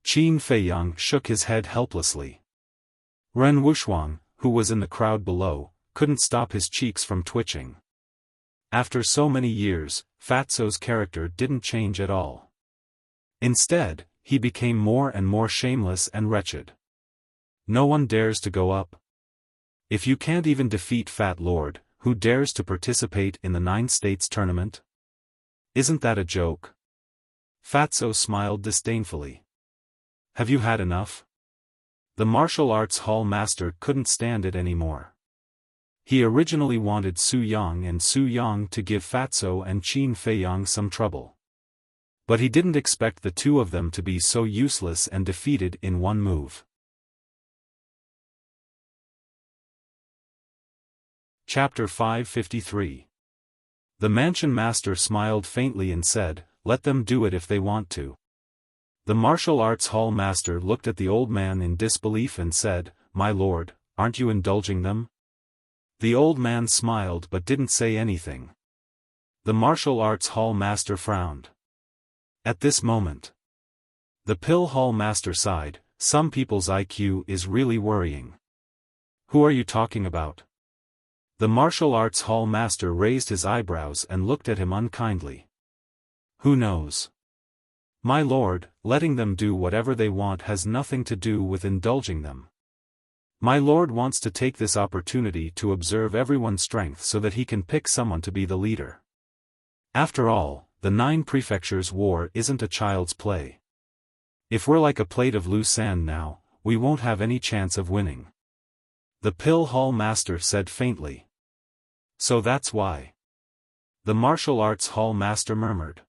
Qin Feiyang shook his head helplessly. Ren Wuxuang, who was in the crowd below, couldn't stop his cheeks from twitching. After so many years, Fatso's character didn't change at all. Instead, he became more and more shameless and wretched. No one dares to go up. If you can't even defeat Fat Lord, who dares to participate in the 9 States tournament? Isn't that a joke? Fatso smiled disdainfully. Have you had enough? The martial arts hall master couldn't stand it anymore. He originally wanted Su Yang and Su Yang to give Fatso and Qin Feiyang some trouble. But he didn't expect the two of them to be so useless and defeated in one move. Chapter 553. The mansion master smiled faintly and said, let them do it if they want to. The martial arts hall master looked at the old man in disbelief and said, my lord, aren't you indulging them? The old man smiled but didn't say anything. The martial arts hall master frowned. At this moment, the pill hall master sighed, some people's IQ is really worrying. Who are you talking about? The martial arts hall master raised his eyebrows and looked at him unkindly. Who knows? My lord, letting them do whatever they want has nothing to do with indulging them. My lord wants to take this opportunity to observe everyone's strength so that he can pick someone to be the leader. After all, the 9 prefectures war isn't a child's play. If we're like a plate of loose sand now, we won't have any chance of winning. The pill hall master said faintly. So that's why. The martial arts hall master murmured.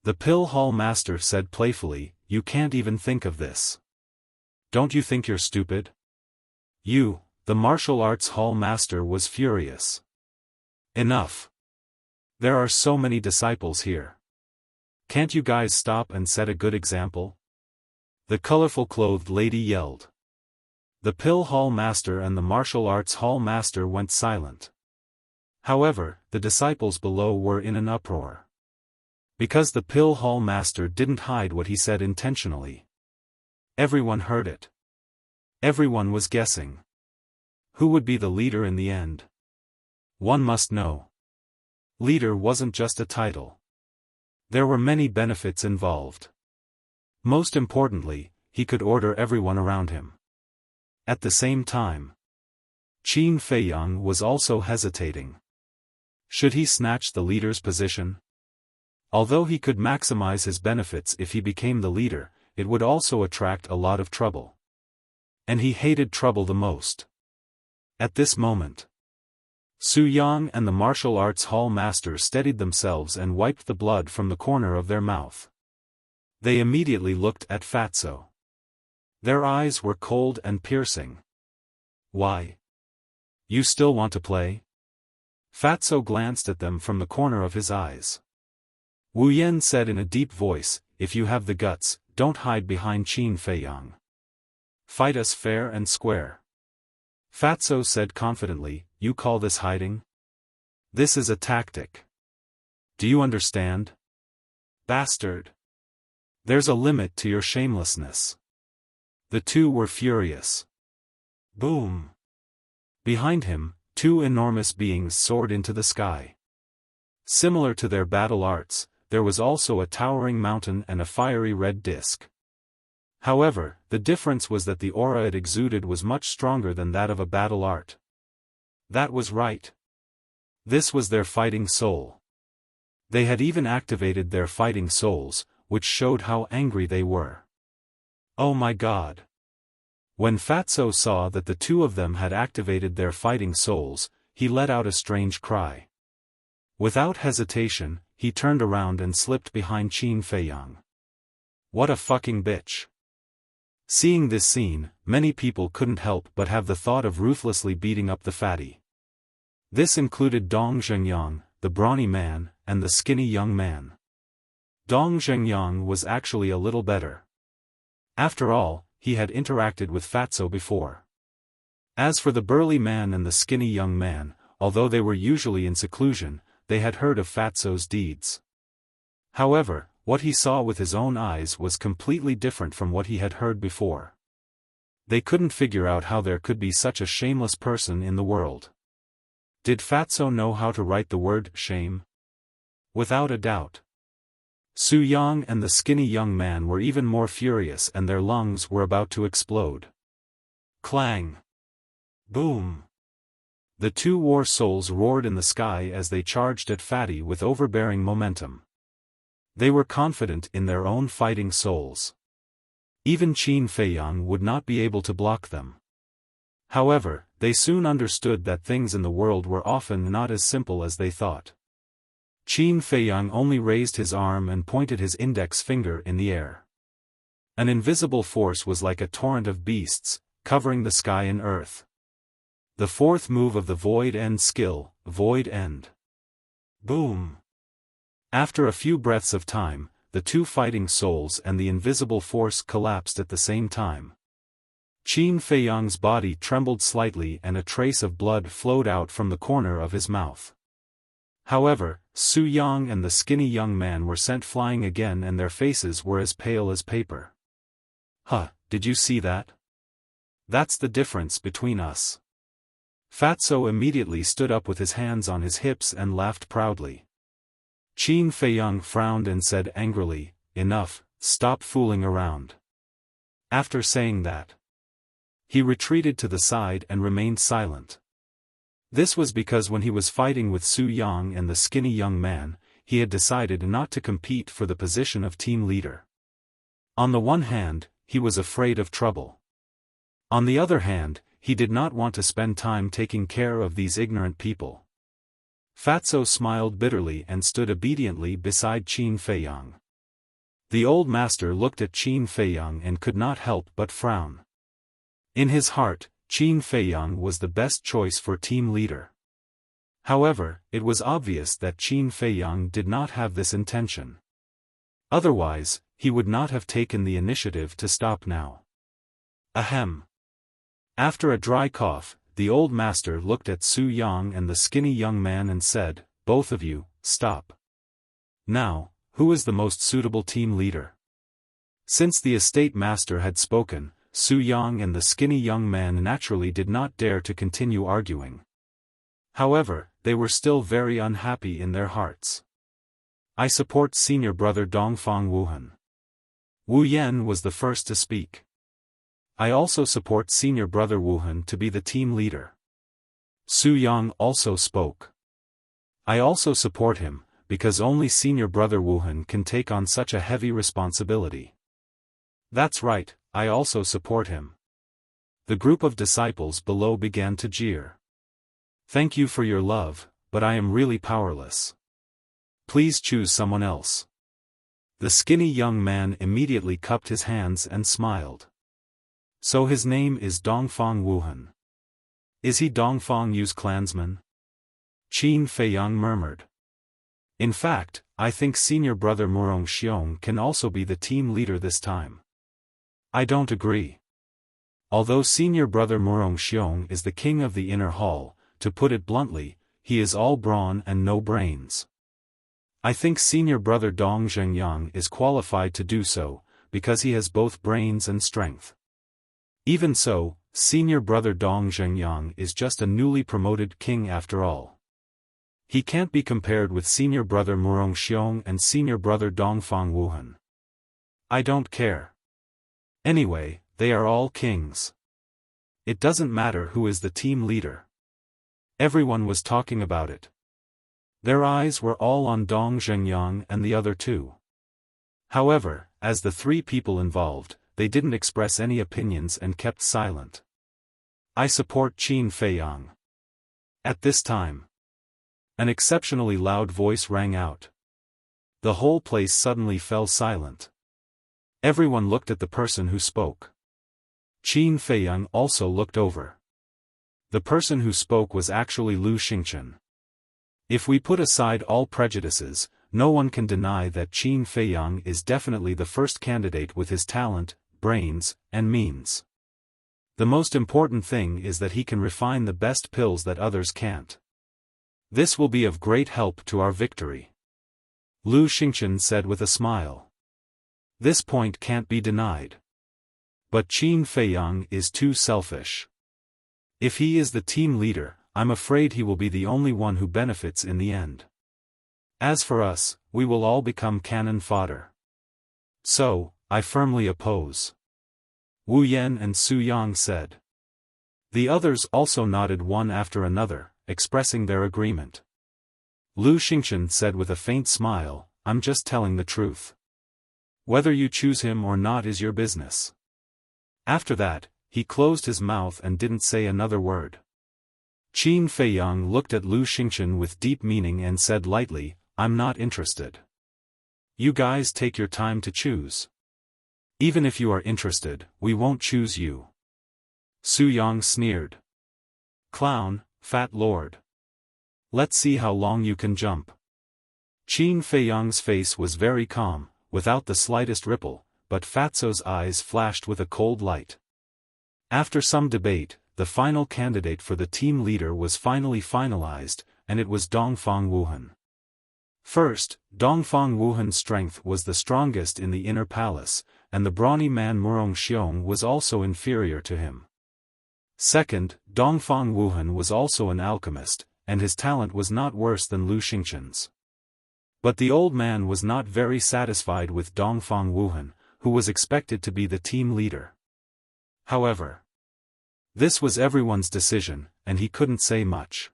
The pill hall master said playfully, you can't even think of this. Don't you think you're stupid? You, the martial arts hall master was furious. Enough. There are so many disciples here. Can't you guys stop and set a good example? The colorful clothed lady yelled. The pill hall master and the martial arts hall master went silent. However, the disciples below were in an uproar. Because the pill hall master didn't hide what he said intentionally. Everyone heard it. Everyone was guessing. Who would be the leader in the end? One must know. Leader wasn't just a title. There were many benefits involved. Most importantly, he could order everyone around him. At the same time, Qin Feiyang was also hesitating. Should he snatch the leader's position? Although he could maximize his benefits if he became the leader, it would also attract a lot of trouble. And he hated trouble the most. At this moment, Su Yang and the martial arts hall master steadied themselves and wiped the blood from the corner of their mouth. They immediately looked at Fatso. Their eyes were cold and piercing. Why? You still want to play? Fatso glanced at them from the corner of his eyes. Wu Yan said in a deep voice, if you have the guts, don't hide behind Qin Feiyang. Fight us fair and square. Fatso said confidently, you call this hiding? This is a tactic. Do you understand? Bastard. There's a limit to your shamelessness. The two were furious. Boom. Behind him, 2 enormous beings soared into the sky. Similar to their battle arts, there was also a towering mountain and a fiery red disk. However, the difference was that the aura it exuded was much stronger than that of a battle art. That was right. This was their fighting soul. They had even activated their fighting souls, which showed how angry they were. Oh my God! When Fatso saw that the 2 of them had activated their fighting souls, he let out a strange cry. Without hesitation, he turned around and slipped behind Qin Feiyang. What a fucking bitch. Seeing this scene, many people couldn't help but have the thought of ruthlessly beating up the fatty. This included Dong Zhengyang, the brawny man, and the skinny young man. Dong Zhengyang was actually a little better. After all, he had interacted with Fatso before. As for the burly man and the skinny young man, although they were usually in seclusion, they had heard of Fatso's deeds. However, what he saw with his own eyes was completely different from what he had heard before. They couldn't figure out how there could be such a shameless person in the world. Did Fatso know how to write the word shame? Without a doubt. Su Yang and the skinny young man were even more furious and their lungs were about to explode. Clang! Boom! The 2 war souls roared in the sky as they charged at Fatty with overbearing momentum. They were confident in their own fighting souls. Even Qin Feiyang would not be able to block them. However, they soon understood that things in the world were often not as simple as they thought. Qin Feiyang only raised his arm and pointed his index finger in the air. An invisible force was like a torrent of beasts, covering the sky and earth. The 4th move of the Void End skill, Void End. Boom! After a few breaths of time, the 2 fighting souls and the invisible force collapsed at the same time. Qin Feiyang's body trembled slightly and a trace of blood flowed out from the corner of his mouth. However, Su Yang and the skinny young man were sent flying again and their faces were as pale as paper. Huh, did you see that? That's the difference between us. Fatso immediately stood up with his hands on his hips and laughed proudly. Qin Feiyang frowned and said angrily, "Enough, stop fooling around." After saying that, he retreated to the side and remained silent. This was because when he was fighting with Su Yang and the skinny young man, he had decided not to compete for the position of team leader. On the one hand, he was afraid of trouble. On the other hand, he did not want to spend time taking care of these ignorant people. Fatso smiled bitterly and stood obediently beside Qin Feiyang. The old master looked at Qin Feiyang and could not help but frown. In his heart, Qin Feiyang was the best choice for team leader. However, it was obvious that Qin Feiyang did not have this intention. Otherwise, he would not have taken the initiative to stop now. Ahem. After a dry cough, the old master looked at Su Yang and the skinny young man and said, "Both of you, stop. Now, who is the most suitable team leader?" Since the estate master had spoken, Su Yang and the skinny young man naturally did not dare to continue arguing. However, they were still very unhappy in their hearts. "I support senior brother Dongfang Wuhan." Wu Yan was the first to speak. "I also support senior brother Wuhan to be the team leader." Su Yang also spoke. "I also support him, because only senior brother Wuhan can take on such a heavy responsibility." "That's right, I also support him." The group of disciples below began to jeer. "Thank you for your love, but I am really powerless. Please choose someone else." The skinny young man immediately cupped his hands and smiled. "So his name is Dongfang Wuhan. Is he Dongfang Yu's clansman?" Qin Feiyang murmured. "In fact, I think senior brother Murong Xiong can also be the team leader this time." "I don't agree. Although senior brother Murong Xiong is the king of the inner hall, to put it bluntly, he is all brawn and no brains. I think senior brother Dong Zhengyang is qualified to do so, because he has both brains and strength. Even so, senior brother Dong Zhengyang is just a newly promoted king after all. He can't be compared with senior brother Murong Xiong and senior brother Dongfang Wuhan. I don't care. Anyway, they are all kings. It doesn't matter who is the team leader." Everyone was talking about it. Their eyes were all on Dong Zhengyang and the other two. However, as the three people involved, they didn't express any opinions and kept silent. "I support Qin Feiyang." At this time, an exceptionally loud voice rang out. The whole place suddenly fell silent. Everyone looked at the person who spoke. Qin Feiyang also looked over. The person who spoke was actually Lu Xingchen. If we put aside all prejudices, no one can deny that Qin Feiyang is definitely the first candidate with his talent, brains, and means. The most important thing is that he can refine the best pills that others can't. This will be of great help to our victory. Lu Xingchen said with a smile. This point can't be denied. But Qin Feiyang is too selfish. If he is the team leader, I'm afraid he will be the only one who benefits in the end. As for us, we will all become cannon fodder. So, I firmly oppose. Wu Yan and Su Yang said. The others also nodded one after another, expressing their agreement. Lu Xingchen said with a faint smile, "I'm just telling the truth. Whether you choose him or not is your business." After that, he closed his mouth and didn't say another word. Qin Feiyang looked at Lu Xingchen with deep meaning and said lightly, "I'm not interested. You guys take your time to choose. Even if you are interested, we won't choose you." Su Yang sneered. "Clown, fat lord. Let's see how long you can jump." Qin Feiyang's face was very calm, without the slightest ripple, but Fatso's eyes flashed with a cold light. After some debate, the final candidate for the team leader was finally finalized, and it was Dongfang Wuhan. First, Dongfang Wuhan's strength was the strongest in the inner palace, and the brawny man Murong Xiong was also inferior to him. Second, Dongfang Wuhan was also an alchemist, and his talent was not worse than Lu Xingchen's. But the old man was not very satisfied with Dongfang Wuhan, who was expected to be the team leader. However, this was everyone's decision, and he couldn't say much.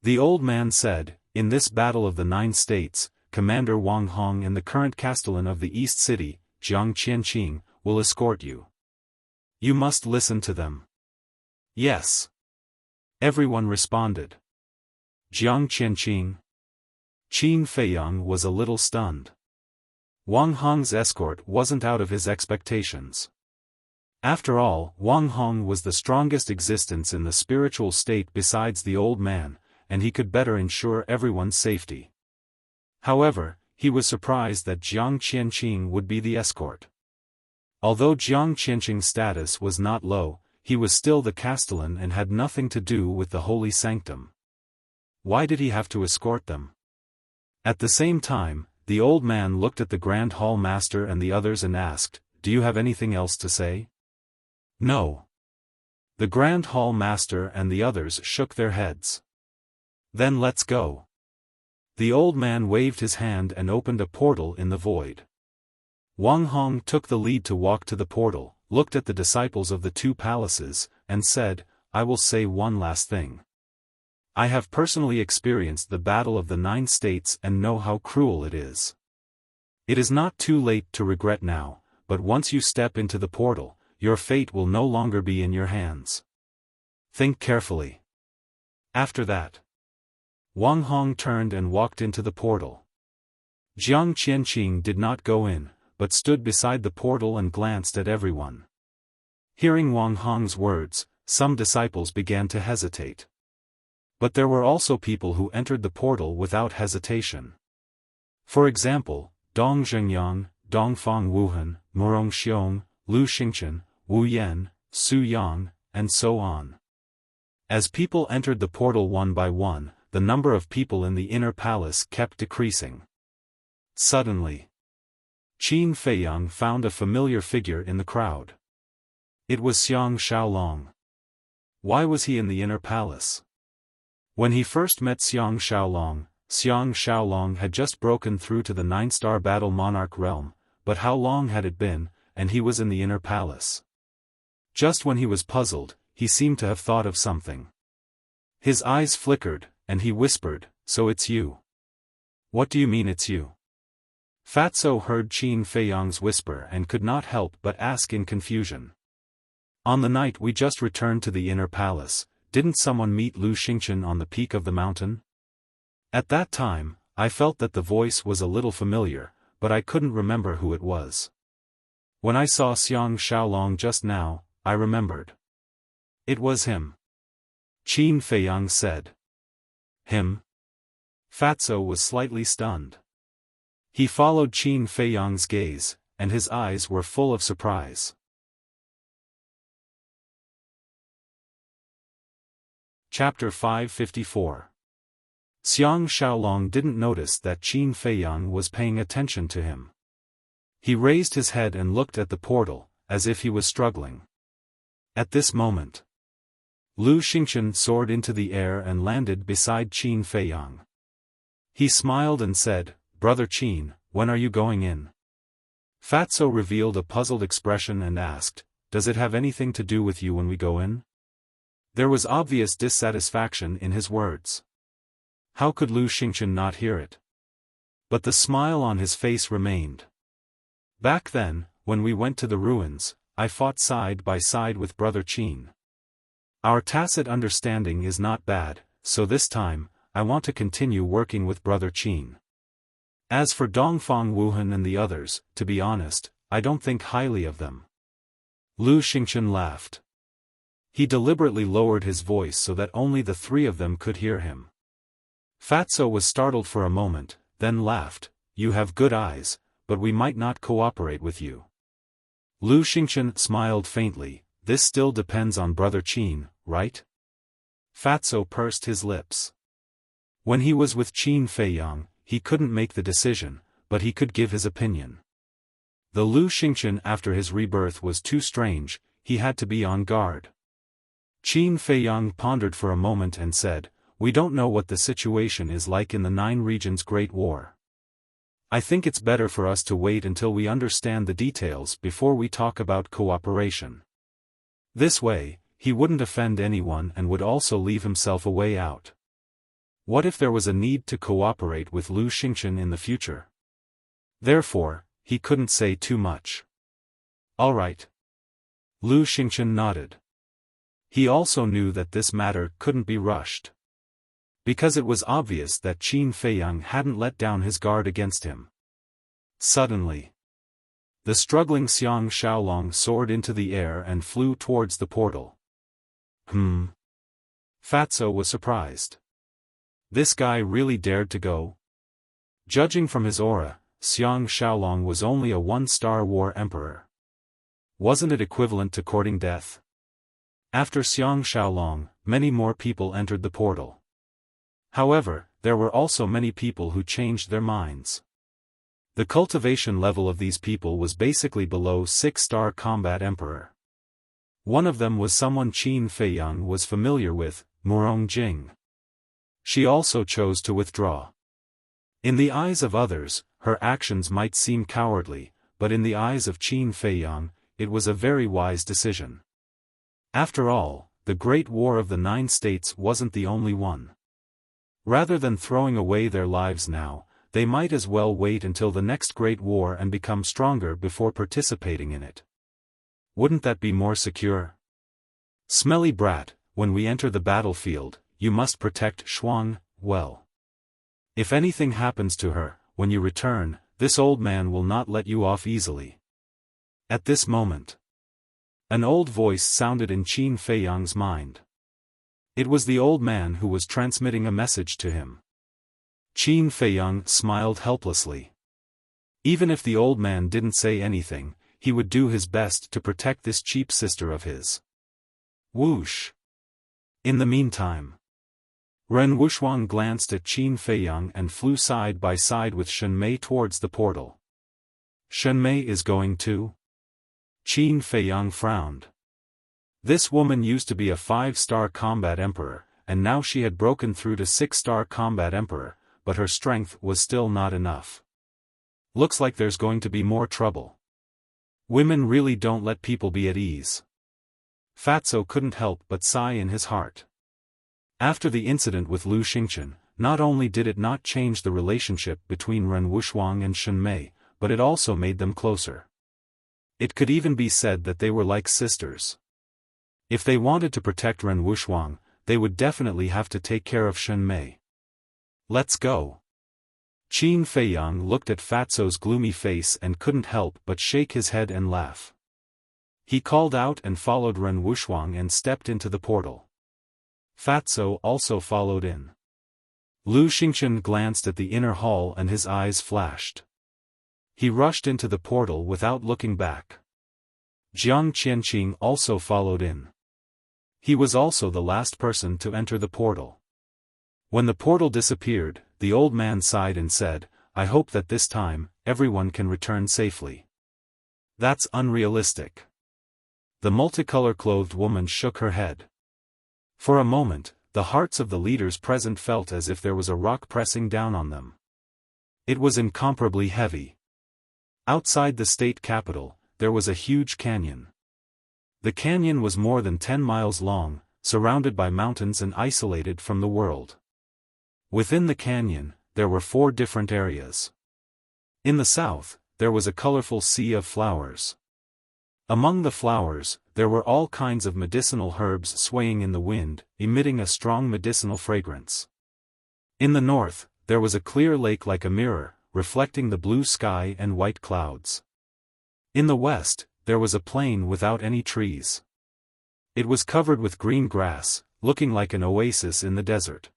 The old man said, "In this battle of the 9 states, Commander Wang Hong and the current castellan of the East City, Jiang Qianqing, will escort you. You must listen to them." "Yes." Everyone responded. Jiang Qianqing. Qin Feiyang was a little stunned. Wang Hong's escort wasn't out of his expectations. After all, Wang Hong was the strongest existence in the spiritual state besides the old man, and he could better ensure everyone's safety. However, he was surprised that Jiang Qianqing would be the escort. Although Jiang Qianqing's status was not low, he was still the castellan and had nothing to do with the holy sanctum. Why did he have to escort them? At the same time, the old man looked at the Grand Hall Master and the others and asked, "Do you have anything else to say?" "No." The Grand Hall Master and the others shook their heads. "Then let's go." The old man waved his hand and opened a portal in the void. Wang Hong took the lead to walk to the portal, looked at the disciples of the 2 palaces, and said, "I will say one last thing. I have personally experienced the battle of the 9 states and know how cruel it is. It is not too late to regret now, but once you step into the portal, your fate will no longer be in your hands. Think carefully." After that, Wang Hong turned and walked into the portal. Jiang Qianqing did not go in, but stood beside the portal and glanced at everyone. Hearing Wang Hong's words, some disciples began to hesitate. But there were also people who entered the portal without hesitation. For example, Dong Zhengyang, Dongfang Wuhan, Murong Xiong, Lu Xingchen, Wu Yan, Su Yang, and so on. As people entered the portal one by one, the number of people in the inner palace kept decreasing. Suddenly, Qin Feiyang found a familiar figure in the crowd. It was Xiang Xiaolong. Why was he in the inner palace? When he first met Xiang Xiaolong had just broken through to the 9-star battle monarch realm, but how long had it been, and he was in the inner palace? Just when he was puzzled, he seemed to have thought of something. His eyes flickered, and he whispered, "So it's you." "What do you mean it's you?" Fatso heard Qin Feiyang's whisper and could not help but ask in confusion. "On the night we just returned to the inner palace, didn't someone meet Lu Xingchen on the peak of the mountain?" At that time, I felt that the voice was a little familiar, but I couldn't remember who it was. When I saw Xiang Xiaolong just now, I remembered. It was him. Qin Feiyang said. Him? Fatso was slightly stunned. He followed Qin Feiyang's gaze, and his eyes were full of surprise. Chapter 554. Xiang Xiaolong didn't notice that Qin Feiyang was paying attention to him. He raised his head and looked at the portal, as if he was struggling. At this moment, Lu Xingchen soared into the air and landed beside Qin Feiyang. He smiled and said, "Brother Qin, when are you going in?" Fatso revealed a puzzled expression and asked, "Does it have anything to do with you when we go in?" There was obvious dissatisfaction in his words. How could Lu Xingchen not hear it? But the smile on his face remained. "Back then, when we went to the ruins, I fought side by side with Brother Qin. Our tacit understanding is not bad, so this time, I want to continue working with Brother Qin. As for Dongfang Wuhan and the others, to be honest, I don't think highly of them." Lu Xingchen laughed. He deliberately lowered his voice so that only the three of them could hear him. Fatso was startled for a moment, then laughed, "You have good eyes, but we might not cooperate with you." Lu Xingchen smiled faintly, "This still depends on Brother Qin, right?" Fatso pursed his lips. When he was with Qin Feiyang, he couldn't make the decision, but he could give his opinion. The Lu Xingchen after his rebirth was too strange, he had to be on guard. Qin Feiyang pondered for a moment and said, "We don't know what the situation is like in the Nine Regions Great War. I think it's better for us to wait until we understand the details before we talk about cooperation. This way, he wouldn't offend anyone and would also leave himself a way out. What if there was a need to cooperate with Lu Xingchen in the future? Therefore, he couldn't say too much." "All right." Lu Xingchen nodded. He also knew that this matter couldn't be rushed, because it was obvious that Qin Feiyang hadn't let down his guard against him. Suddenly, the struggling Xiang Xiaolong soared into the air and flew towards the portal. Fatso was surprised. This guy really dared to go? Judging from his aura, Xiang Xiaolong was only a one-star war emperor. Wasn't it equivalent to courting death? After Xiang Xiaolong, many more people entered the portal. However, there were also many people who changed their minds. The cultivation level of these people was basically below 6-star combat emperor. One of them was someone Qin Feiyang was familiar with, Murong Jing. She also chose to withdraw. In the eyes of others, her actions might seem cowardly, but in the eyes of Qin Feiyang, it was a very wise decision. After all, the Great War of the Nine States wasn't the only one. Rather than throwing away their lives now, they might as well wait until the next Great War and become stronger before participating in it. Wouldn't that be more secure? "Smelly brat, when we enter the battlefield, you must protect Shuang well. If anything happens to her, when you return, this old man will not let you off easily." At this moment, an old voice sounded in Qin Feiyang's mind. It was the old man who was transmitting a message to him. Qin Feiyang smiled helplessly. Even if the old man didn't say anything, he would do his best to protect this cheap sister of his. Whoosh! In the meantime, Ren Wuxuang glanced at Qin Feiyang and flew side by side with Shen Mei towards the portal. "Shen Mei is going too?" Qin Feiyang frowned. This woman used to be a 5-star combat emperor, and now she had broken through to 6-star combat emperor, but her strength was still not enough. Looks like there's going to be more trouble. Women really don't let people be at ease. Fatso couldn't help but sigh in his heart. After the incident with Lu Xingchen, not only did it not change the relationship between Ren Wuxuang and Shen Mei, but it also made them closer. It could even be said that they were like sisters. If they wanted to protect Ren Wuxuang, they would definitely have to take care of Shen Mei. "Let's go." Qin Feiyang looked at Fatso's gloomy face and couldn't help but shake his head and laugh. He called out and followed Ren Wuxuang and stepped into the portal. Fatso also followed in. Lu Xingchen glanced at the inner hall and his eyes flashed. He rushed into the portal without looking back. Jiang Qianqing also followed in. He was also the last person to enter the portal. When the portal disappeared, the old man sighed and said, "I hope that this time, everyone can return safely." "That's unrealistic." The multicolor-clothed woman shook her head. For a moment, the hearts of the leaders present felt as if there was a rock pressing down on them. It was incomparably heavy. Outside the state capital, there was a huge canyon. The canyon was more than 10 miles long, surrounded by mountains and isolated from the world. Within the canyon, there were 4 different areas. In the south, there was a colorful sea of flowers. Among the flowers, there were all kinds of medicinal herbs swaying in the wind, emitting a strong medicinal fragrance. In the north, there was a clear lake like a mirror, reflecting the blue sky and white clouds. In the west, there was a plain without any trees. It was covered with green grass, looking like an oasis in the desert.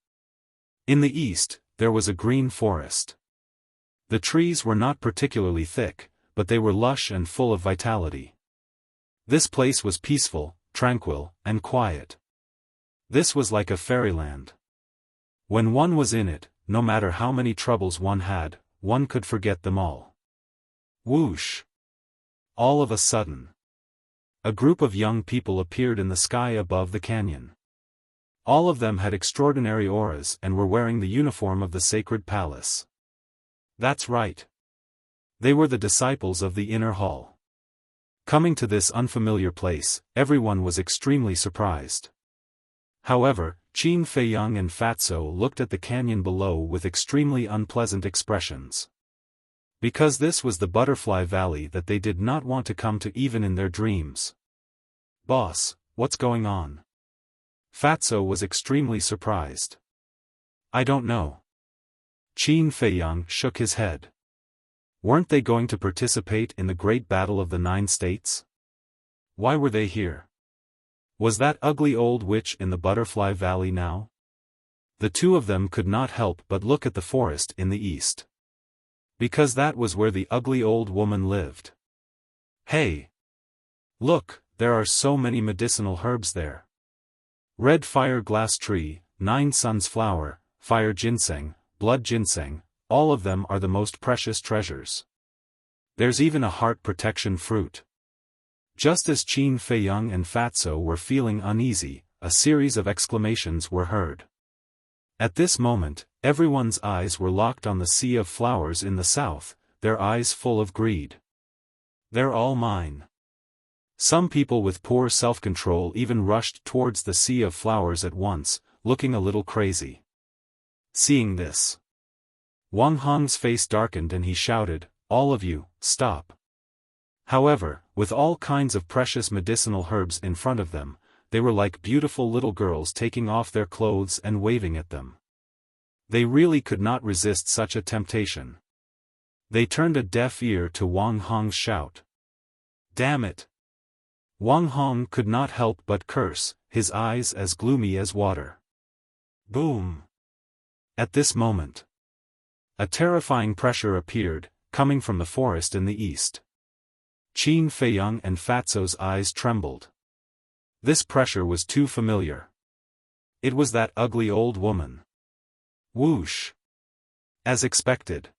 In the east, there was a green forest. The trees were not particularly thick, but they were lush and full of vitality. This place was peaceful, tranquil, and quiet. This was like a fairyland. When one was in it, no matter how many troubles one had, one could forget them all. Whoosh! All of a sudden, A group of young people appeared in the sky above the canyon. All of them had extraordinary auras and were wearing the uniform of the sacred palace. That's right. They were the disciples of the inner hall. Coming to this unfamiliar place, everyone was extremely surprised. However, Qin Feiyang and Fatso looked at the canyon below with extremely unpleasant expressions. Because this was the Butterfly Valley that they did not want to come to even in their dreams. "Boss, what's going on?" Fatso was extremely surprised. "I don't know." Qin Feiyang shook his head. Weren't they going to participate in the great battle of the 9 states? Why were they here? Was that ugly old witch in the Butterfly Valley now? The two of them could not help but look at the forest in the east. Because that was where the ugly old woman lived. Hey! Look, there are so many medicinal herbs there. Red fire glass tree, 9 suns flower, fire ginseng, blood ginseng, all of them are the most precious treasures. There's even a heart protection fruit. Just as Qin Feiyang and Fatso were feeling uneasy, a series of exclamations were heard. At this moment, everyone's eyes were locked on the sea of flowers in the south, their eyes full of greed. "They're all mine." Some people with poor self-control even rushed towards the sea of flowers at once, looking a little crazy. Seeing this, Wang Hong's face darkened and he shouted, "All of you, stop." However, with all kinds of precious medicinal herbs in front of them, they were like beautiful little girls taking off their clothes and waving at them. They really could not resist such a temptation. They turned a deaf ear to Wang Hong's shout. Damn it! Wang Hong could not help but curse, his eyes as gloomy as water. Boom! At this moment, a terrifying pressure appeared, coming from the forest in the east. Qin Feiyang and Fatso's eyes trembled. This pressure was too familiar. It was that ugly old woman. Whoosh! As expected,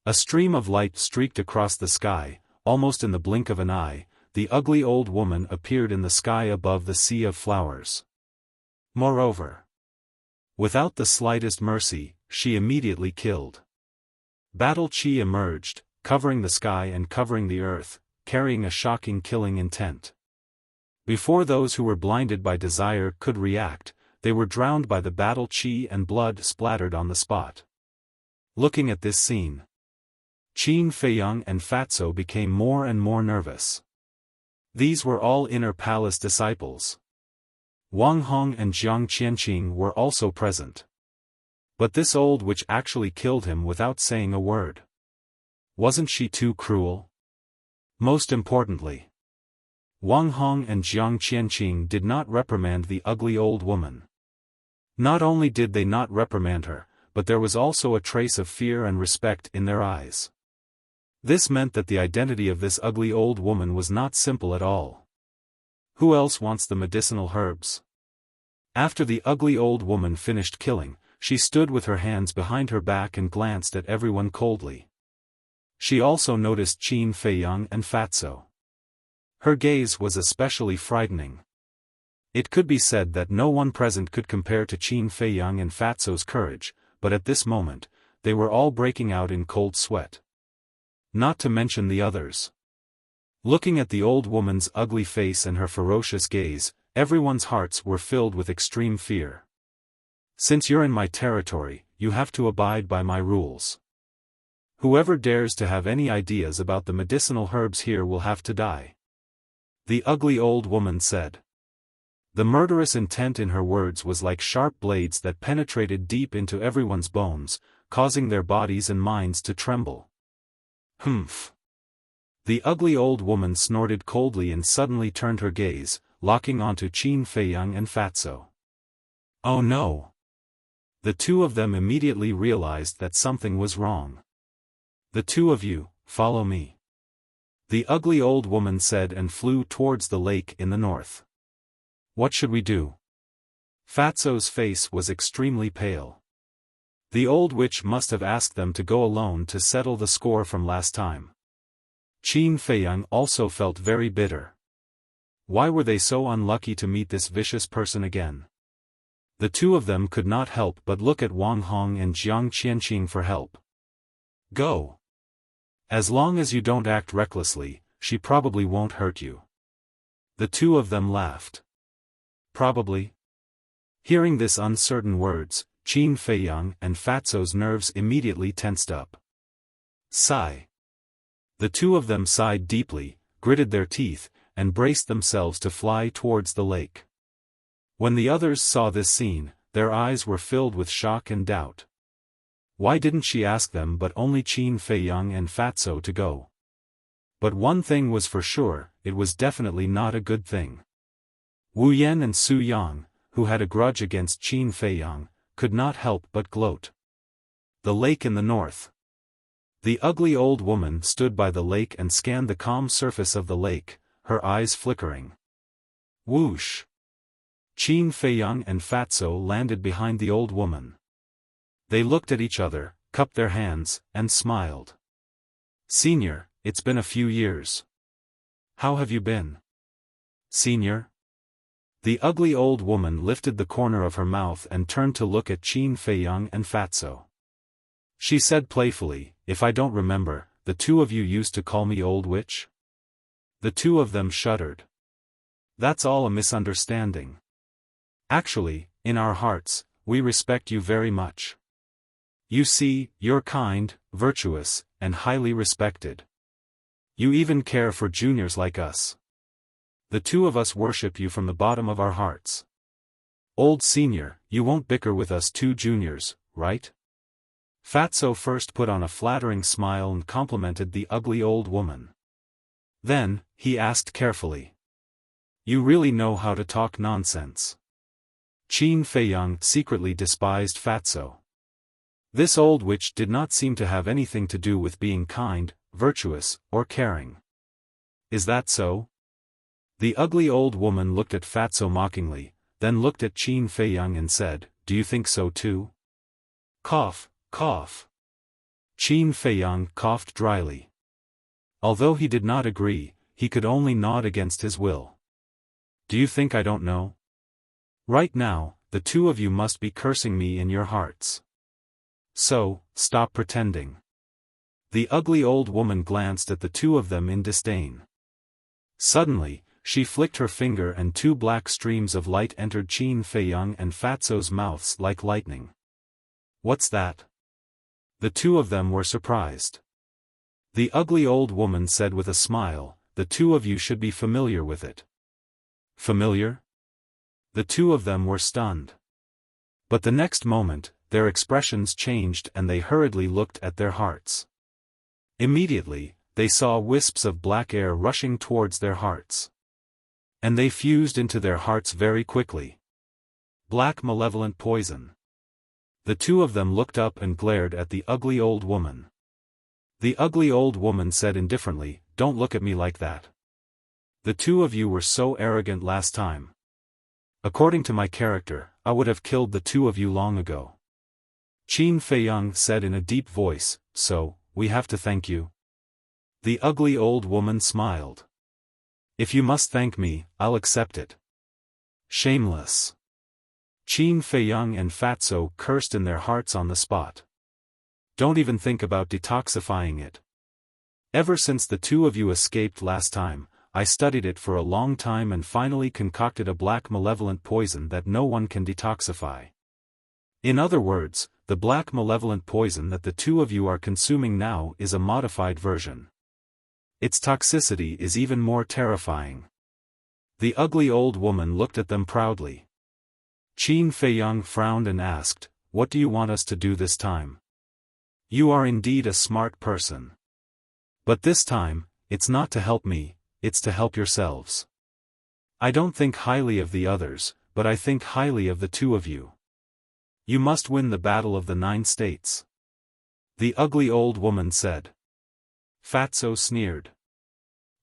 a stream of light streaked across the sky. Almost in the blink of an eye, the ugly old woman appeared in the sky above the sea of flowers. Moreover, without the slightest mercy, she immediately killed. Battle Qi emerged, covering the sky and covering the earth, carrying a shocking killing intent. Before those who were blinded by desire could react, they were drowned by the battle Qi and blood splattered on the spot. Looking at this scene, Qin Feiyang and Fatso became more and more nervous. These were all inner palace disciples. Wang Hong and Jiang Qianqing were also present. But this old witch actually killed him without saying a word. Wasn't she too cruel? Most importantly, Wang Hong and Jiang Qianqing did not reprimand the ugly old woman. Not only did they not reprimand her, but there was also a trace of fear and respect in their eyes. This meant that the identity of this ugly old woman was not simple at all. Who else wants the medicinal herbs? After the ugly old woman finished killing, she stood with her hands behind her back and glanced at everyone coldly. She also noticed Qin Feiyang and Fatso. Her gaze was especially frightening. It could be said that no one present could compare to Qin Feiyang and Fatso's courage, but at this moment, they were all breaking out in cold sweat. Not to mention the others. Looking at the old woman's ugly face and her ferocious gaze, everyone's hearts were filled with extreme fear. Since you're in my territory, you have to abide by my rules. Whoever dares to have any ideas about the medicinal herbs here will have to die. The ugly old woman said. The murderous intent in her words was like sharp blades that penetrated deep into everyone's bones, causing their bodies and minds to tremble. Humph! The ugly old woman snorted coldly and suddenly turned her gaze, locking onto Qin Feiyang and Fatso. Oh no! The two of them immediately realized that something was wrong. The two of you, follow me. The ugly old woman said and flew towards the lake in the north. What should we do? Fatso's face was extremely pale. The old witch must have asked them to go alone to settle the score from last time. Qin Feiyang also felt very bitter. Why were they so unlucky to meet this vicious person again? The two of them could not help but look at Wang Hong and Jiang Qianqing for help. Go. As long as you don't act recklessly, she probably won't hurt you. The two of them laughed. Probably. Hearing this uncertain words, Qin Feiyang and Fatso's nerves immediately tensed up. Sigh. The two of them sighed deeply, gritted their teeth, and braced themselves to fly towards the lake. When the others saw this scene, their eyes were filled with shock and doubt. Why didn't she ask them but only Qin Feiyang and Fatso to go? But one thing was for sure, it was definitely not a good thing. Wu Yan and Su Yang, who had a grudge against Qin Feiyang, could not help but gloat. The lake in the north. The ugly old woman stood by the lake and scanned the calm surface of the lake, her eyes flickering. Whoosh! Qin Feiyang and Fatso landed behind the old woman. They looked at each other, cupped their hands, and smiled. Senior, it's been a few years. How have you been? Senior? The ugly old woman lifted the corner of her mouth and turned to look at Qin Feiyang and Fatso. She said playfully, if I don't remember, the two of you used to call me old witch? The two of them shuddered. That's all a misunderstanding. Actually, in our hearts, we respect you very much. You see, you're kind, virtuous, and highly respected. You even care for juniors like us. The two of us worship you from the bottom of our hearts. Old senior, you won't bicker with us two juniors, right? Fatso first put on a flattering smile and complimented the ugly old woman. Then, he asked carefully. You really know how to talk nonsense. Qin Feiyang secretly despised Fatso. This old witch did not seem to have anything to do with being kind, virtuous, or caring. Is that so? The ugly old woman looked at Fatso mockingly, then looked at Qin Feiyang and said, Do you think so too? Cough, cough. Qin Feiyang coughed dryly. Although he did not agree, he could only nod against his will. Do you think I don't know? Right now, the two of you must be cursing me in your hearts. So, stop pretending. The ugly old woman glanced at the two of them in disdain. Suddenly, she flicked her finger and two black streams of light entered Qin Feiyang and Fatso's mouths like lightning. What's that? The two of them were surprised. The ugly old woman said with a smile, the two of you should be familiar with it. Familiar? The two of them were stunned. But the next moment, their expressions changed and they hurriedly looked at their hearts. Immediately, they saw wisps of black air rushing towards their hearts. And they fused into their hearts very quickly. Black malevolent poison. The two of them looked up and glared at the ugly old woman. The ugly old woman said indifferently, Don't look at me like that. The two of you were so arrogant last time. According to my character, I would have killed the two of you long ago. Qin Feiyang said in a deep voice, So, we have to thank you? The ugly old woman smiled. If you must thank me, I'll accept it. Shameless. Qin Feiyang and Fatso cursed in their hearts on the spot. Don't even think about detoxifying it. Ever since the two of you escaped last time, I studied it for a long time and finally concocted a black malevolent poison that no one can detoxify. In other words, the black malevolent poison that the two of you are consuming now is a modified version. Its toxicity is even more terrifying. The ugly old woman looked at them proudly. Qin Feiyang frowned and asked, What do you want us to do this time? You are indeed a smart person. But this time, it's not to help me, it's to help yourselves. I don't think highly of the others, but I think highly of the two of you. You must win the battle of the 9 states. The ugly old woman said. Fatso sneered.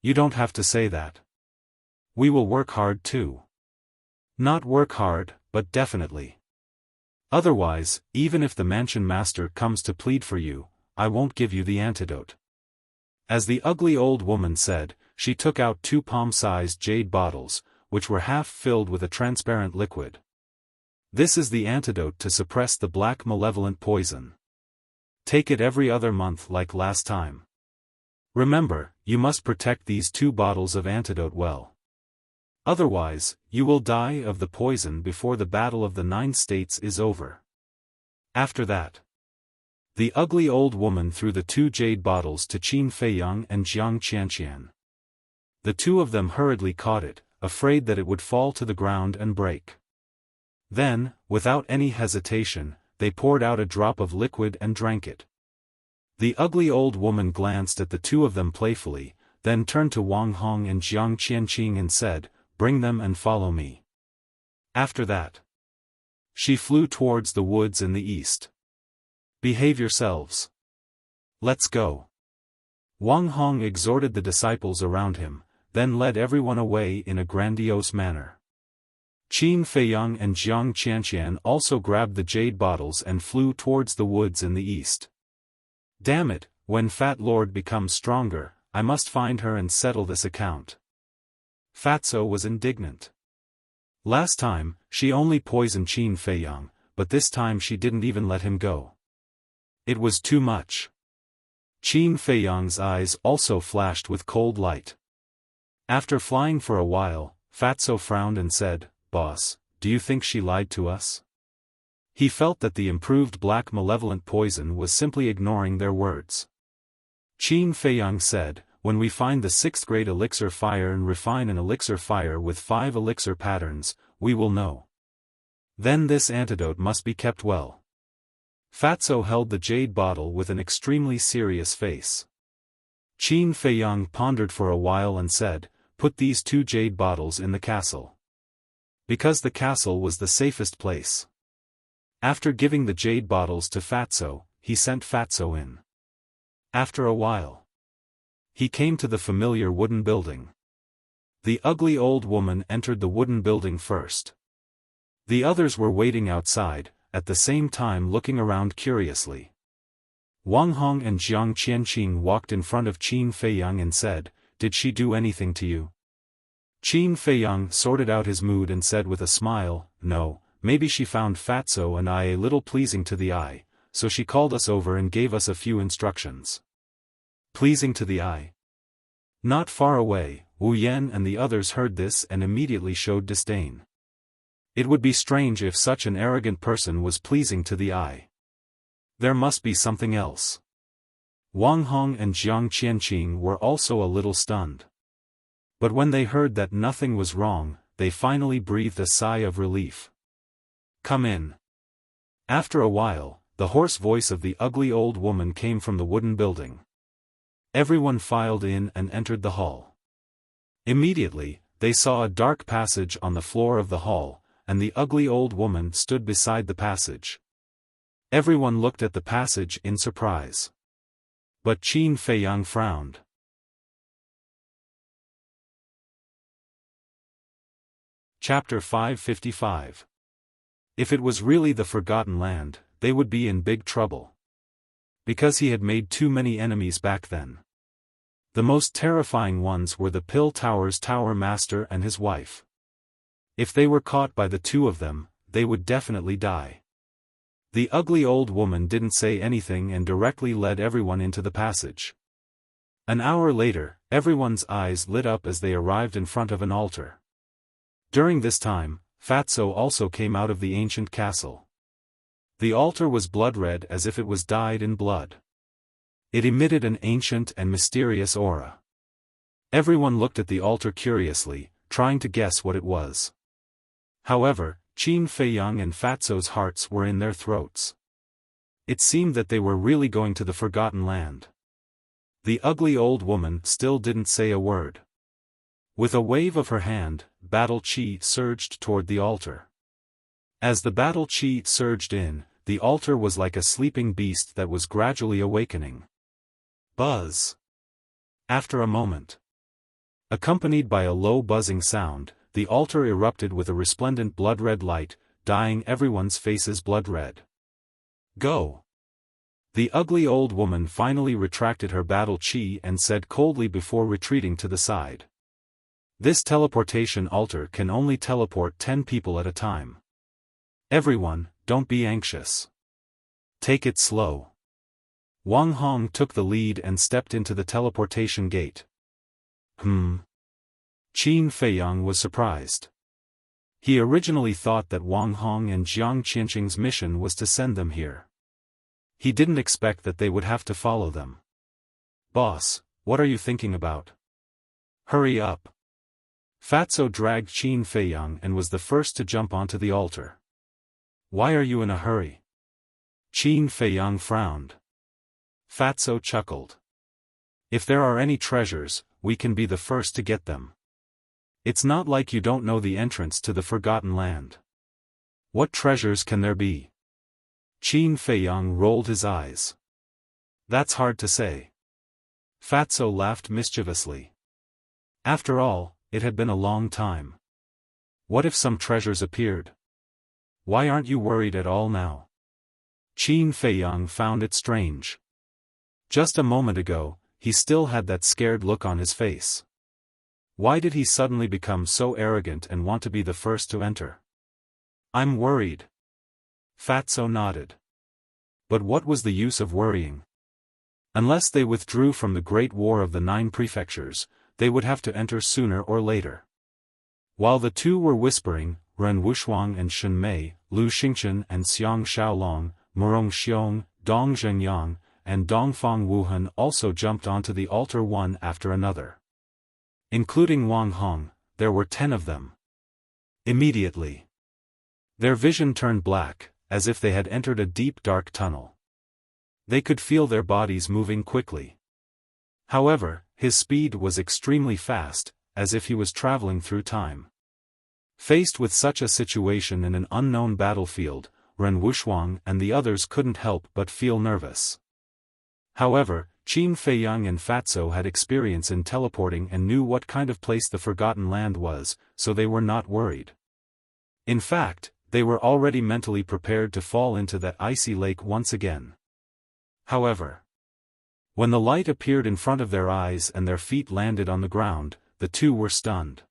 You don't have to say that. We will work hard too. Not work hard, but definitely. Otherwise, even if the mansion master comes to plead for you, I won't give you the antidote. As the ugly old woman said, she took out 2 palm-sized jade bottles, which were half filled with a transparent liquid. This is the antidote to suppress the black malevolent poison. Take it every other month like last time. Remember, you must protect these 2 bottles of antidote well. Otherwise, you will die of the poison before the Battle of the 9 States is over. After that, the ugly old woman threw the 2 jade bottles to Qin Feiyang and Jiang Qianqian. The 2 of them hurriedly caught it, afraid that it would fall to the ground and break. Then, without any hesitation, they poured out a drop of liquid and drank it. The ugly old woman glanced at the 2 of them playfully, then turned to Wang Hong and Jiang Qianqing and said, "Bring them and follow me." After that, she flew towards the woods in the east. "Behave yourselves. Let's go." Wang Hong exhorted the disciples around him, then led everyone away in a grandiose manner. Qin Feiyang and Jiang Qianqian also grabbed the jade bottles and flew towards the woods in the east. "Damn it, when Fat Lord becomes stronger, I must find her and settle this account." Fatso was indignant. Last time, she only poisoned Qin Feiyang, but this time she didn't even let him go. It was too much. Qin Feiyang's eyes also flashed with cold light. After flying for a while, Fatso frowned and said, "Boss, do you think she lied to us?" He felt that the improved black malevolent poison was simply ignoring their words. Qin Feiyang said, "When we find the 6th grade elixir fire and refine an elixir fire with 5 elixir patterns, we will know. Then this antidote must be kept well." Fatso held the jade bottle with an extremely serious face. Qin Feiyang pondered for a while and said, "Put these 2 jade bottles in the castle." Because the castle was the safest place. After giving the jade bottles to Fatso, he sent Fatso in. After a while, he came to the familiar wooden building. The ugly old woman entered the wooden building first. The others were waiting outside, at the same time looking around curiously. Wang Hong and Jiang Qianqing walked in front of Qin Feiyang and said, "Did she do anything to you?" Qin Feiyang sorted out his mood and said with a smile, "No, maybe she found Fatso and I a little pleasing to the eye, so she called us over and gave us a few instructions." Pleasing to the eye? Not far away, Wu Yan and the others heard this and immediately showed disdain. It would be strange if such an arrogant person was pleasing to the eye. There must be something else. Wang Hong and Jiang Qianqing were also a little stunned. But when they heard that nothing was wrong, they finally breathed a sigh of relief. "Come in." After a while, the hoarse voice of the ugly old woman came from the wooden building. Everyone filed in and entered the hall. Immediately, they saw a dark passage on the floor of the hall, and the ugly old woman stood beside the passage. Everyone looked at the passage in surprise. But Qin Feiyang frowned. Chapter 555. If it was really the Forgotten Land, they would be in big trouble. Because he had made too many enemies back then. The most terrifying ones were the Pill Tower's Tower Master and his wife. If they were caught by the 2 of them, they would definitely die. The ugly old woman didn't say anything and directly led everyone into the passage. An hour later, everyone's eyes lit up as they arrived in front of an altar. During this time, Fatso also came out of the ancient castle. The altar was blood-red as if it was dyed in blood. It emitted an ancient and mysterious aura. Everyone looked at the altar curiously, trying to guess what it was. However, Qin Feiyang and Fatso's hearts were in their throats. It seemed that they were really going to the Forgotten Land. The ugly old woman still didn't say a word. With a wave of her hand, battle qi surged toward the altar. As the battle qi surged in, the altar was like a sleeping beast that was gradually awakening. Buzz. After a moment, accompanied by a low buzzing sound, the altar erupted with a resplendent blood-red light, dyeing everyone's faces blood-red. "Go!" The ugly old woman finally retracted her battle chi and said coldly before retreating to the side. This teleportation altar can only teleport 10 people at a time. Everyone, don't be anxious. Take it slow. Wang Hong took the lead and stepped into the teleportation gate. Qin Feiyang was surprised. He originally thought that Wang Hong and Jiang Qianqing's mission was to send them here. He didn't expect that they would have to follow them. Boss, what are you thinking about? Hurry up. Fatso dragged Qin Feiyang and was the first to jump onto the altar. Why are you in a hurry? Qin Feiyang frowned. Fatso chuckled. If there are any treasures, we can be the first to get them. It's not like you don't know the entrance to the Forgotten Land. What treasures can there be? Qin Feiyang rolled his eyes. That's hard to say. Fatso laughed mischievously. After all, it had been a long time. What if some treasures appeared? Why aren't you worried at all now? Qin Feiyang found it strange. Just a moment ago, he still had that scared look on his face. Why did he suddenly become so arrogant and want to be the first to enter? I'm worried. Fatso nodded. But what was the use of worrying? Unless they withdrew from the Great War of the 9 Prefectures, they would have to enter sooner or later. While the two were whispering, Ren Wuxuang and Shen Mei, Lu Xingchen and Xiang Xiaolong, Murong Xiong, Dong Zhengyang, and Dongfang Wuhan also jumped onto the altar one after another. Including Wang Hong, there were 10 of them. Immediately, their vision turned black, as if they had entered a deep dark tunnel. They could feel their bodies moving quickly. However, his speed was extremely fast, as if he was traveling through time. Faced with such a situation in an unknown battlefield, Ren Wuxuang and the others couldn't help but feel nervous. However, Qin Feiyang and Fatso had experience in teleporting and knew what kind of place the Forgotten Land was, so they were not worried. In fact, they were already mentally prepared to fall into that icy lake once again. However, when the light appeared in front of their eyes and their feet landed on the ground, the two were stunned.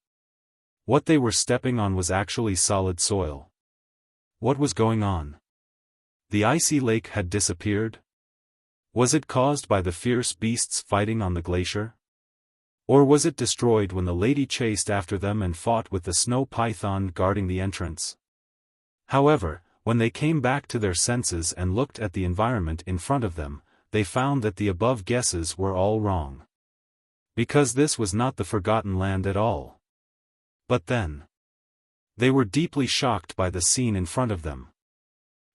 What they were stepping on was actually solid soil. What was going on? The icy lake had disappeared? Was it caused by the fierce beasts fighting on the glacier? Or was it destroyed when the lady chased after them and fought with the snow python guarding the entrance? However, when they came back to their senses and looked at the environment in front of them, they found that the above guesses were all wrong. Because this was not the Forgotten Land at all. But then, they were deeply shocked by the scene in front of them.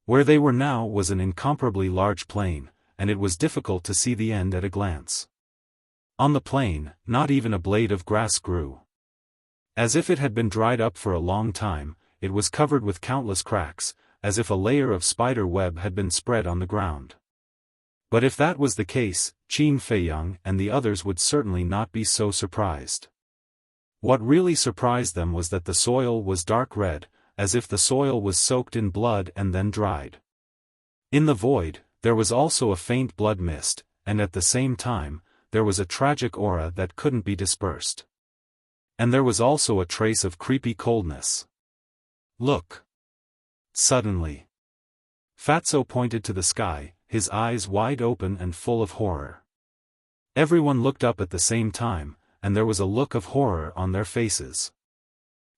Where they were now was an incomparably large plain, and it was difficult to see the end at a glance. On the plain, not even a blade of grass grew. As if it had been dried up for a long time, it was covered with countless cracks, as if a layer of spider web had been spread on the ground. But if that was the case, Qin Feiyang and the others would certainly not be so surprised. What really surprised them was that the soil was dark red, as if the soil was soaked in blood and then dried. In the void, there was also a faint blood mist, and at the same time, there was a tragic aura that couldn't be dispersed. And there was also a trace of creepy coldness. Look! Suddenly, Fatso pointed to the sky, his eyes wide open and full of horror. Everyone looked up at the same time, and there was a look of horror on their faces.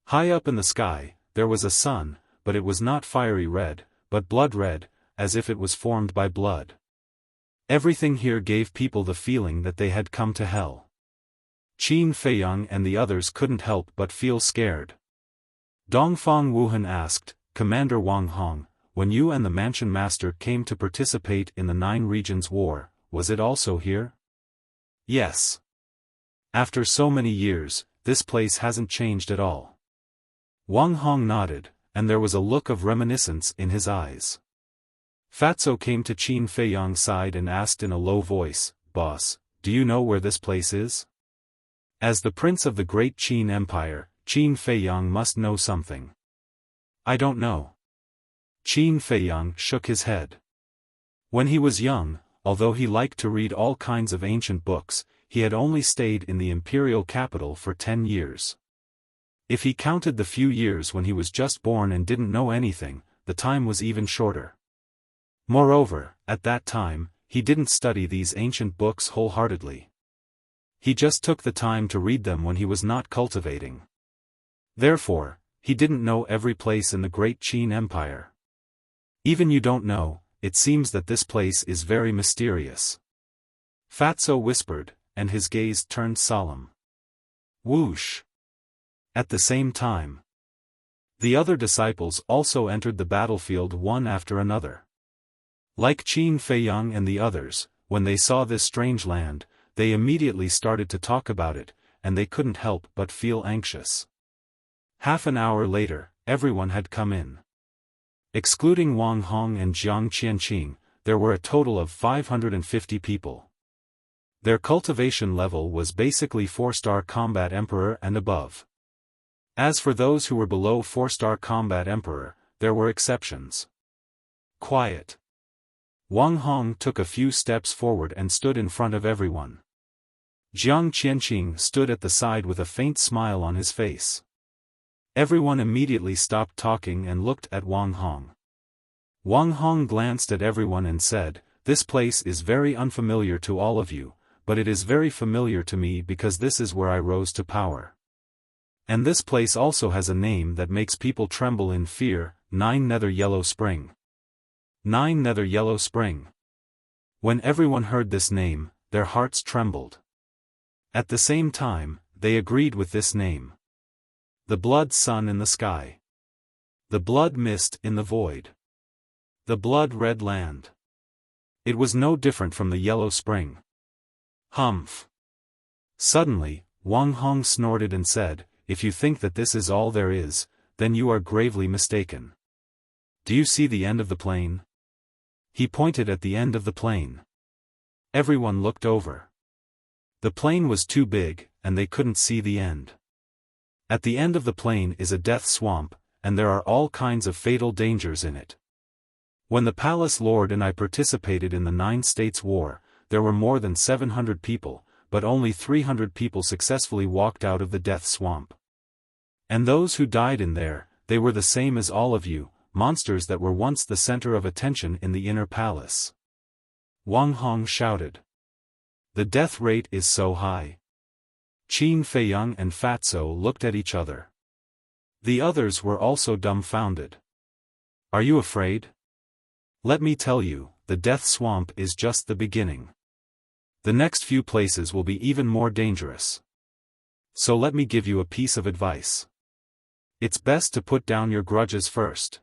High up in the sky, there was a sun, but it was not fiery red, but blood red, as if it was formed by blood. Everything here gave people the feeling that they had come to hell. Qin Feiyang and the others couldn't help but feel scared. Dongfang Wuhan asked, Commander Wang Hong, when you and the Mansion Master came to participate in the 9 Regions War, was it also here? Yes. After so many years, this place hasn't changed at all. Wang Hong nodded, and there was a look of reminiscence in his eyes. Fatso came to Qin Feiyang's side and asked in a low voice, Boss, do you know where this place is? As the prince of the great Qin Empire, Qin Feiyang must know something. I don't know. Qin Feiyang shook his head. When he was young, although he liked to read all kinds of ancient books, he had only stayed in the imperial capital for 10 years. If he counted the few years when he was just born and didn't know anything, the time was even shorter. Moreover, at that time, he didn't study these ancient books wholeheartedly. He just took the time to read them when he was not cultivating. Therefore, he didn't know every place in the great Qin Empire. Even you don't know, it seems that this place is very mysterious. Fatso whispered, and his gaze turned solemn. Whoosh! At the same time, the other disciples also entered the battlefield one after another. Like Qin Feiyang and the others, when they saw this strange land, they immediately started to talk about it, and they couldn't help but feel anxious. Half an hour later, everyone had come in. Excluding Wang Hong and Jiang Qianqing, there were a total of 550 people. Their cultivation level was basically 4-star combat emperor and above. As for those who were below 4-star combat emperor, there were exceptions. Quiet. Wang Hong took a few steps forward and stood in front of everyone. Jiang Qianqing stood at the side with a faint smile on his face. Everyone immediately stopped talking and looked at Wang Hong. Wang Hong glanced at everyone and said, "This place is very unfamiliar to all of you, but it is very familiar to me because this is where I rose to power. And this place also has a name that makes people tremble in fear, 9 Nether Yellow Spring." 9 Nether Yellow Spring. When everyone heard this name, their hearts trembled. At the same time, they agreed with this name. The blood sun in the sky. The blood mist in the void. The blood red land. It was no different from the Yellow Spring. Humph. Suddenly, Wang Hong snorted and said, "If you think that this is all there is, then you are gravely mistaken. Do you see the end of the plain?" He pointed at the end of the plain. Everyone looked over. The plain was too big, and they couldn't see the end. At the end of the plain is a death swamp, and there are all kinds of fatal dangers in it. When the palace lord and I participated in the 9 States War, there were more than 700 people, but only 300 people successfully walked out of the death swamp. And those who died in there, they were the same as all of you, monsters that were once the center of attention in the inner palace. Wang Hong shouted. The death rate is so high. Qin Feiyang and Fatso looked at each other. The others were also dumbfounded. Are you afraid? Let me tell you, the death swamp is just the beginning. The next few places will be even more dangerous. So let me give you a piece of advice. It's best to put down your grudges first.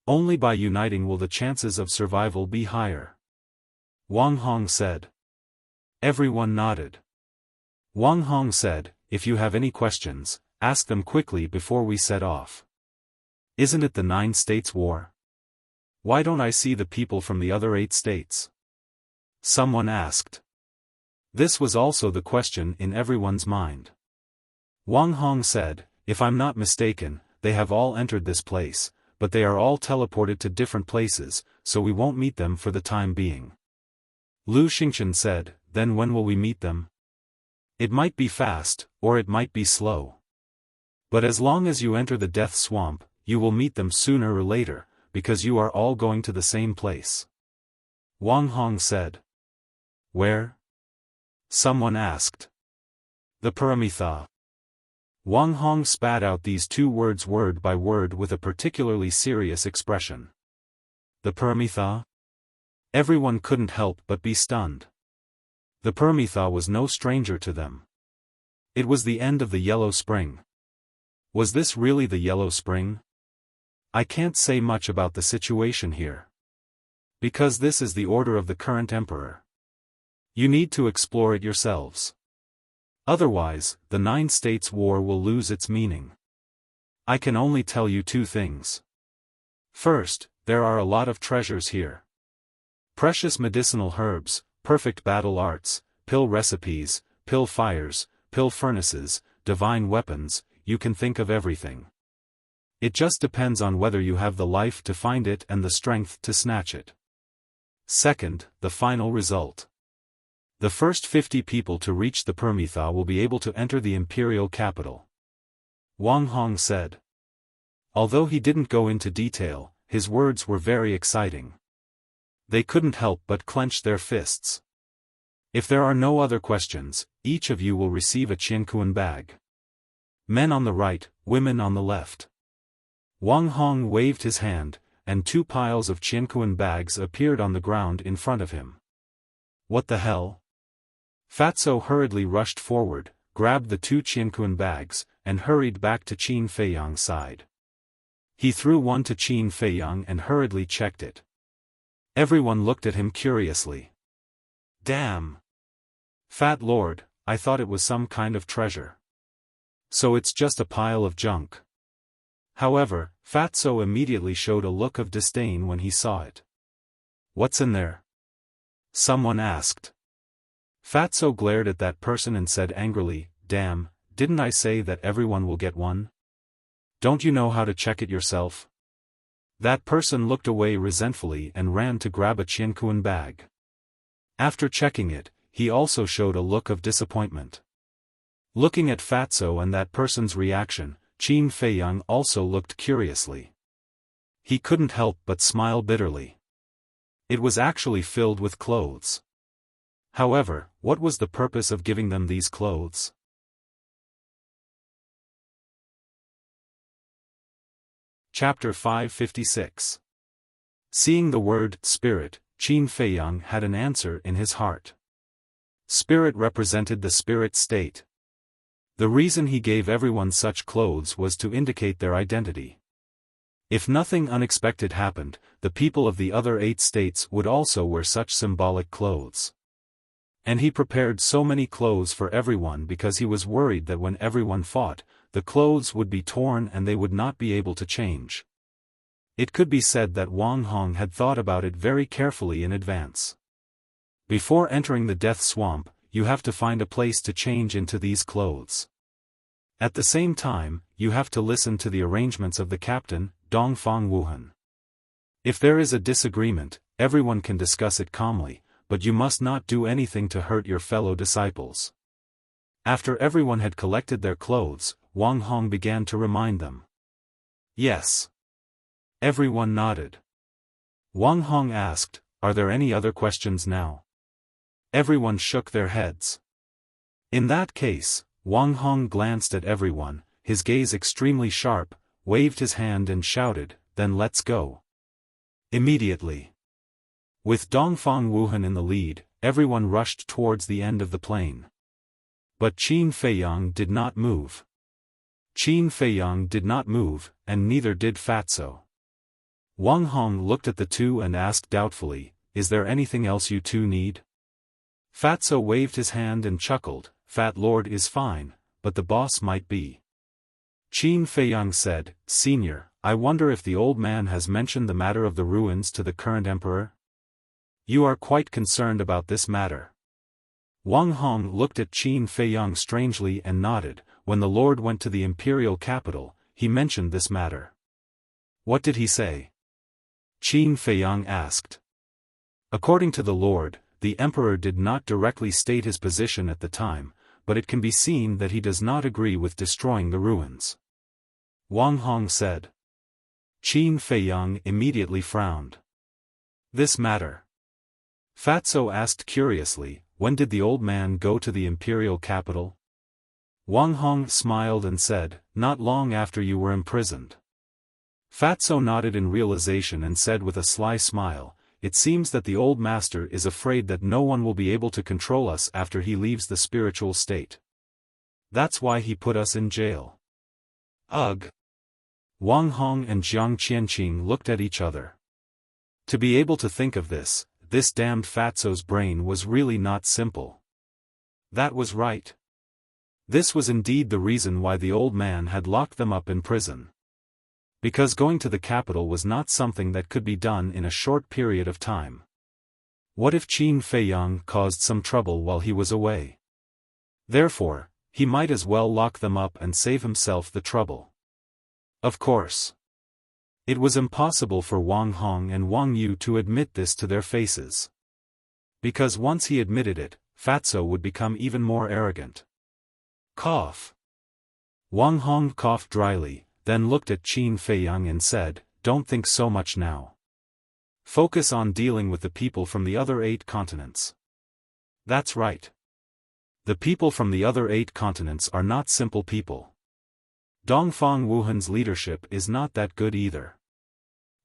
Only by uniting will the chances of survival be higher. Wang Hong said. Everyone nodded. Wang Hong said, "If you have any questions, ask them quickly before we set off. Isn't it the 9 States War? Why don't I see the people from the other 8 states?" Someone asked. This was also the question in everyone's mind. Wang Hong said, "If I'm not mistaken, they have all entered this place, but they are all teleported to different places, so we won't meet them for the time being." Lu Xingchen said, "Then when will we meet them?" It might be fast, or it might be slow. But as long as you enter the death swamp, you will meet them sooner or later, because you are all going to the same place. Wang Hong said. Where? Someone asked. The Paramitha. Wang Hong spat out these 2 words word by word with a particularly serious expression. The Paramitha? Everyone couldn't help but be stunned. The Paramitha was no stranger to them. It was the end of the Yellow Spring. Was this really the Yellow Spring? I can't say much about the situation here. Because this is the order of the current emperor. You need to explore it yourselves. Otherwise, the 9 States War will lose its meaning. I can only tell you 2 things. First, there are a lot of treasures here. Precious medicinal herbs, perfect battle arts, pill recipes, pill fires, pill furnaces, divine weapons, you can think of everything. It just depends on whether you have the life to find it and the strength to snatch it. Second, the final result. The first 50 people to reach the Permitha will be able to enter the imperial capital. Wang Hong said. Although he didn't go into detail, his words were very exciting. They couldn't help but clench their fists. If there are no other questions, each of you will receive a qiankuan bag. Men on the right, women on the left. Wang Hong waved his hand, and 2 piles of qiankuan bags appeared on the ground in front of him. What the hell? Fatso hurriedly rushed forward, grabbed the 2 qiankuan bags, and hurried back to Qin Feiyang's side. He threw one to Qin Feiyang and hurriedly checked it. Everyone looked at him curiously. Damn! Fat Lord, I thought it was some kind of treasure. So it's just a pile of junk. However, Fatso immediately showed a look of disdain when he saw it. What's in there? Someone asked. Fatso glared at that person and said angrily, damn, didn't I say that everyone will get one? Don't you know how to check it yourself? That person looked away resentfully and ran to grab a qiankuan bag. After checking it, he also showed a look of disappointment. Looking at Fatso and that person's reaction, Qin Feiyang also looked curiously. He couldn't help but smile bitterly. It was actually filled with clothes. However, what was the purpose of giving them these clothes? Chapter 556. Seeing the word spirit, Qin Feiyang had an answer in his heart. Spirit represented the spirit state. The reason he gave everyone such clothes was to indicate their identity. If nothing unexpected happened, the people of the other 8 states would also wear such symbolic clothes. And he prepared so many clothes for everyone because he was worried that when everyone fought, the clothes would be torn and they would not be able to change. It could be said that Wang Hong had thought about it very carefully in advance. Before entering the death swamp, you have to find a place to change into these clothes. At the same time, you have to listen to the arrangements of the captain, Dongfang Wuhan. If there is a disagreement, everyone can discuss it calmly, but you must not do anything to hurt your fellow disciples. After everyone had collected their clothes, Wang Hong began to remind them. Yes. Everyone nodded. Wang Hong asked, are there any other questions now? Everyone shook their heads. In that case, Wang Hong glanced at everyone, his gaze extremely sharp, waved his hand and shouted, then let's go. Immediately. With Dongfang Wuhan in the lead, everyone rushed towards the end of the plain. But Qin Feiyang did not move. Qin Feiyang did not move, and neither did Fatso. Wang Hong looked at the two and asked doubtfully, is there anything else you two need? Fatso waved his hand and chuckled, Fat Lord is fine, but the boss might be. Qin Feiyang said, Senior, I wonder if the old man has mentioned the matter of the ruins to the current emperor? You are quite concerned about this matter. Wang Hong looked at Qin Feiyang strangely and nodded. When the Lord went to the imperial capital, he mentioned this matter. What did he say? Qin Feiyang asked. According to the Lord, the emperor did not directly state his position at the time, but it can be seen that he does not agree with destroying the ruins. Wang Hong said. Qin Feiyang immediately frowned. This matter. Fatso asked curiously, when did the old man go to the imperial capital? Wang Hong smiled and said, not long after you were imprisoned. Fatso nodded in realization and said with a sly smile, it seems that the old master is afraid that no one will be able to control us after he leaves the spiritual state. That's why he put us in jail. Ugh. Wang Hong and Jiang Qianqing looked at each other. To be able to think of this damned Fatso's brain was really not simple. That was right. This was indeed the reason why the old man had locked them up in prison. Because going to the capital was not something that could be done in a short period of time. What if Qin Feiyang caused some trouble while he was away? Therefore, he might as well lock them up and save himself the trouble. Of course. It was impossible for Wang Hong and Wang Yu to admit this to their faces. Because once he admitted it, Fatso would become even more arrogant. Cough. Wang Hong coughed dryly, then looked at Qin Feiyang and said, "Don't think so much now. Focus on dealing with the people from the other 8 continents." That's right. The people from the other 8 continents are not simple people. Dongfang Wuhan's leadership is not that good either.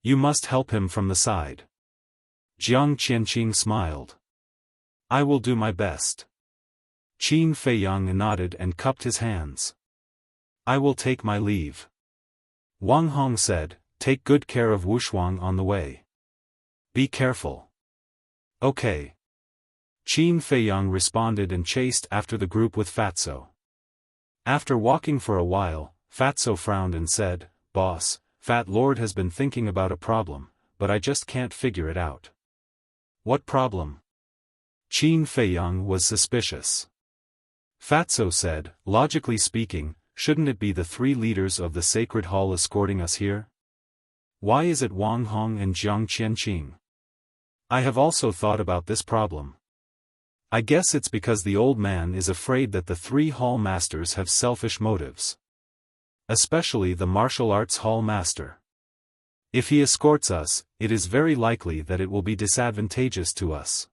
You must help him from the side. Jiang Qianqing smiled. I will do my best. Qin Feiyang nodded and cupped his hands. I will take my leave. Wang Hong said, take good care of Wushuang on the way. Be careful. Okay. Qin Feiyang responded and chased after the group with Fatso. After walking for a while, Fatso frowned and said, Boss, Fat Lord has been thinking about a problem, but I just can't figure it out. What problem? Qin Feiyang was suspicious. Fatso said, logically speaking, shouldn't it be the 3 leaders of the Sacred Hall escorting us here? Why is it Wang Hong and Jiang Qianqing? I have also thought about this problem. I guess it's because the old man is afraid that the 3 hall masters have selfish motives. Especially the martial arts hall master. If he escorts us, it is very likely that it will be disadvantageous to us.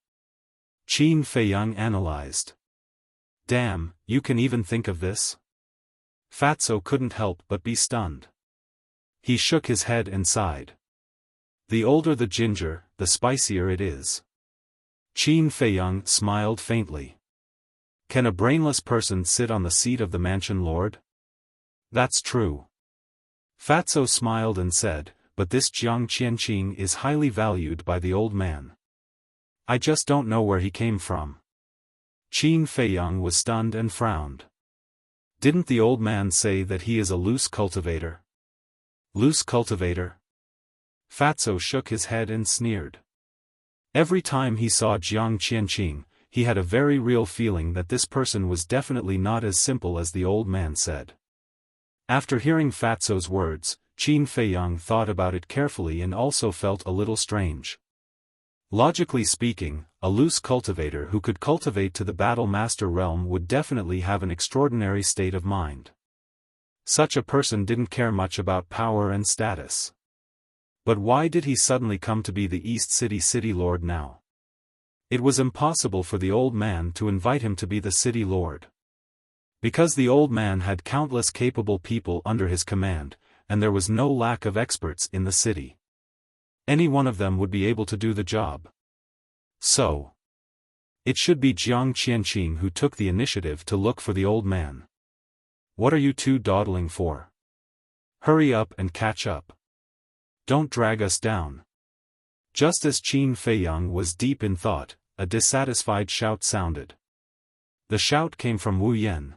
Qin Feiyang analyzed. Damn, you can even think of this? Fatso couldn't help but be stunned. He shook his head and sighed. The older the ginger, the spicier it is. Qin Feiyang smiled faintly. Can a brainless person sit on the seat of the mansion lord? That's true. Fatso smiled and said, but this Jiang Qianqing is highly valued by the old man. I just don't know where he came from. Qin Feiyang was stunned and frowned. Didn't the old man say that he is a loose cultivator? Loose cultivator? Fatso shook his head and sneered. Every time he saw Jiang Qianqing, he had a very real feeling that this person was definitely not as simple as the old man said. After hearing Fatso's words, Qin Feiyang thought about it carefully and also felt a little strange. Logically speaking, a loose cultivator who could cultivate to the Battle Master realm would definitely have an extraordinary state of mind. Such a person didn't care much about power and status. But why did he suddenly come to be the East City Lord now? It was impossible for the old man to invite him to be the City Lord. Because the old man had countless capable people under his command, and there was no lack of experts in the city. Any one of them would be able to do the job. So, it should be Jiang Qianqing who took the initiative to look for the old man. What are you 2 dawdling for? Hurry up and catch up. Don't drag us down. Just as Qin Feiyang was deep in thought, a dissatisfied shout sounded. The shout came from Wu Yan.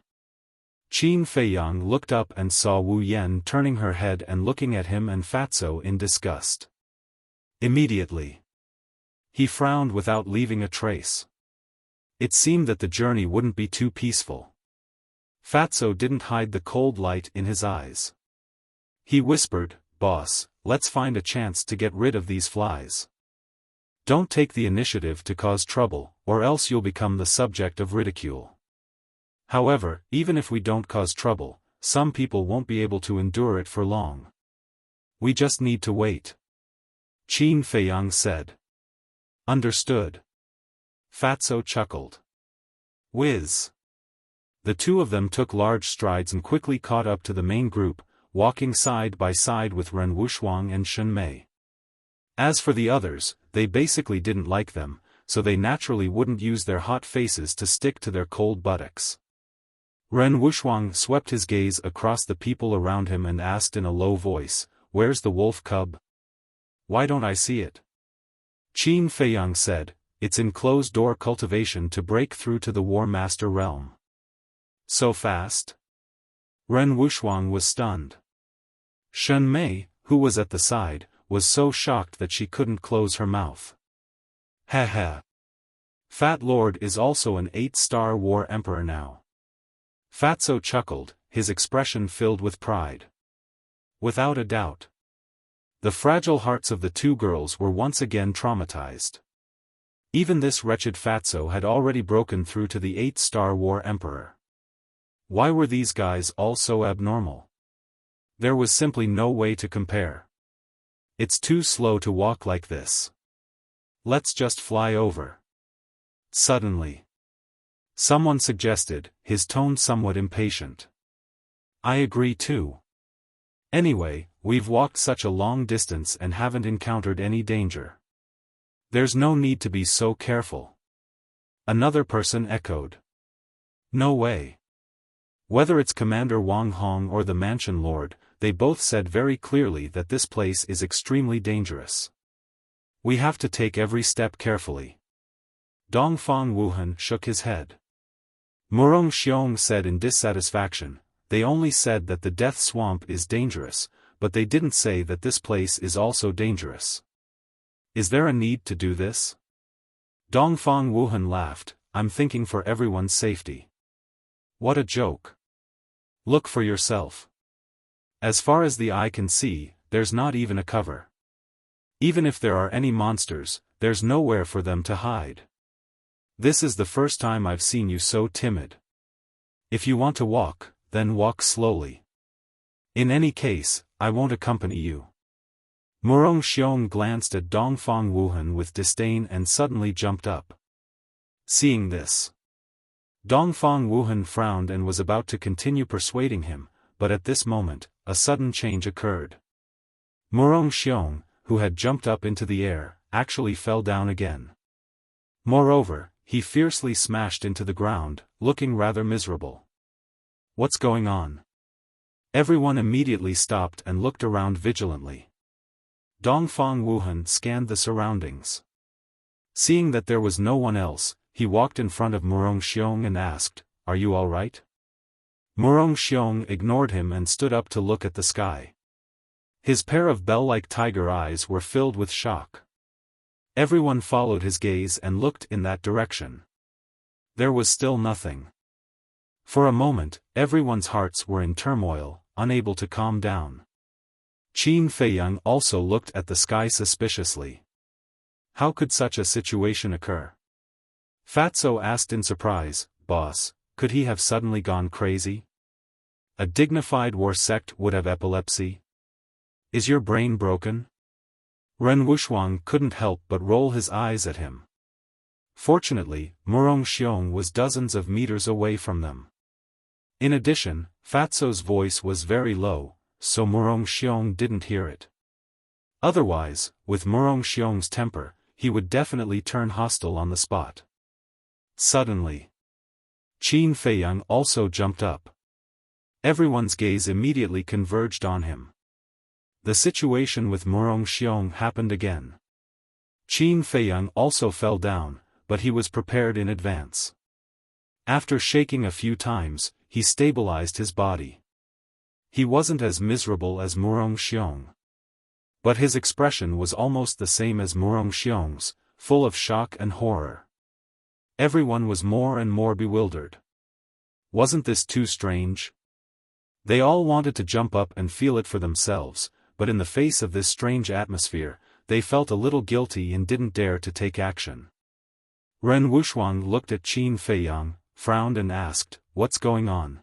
Qin Feiyang looked up and saw Wu Yan turning her head and looking at him and Fatso in disgust. Immediately, he frowned without leaving a trace. It seemed that the journey wouldn't be too peaceful. Fatso didn't hide the cold light in his eyes. He whispered, Boss, let's find a chance to get rid of these flies. Don't take the initiative to cause trouble, or else you'll become the subject of ridicule. However, even if we don't cause trouble, some people won't be able to endure it for long. We just need to wait. Qin Feiyang said. Understood. Fatso chuckled. Whiz. The 2 of them took large strides and quickly caught up to the main group, walking side by side with Ren Wushuang and Shen Mei. As for the others, they basically didn't like them, so they naturally wouldn't use their hot faces to stick to their cold buttocks. Ren Wushuang swept his gaze across the people around him and asked in a low voice, Where's the wolf cub? Why don't I see it? Qin Feiyang said, It's in closed-door cultivation to break through to the War Master realm. So fast? Ren Wushuang was stunned. Shen Mei, who was at the side, was so shocked that she couldn't close her mouth. Ha. Fat Lord is also an 8-star war emperor now. Fatso chuckled, his expression filled with pride. Without a doubt. The fragile hearts of the two girls were once again traumatized. Even this wretched fatso had already broken through to the 8-star War Emperor. Why were these guys all so abnormal? There was simply no way to compare. It's too slow to walk like this. Let's just fly over. Suddenly, someone suggested, his tone somewhat impatient. I agree too. Anyway, we've walked such a long distance and haven't encountered any danger. There's no need to be so careful. Another person echoed. No way. Whether it's Commander Wang Hong or the Mansion Lord, they both said very clearly that this place is extremely dangerous. We have to take every step carefully. Dongfang Wuhan shook his head. Murong Xiong said in dissatisfaction, they only said that the Death Swamp is dangerous, but they didn't say that this place is also dangerous. Is there a need to do this? Dongfang Wuhan laughed, I'm thinking for everyone's safety. What a joke. Look for yourself. As far as the eye can see, there's not even a cover. Even if there are any monsters, there's nowhere for them to hide. This is the first time I've seen you so timid. If you want to walk, then walk slowly. In any case, I won't accompany you. Murong Xiong glanced at Dongfang Wuhan with disdain and suddenly jumped up. Seeing this, Dongfang Wuhan frowned and was about to continue persuading him, but at this moment, a sudden change occurred. Murong Xiong, who had jumped up into the air, actually fell down again. Moreover, he fiercely smashed into the ground, looking rather miserable. What's going on? Everyone immediately stopped and looked around vigilantly. Dongfang Wuhan scanned the surroundings. Seeing that there was no one else, he walked in front of Murong Xiong and asked, Are you all right? Murong Xiong ignored him and stood up to look at the sky. His pair of bell-like tiger eyes were filled with shock. Everyone followed his gaze and looked in that direction. There was still nothing. For a moment, everyone's hearts were in turmoil, unable to calm down. Qin Feiyang also looked at the sky suspiciously. How could such a situation occur? Fatso asked in surprise, Boss, could he have suddenly gone crazy? A dignified war sect would have epilepsy? Is your brain broken? Ren Wuxuang couldn't help but roll his eyes at him. Fortunately, Murong Xiong was dozens of meters away from them. In addition, Fatso's voice was very low, so Murong Xiong didn't hear it. Otherwise, with Murong Xiong's temper, he would definitely turn hostile on the spot. Suddenly, Qin Feiyang also jumped up. Everyone's gaze immediately converged on him. The situation with Murong Xiong happened again. Qin Feiyang also fell down, but he was prepared in advance. After shaking a few times, he stabilized his body. He wasn't as miserable as Murong Xiong. But his expression was almost the same as Murong Xiong's, full of shock and horror. Everyone was more and more bewildered. Wasn't this too strange? They all wanted to jump up and feel it for themselves, but in the face of this strange atmosphere, they felt a little guilty and didn't dare to take action. Ren Wuxuang looked at Qin Feiyang, frowned and asked, What's going on?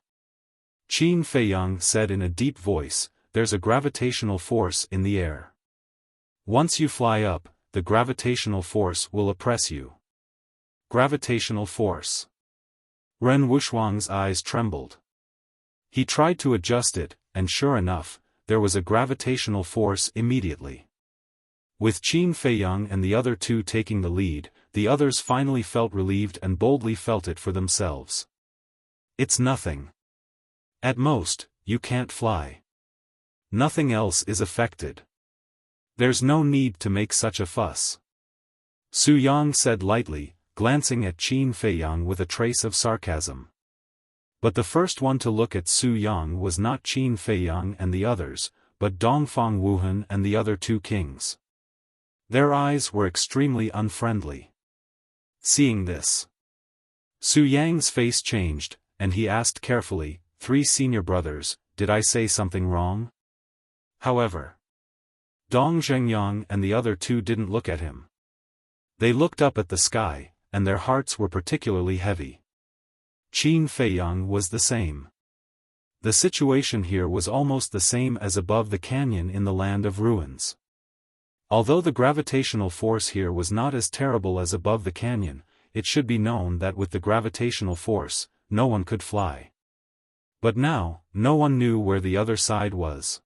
Qin Feiyang said in a deep voice, There's a gravitational force in the air. Once you fly up, the gravitational force will oppress you. Gravitational force. Ren Wuxuang's eyes trembled. He tried to adjust it, and sure enough, there was a gravitational force immediately. With Qin Feiyang and the other two taking the lead, the others finally felt relieved and boldly felt it for themselves. It's nothing. At most, you can't fly. Nothing else is affected. There's no need to make such a fuss. Su Yang said lightly, glancing at Qin Feiyang with a trace of sarcasm. But the first one to look at Su Yang was not Qin Feiyang and the others, but Dongfang Wuhan and the other two kings. Their eyes were extremely unfriendly. Seeing this, Su Yang's face changed, and he asked carefully, 3 senior brothers, did I say something wrong? However, Dong Zhengyang and the other two didn't look at him. They looked up at the sky, and their hearts were particularly heavy. Qin Feiyang was the same. The situation here was almost the same as above the canyon in the Land of Ruins. Although the gravitational force here was not as terrible as above the canyon, it should be known that with the gravitational force, no one could fly. But now, no one knew where the other side was.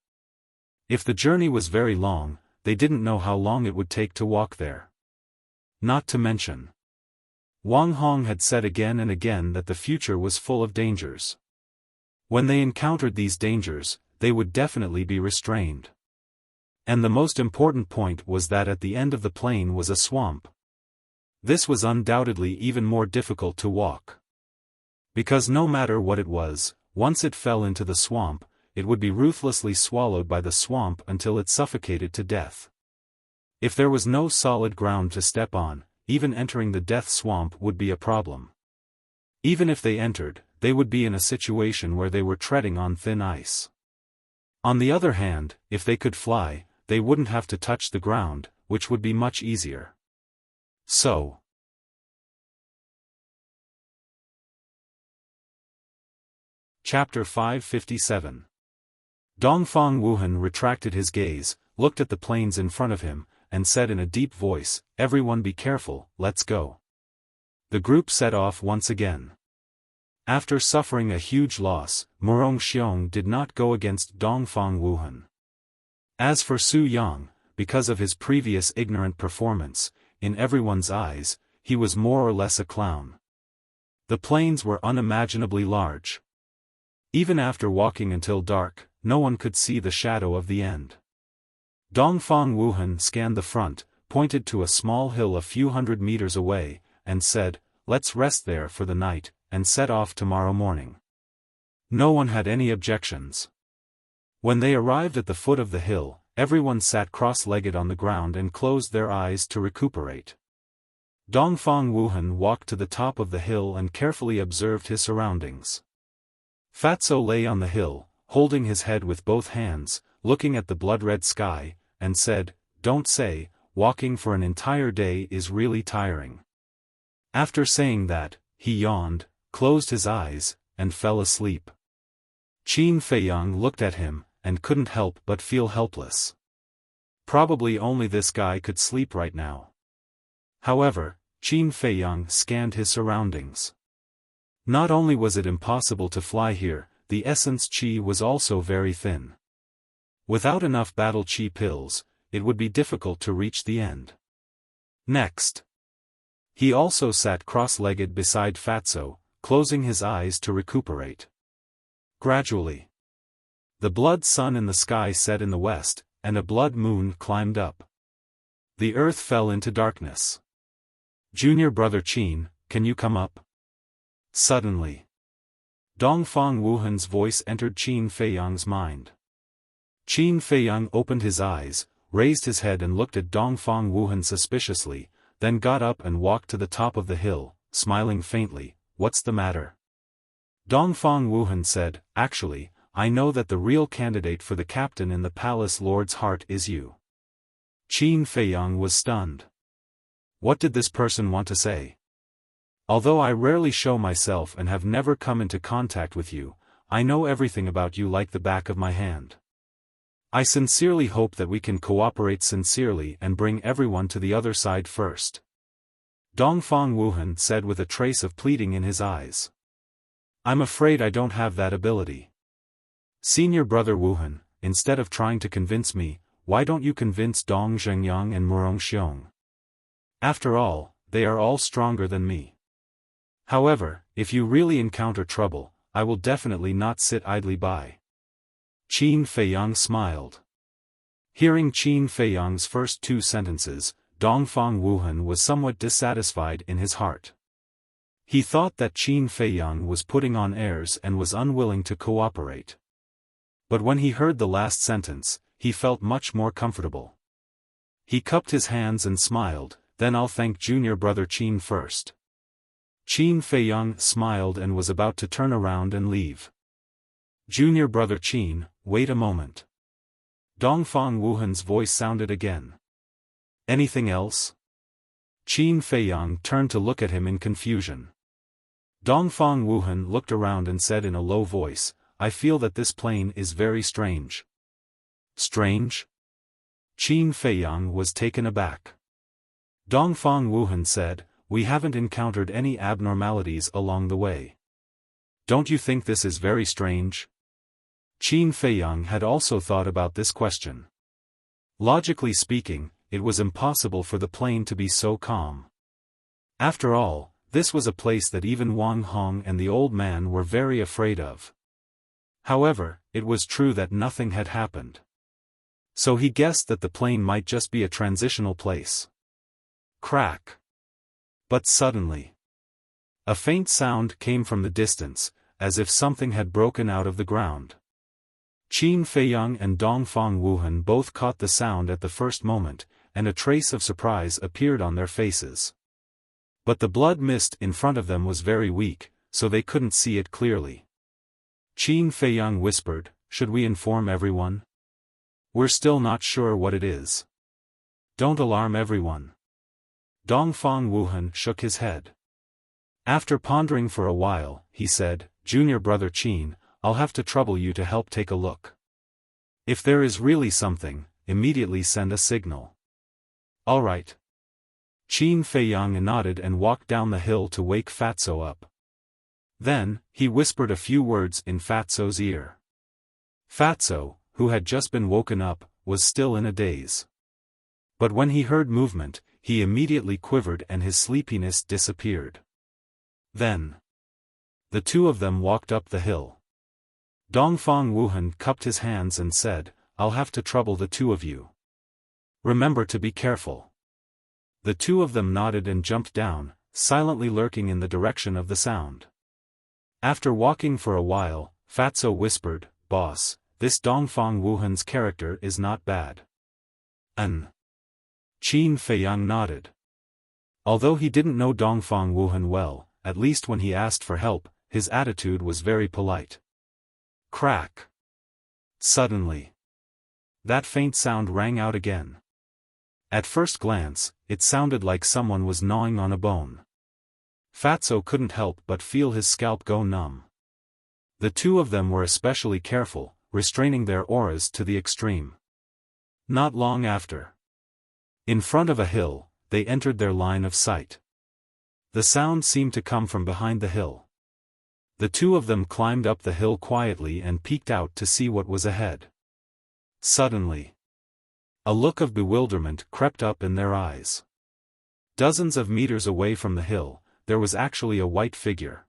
If the journey was very long, they didn't know how long it would take to walk there. Not to mention, Wang Hong had said again and again that the future was full of dangers. When they encountered these dangers, they would definitely be restrained. And the most important point was that at the end of the plain was a swamp. This was undoubtedly even more difficult to walk. Because no matter what it was, once it fell into the swamp, it would be ruthlessly swallowed by the swamp until it suffocated to death. If there was no solid ground to step on, even entering the death swamp would be a problem. Even if they entered, they would be in a situation where they were treading on thin ice. On the other hand, if they could fly, they wouldn't have to touch the ground, which would be much easier. So, Chapter 557. Dongfang Wuhan retracted his gaze, looked at the plains in front of him, and said in a deep voice, "Everyone be careful, let's go." The group set off once again. After suffering a huge loss, Murong Xiong did not go against Dongfang Wuhan. As for Su Yang, because of his previous ignorant performance, in everyone's eyes, he was more or less a clown. The plains were unimaginably large. Even after walking until dark, no one could see the shadow of the end. Dongfang Wuhan scanned the front, pointed to a small hill a few hundred meters away, and said, "Let's rest there for the night, and set off tomorrow morning." No one had any objections. When they arrived at the foot of the hill, everyone sat cross-legged on the ground and closed their eyes to recuperate. Dongfang Wuhan walked to the top of the hill and carefully observed his surroundings. Fatso lay on the hill, holding his head with both hands, looking at the blood-red sky, and said, "Don't say, walking for an entire day is really tiring." After saying that, he yawned, closed his eyes, and fell asleep. Qin Feiyang looked at him, and couldn't help but feel helpless. Probably only this guy could sleep right now. However, Qin Feiyang scanned his surroundings. Not only was it impossible to fly here, the essence qi was also very thin. Without enough battle qi pills, it would be difficult to reach the end. Next, he also sat cross-legged beside Fatso, closing his eyes to recuperate. Gradually, the blood sun in the sky set in the west, and a blood moon climbed up. The earth fell into darkness. "Junior brother Qin, can you come up?" Suddenly, Dongfang Wuhan's voice entered Qin Feiyang's mind. Qin Feiyang opened his eyes, raised his head and looked at Dongfang Wuhan suspiciously, then got up and walked to the top of the hill, smiling faintly. "What's the matter?" Dongfang Wuhan said, "Actually, I know that the real candidate for the captain in the palace lord's heart is you." Qin Feiyang was stunned. What did this person want to say? "Although I rarely show myself and have never come into contact with you, I know everything about you like the back of my hand. I sincerely hope that we can cooperate sincerely and bring everyone to the other side first." Dongfang Wuhan said with a trace of pleading in his eyes. "I'm afraid I don't have that ability. Senior brother Wuhan, instead of trying to convince me, why don't you convince Dong Zhengyang and Murong Xiong? After all, they are all stronger than me. However, if you really encounter trouble, I will definitely not sit idly by." Qin Feiyang smiled. Hearing Qin Feiyang's first two sentences, Dongfang Wuhan was somewhat dissatisfied in his heart. He thought that Qin Feiyang was putting on airs and was unwilling to cooperate. But when he heard the last sentence, he felt much more comfortable. He cupped his hands and smiled, "Then I'll thank junior brother Qin first." Qin Feiyang smiled and was about to turn around and leave. "Junior brother Qin, wait a moment." Dongfang Wuhan's voice sounded again. Anything else? Qin Feiyang turned to look at him in confusion. Dongfang Wuhan looked around and said in a low voice, I feel that this plane is very strange. Strange? Qin Feiyang was taken aback. Dongfang Wuhan said, we haven't encountered any abnormalities along the way. Don't you think this is very strange? Qin Feiyang had also thought about this question. Logically speaking, it was impossible for the plane to be so calm. After all, this was a place that even Wang Hong and the old man were very afraid of. However, it was true that nothing had happened. So he guessed that the plane might just be a transitional place. Crack. But suddenly, a faint sound came from the distance, as if something had broken out of the ground. Qin Feiyang and Dongfang Wuhan both caught the sound at the first moment, and a trace of surprise appeared on their faces. But the blood mist in front of them was very weak, so they couldn't see it clearly. Qin Feiyang whispered, should we inform everyone? We're still not sure what it is. Don't alarm everyone. Dongfang Wuhan shook his head. After pondering for a while, he said, Junior brother Qin, I'll have to trouble you to help take a look. If there is really something, immediately send a signal. All right. Qin Feiyang nodded and walked down the hill to wake Fatso up. Then, he whispered a few words in Fatso's ear. Fatso, who had just been woken up, was still in a daze. But when he heard movement, he immediately quivered and his sleepiness disappeared. Then, the two of them walked up the hill. Dongfang Wuhan cupped his hands and said, I'll have to trouble the two of you. Remember to be careful. The two of them nodded and jumped down, silently lurking in the direction of the sound. After walking for a while, Fatso whispered, Boss, this Dongfang Wuhan's character is not bad. Qin Feiyang nodded. Although he didn't know Dongfang Wuhan well, at least when he asked for help, his attitude was very polite. Crack. Suddenly, that faint sound rang out again. At first glance, it sounded like someone was gnawing on a bone. Fatso couldn't help but feel his scalp go numb. The two of them were especially careful, restraining their auras to the extreme. Not long after, in front of a hill, they entered their line of sight. The sound seemed to come from behind the hill. The two of them climbed up the hill quietly and peeked out to see what was ahead. Suddenly, a look of bewilderment crept up in their eyes. Dozens of meters away from the hill, there was actually a white figure.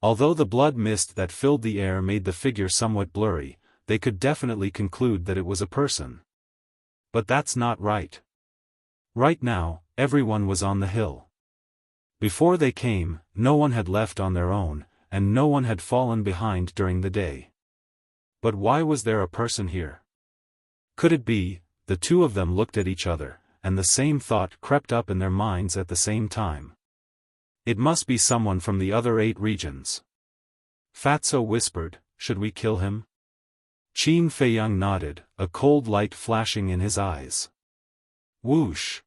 Although the blood mist that filled the air made the figure somewhat blurry, they could definitely conclude that it was a person. But that's not right. Right now, everyone was on the hill. Before they came, no one had left on their own, and no one had fallen behind during the day. But why was there a person here? Could it be? The two of them looked at each other, and the same thought crept up in their minds at the same time. It must be someone from the other 8 regions. Fatso whispered, should we kill him? Qin Feiyang nodded, a cold light flashing in his eyes. Whoosh!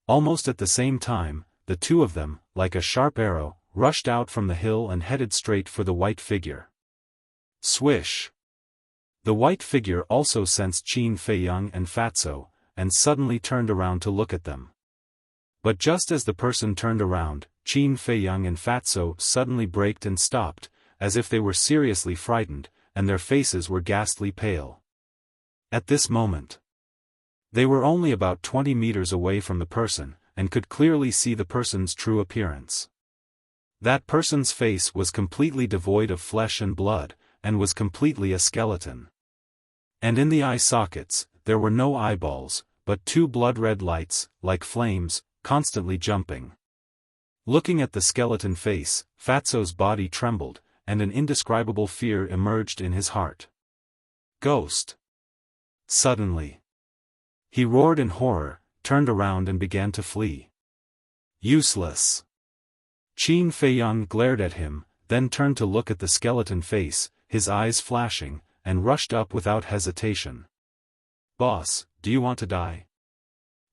Almost at the same time, the two of them, like a sharp arrow, rushed out from the hill and headed straight for the white figure. Swish! The white figure also sensed Qin Feiyang and Fatso, and suddenly turned around to look at them. But just as the person turned around, Qin Feiyang and Fatso suddenly braked and stopped, as if they were seriously frightened, and their faces were ghastly pale. At this moment, they were only about 20 meters away from the person, and could clearly see the person's true appearance. That person's face was completely devoid of flesh and blood, and was completely a skeleton. And in the eye sockets, there were no eyeballs, but 2 blood-red lights, like flames, constantly jumping. Looking at the skeleton face, Fatso's body trembled, and an indescribable fear emerged in his heart. Ghost! Suddenly, he roared in horror, turned around and began to flee. Useless! Qin Feiyang glared at him, then turned to look at the skeleton face, his eyes flashing, and rushed up without hesitation. Boss, do you want to die?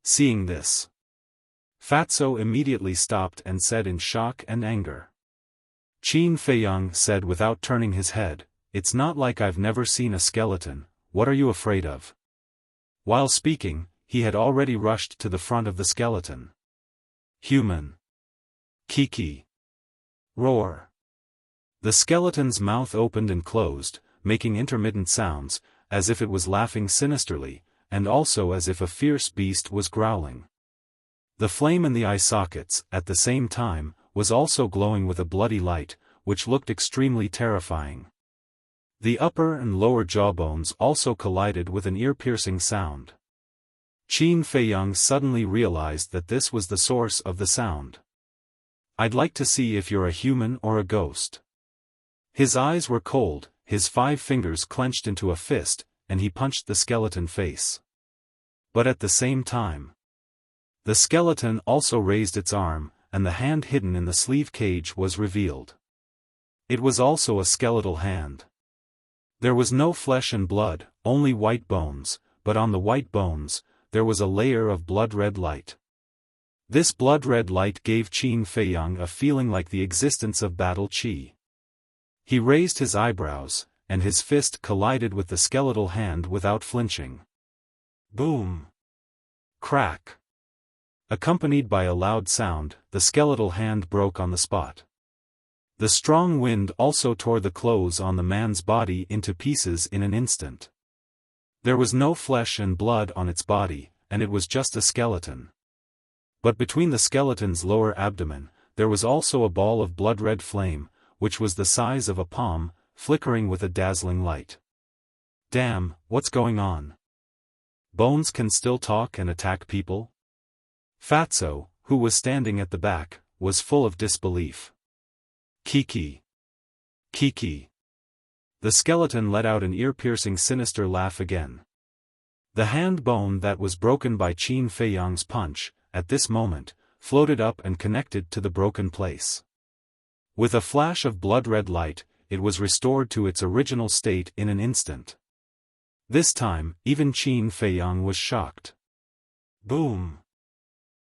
Seeing this, Fatso immediately stopped and said in shock and anger. Qin Feiyang said without turning his head, "It's not like I've never seen a skeleton, what are you afraid of?" While speaking, he had already rushed to the front of the skeleton. Human. Kiki. Roar. The skeleton's mouth opened and closed, making intermittent sounds, as if it was laughing sinisterly, and also as if a fierce beast was growling. The flame in the eye sockets, at the same time, was also glowing with a bloody light, which looked extremely terrifying. The upper and lower jawbones also collided with an ear-piercing sound. Qin Feiyang suddenly realized that this was the source of the sound. "I'd like to see if you're a human or a ghost." His eyes were cold, his 5 fingers clenched into a fist, and he punched the skeleton face. But at the same time, the skeleton also raised its arm, and the hand hidden in the sleeve cage was revealed. It was also a skeletal hand. There was no flesh and blood, only white bones, but on the white bones, there was a layer of blood-red light. This blood-red light gave Qin Feiyang a feeling like the existence of battle qi. He raised his eyebrows, and his fist collided with the skeletal hand without flinching. Boom! Crack! Accompanied by a loud sound, the skeletal hand broke on the spot. The strong wind also tore the clothes on the man's body into pieces in an instant. There was no flesh and blood on its body, and it was just a skeleton. But between the skeleton's lower abdomen, there was also a ball of blood-red flame, which was the size of a palm, flickering with a dazzling light. Damn, what's going on? Bones can still talk and attack people? Fatso, who was standing at the back, was full of disbelief. Kiki. Kiki. The skeleton let out an ear-piercing sinister laugh again. The hand bone that was broken by Qin Feiyang's punch, at this moment, floated up and connected to the broken place. With a flash of blood-red light, it was restored to its original state in an instant. This time, even Qin Feiyang was shocked. Boom!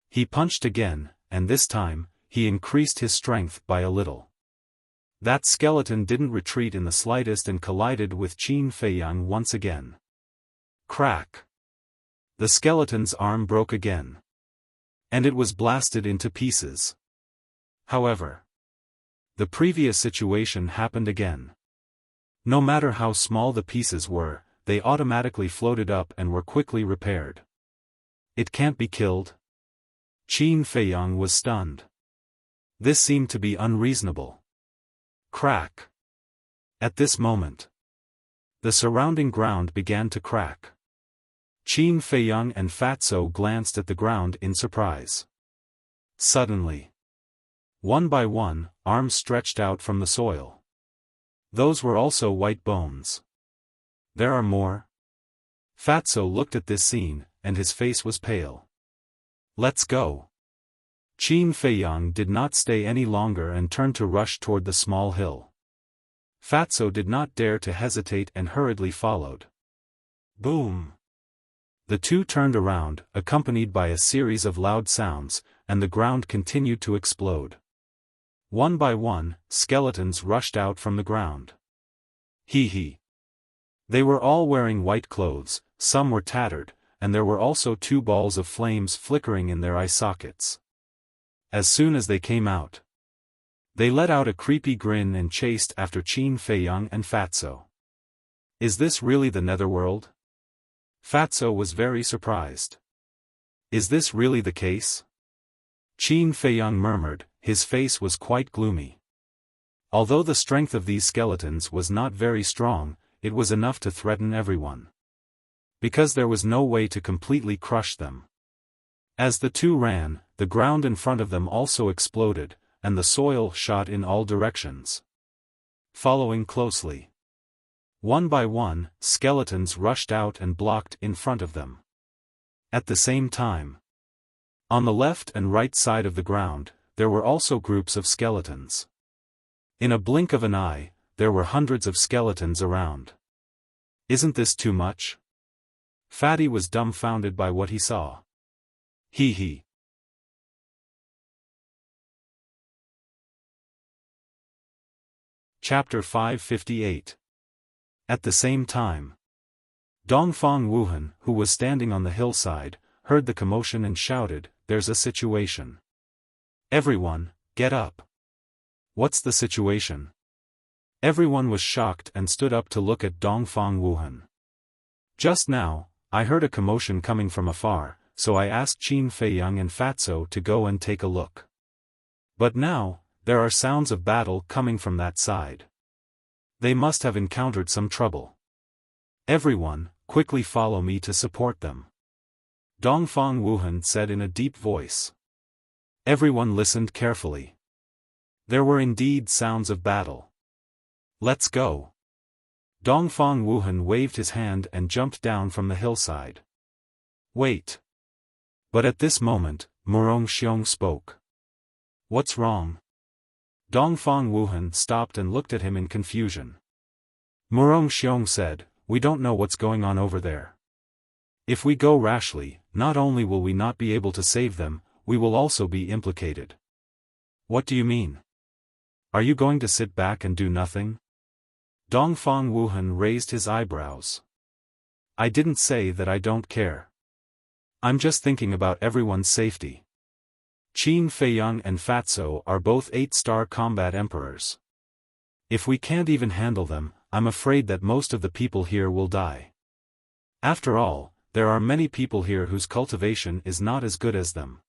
He punched again, and this time, he increased his strength by a little. That skeleton didn't retreat in the slightest and collided with Qin Feiyang once again. Crack! The skeleton's arm broke again. And it was blasted into pieces. However, the previous situation happened again. No matter how small the pieces were, they automatically floated up and were quickly repaired. It can't be killed? Qin Feiyang was stunned. This seemed to be unreasonable. Crack! At this moment, the surrounding ground began to crack. Qin Feiyang and Fatso glanced at the ground in surprise. Suddenly, one by one, arms stretched out from the soil. Those were also white bones. There are more? Fatso looked at this scene, and his face was pale. Let's go. Qin Feiyang did not stay any longer and turned to rush toward the small hill. Fatso did not dare to hesitate and hurriedly followed. Boom! The two turned around, accompanied by a series of loud sounds, and the ground continued to explode. One by one, skeletons rushed out from the ground. Hee. They were all wearing white clothes, some were tattered, and there were also 2 balls of flames flickering in their eye sockets. As soon as they came out, they let out a creepy grin and chased after Qin Feiyang and Fatso. Is this really the netherworld? Fatso was very surprised. Is this really the case? Qin Feiyang murmured, his face was quite gloomy. Although the strength of these skeletons was not very strong, it was enough to threaten everyone. Because there was no way to completely crush them. As the two ran, the ground in front of them also exploded, and the soil shot in all directions. Following closely. One by one, skeletons rushed out and blocked in front of them. At the same time, on the left and right side of the ground, there were also groups of skeletons. In a blink of an eye, there were hundreds of skeletons around. Isn't this too much? Fatty was dumbfounded by what he saw. He. Chapter 558. At the same time, Dongfang Wuhan, who was standing on the hillside, heard the commotion and shouted, "There's a situation. Everyone, get up." "What's the situation?" Everyone was shocked and stood up to look at Dongfang Wuhan. "Just now, I heard a commotion coming from afar, so I asked Qin Feiyang and Fatso to go and take a look. But now, there are sounds of battle coming from that side. They must have encountered some trouble. Everyone, quickly follow me to support them," Dongfang Wuhan said in a deep voice. Everyone listened carefully. There were indeed sounds of battle. "Let's go." Dongfang Wuhan waved his hand and jumped down from the hillside. "Wait." But at this moment, Murong Xiong spoke. "What's wrong?" Dongfang Wuhan stopped and looked at him in confusion. Murong Xiong said, "We don't know what's going on over there. If we go rashly, not only will we not be able to save them, we will also be implicated." "What do you mean? Are you going to sit back and do nothing?" Dongfang Wuhan raised his eyebrows. "I didn't say that I don't care. I'm just thinking about everyone's safety. Qin Feiyang and Fatso are both 8-star combat emperors. If we can't even handle them, I'm afraid that most of the people here will die. After all, there are many people here whose cultivation is not as good as them,"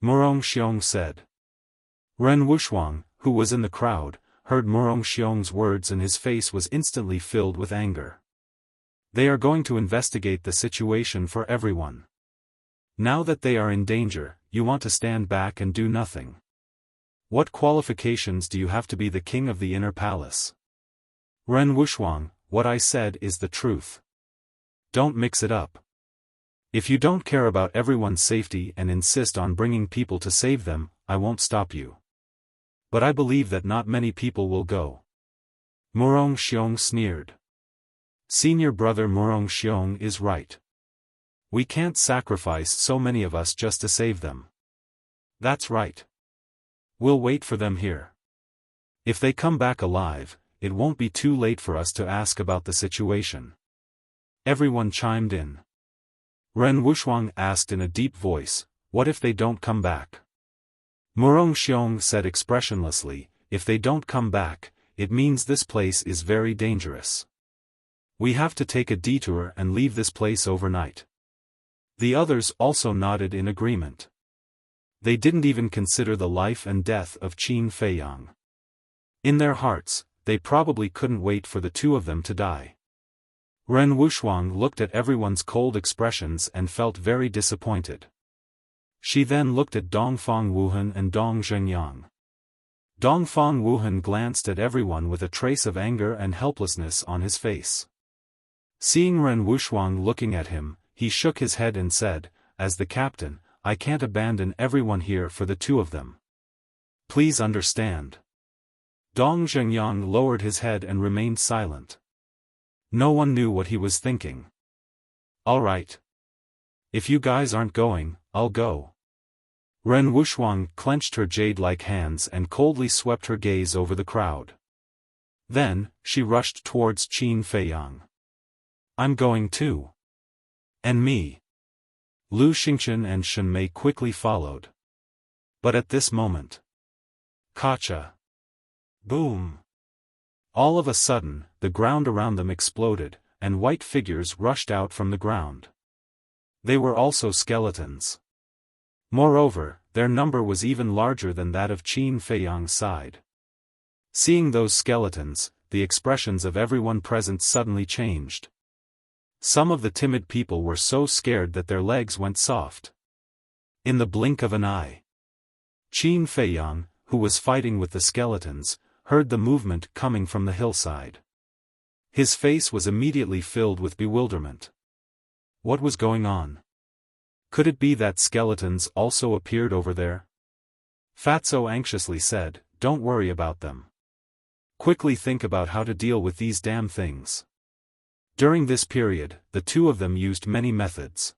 Murong Xiong said. Ren Wushuang, who was in the crowd, heard Murong Xiong's words and his face was instantly filled with anger. "They are going to investigate the situation for everyone. Now that they are in danger, you want to stand back and do nothing. What qualifications do you have to be the king of the inner palace?" "Ren Wushuang, what I said is the truth. Don't mix it up. If you don't care about everyone's safety and insist on bringing people to save them, I won't stop you. But I believe that not many people will go." Murong Xiong sneered. "Senior brother Murong Xiong is right. We can't sacrifice so many of us just to save them." "That's right. We'll wait for them here. If they come back alive, it won't be too late for us to ask about the situation." Everyone chimed in. Ren Wushuang asked in a deep voice, "What if they don't come back?" Murong Xiong said expressionlessly, "If they don't come back, it means this place is very dangerous. We have to take a detour and leave this place overnight." The others also nodded in agreement. They didn't even consider the life and death of Qin Feiyang. In their hearts, they probably couldn't wait for the two of them to die. Ren Wushuang looked at everyone's cold expressions and felt very disappointed. She then looked at Dongfang Wuhan and Dong Zhengyang. Dongfang Wuhan glanced at everyone with a trace of anger and helplessness on his face. Seeing Ren Wushuang looking at him, he shook his head and said, "As the captain, I can't abandon everyone here for the two of them. Please understand." Dong Zhengyang lowered his head and remained silent. No one knew what he was thinking. "All right. If you guys aren't going, I'll go." Ren Wushuang clenched her jade-like hands and coldly swept her gaze over the crowd. Then, she rushed towards Qin Feiyang. "I'm going too." "And me." Lu Xingchen and Shen Mei quickly followed. But at this moment, Kacha! Boom! All of a sudden, the ground around them exploded, and white figures rushed out from the ground. They were also skeletons. Moreover, their number was even larger than that of Qin Feiyang's side. Seeing those skeletons, the expressions of everyone present suddenly changed. Some of the timid people were so scared that their legs went soft. In the blink of an eye, Qin Feiyang, who was fighting with the skeletons, heard the movement coming from the hillside. His face was immediately filled with bewilderment. What was going on? Could it be that skeletons also appeared over there? Fatso anxiously said, "Don't worry about them. Quickly think about how to deal with these damn things." During this period, the two of them used many methods.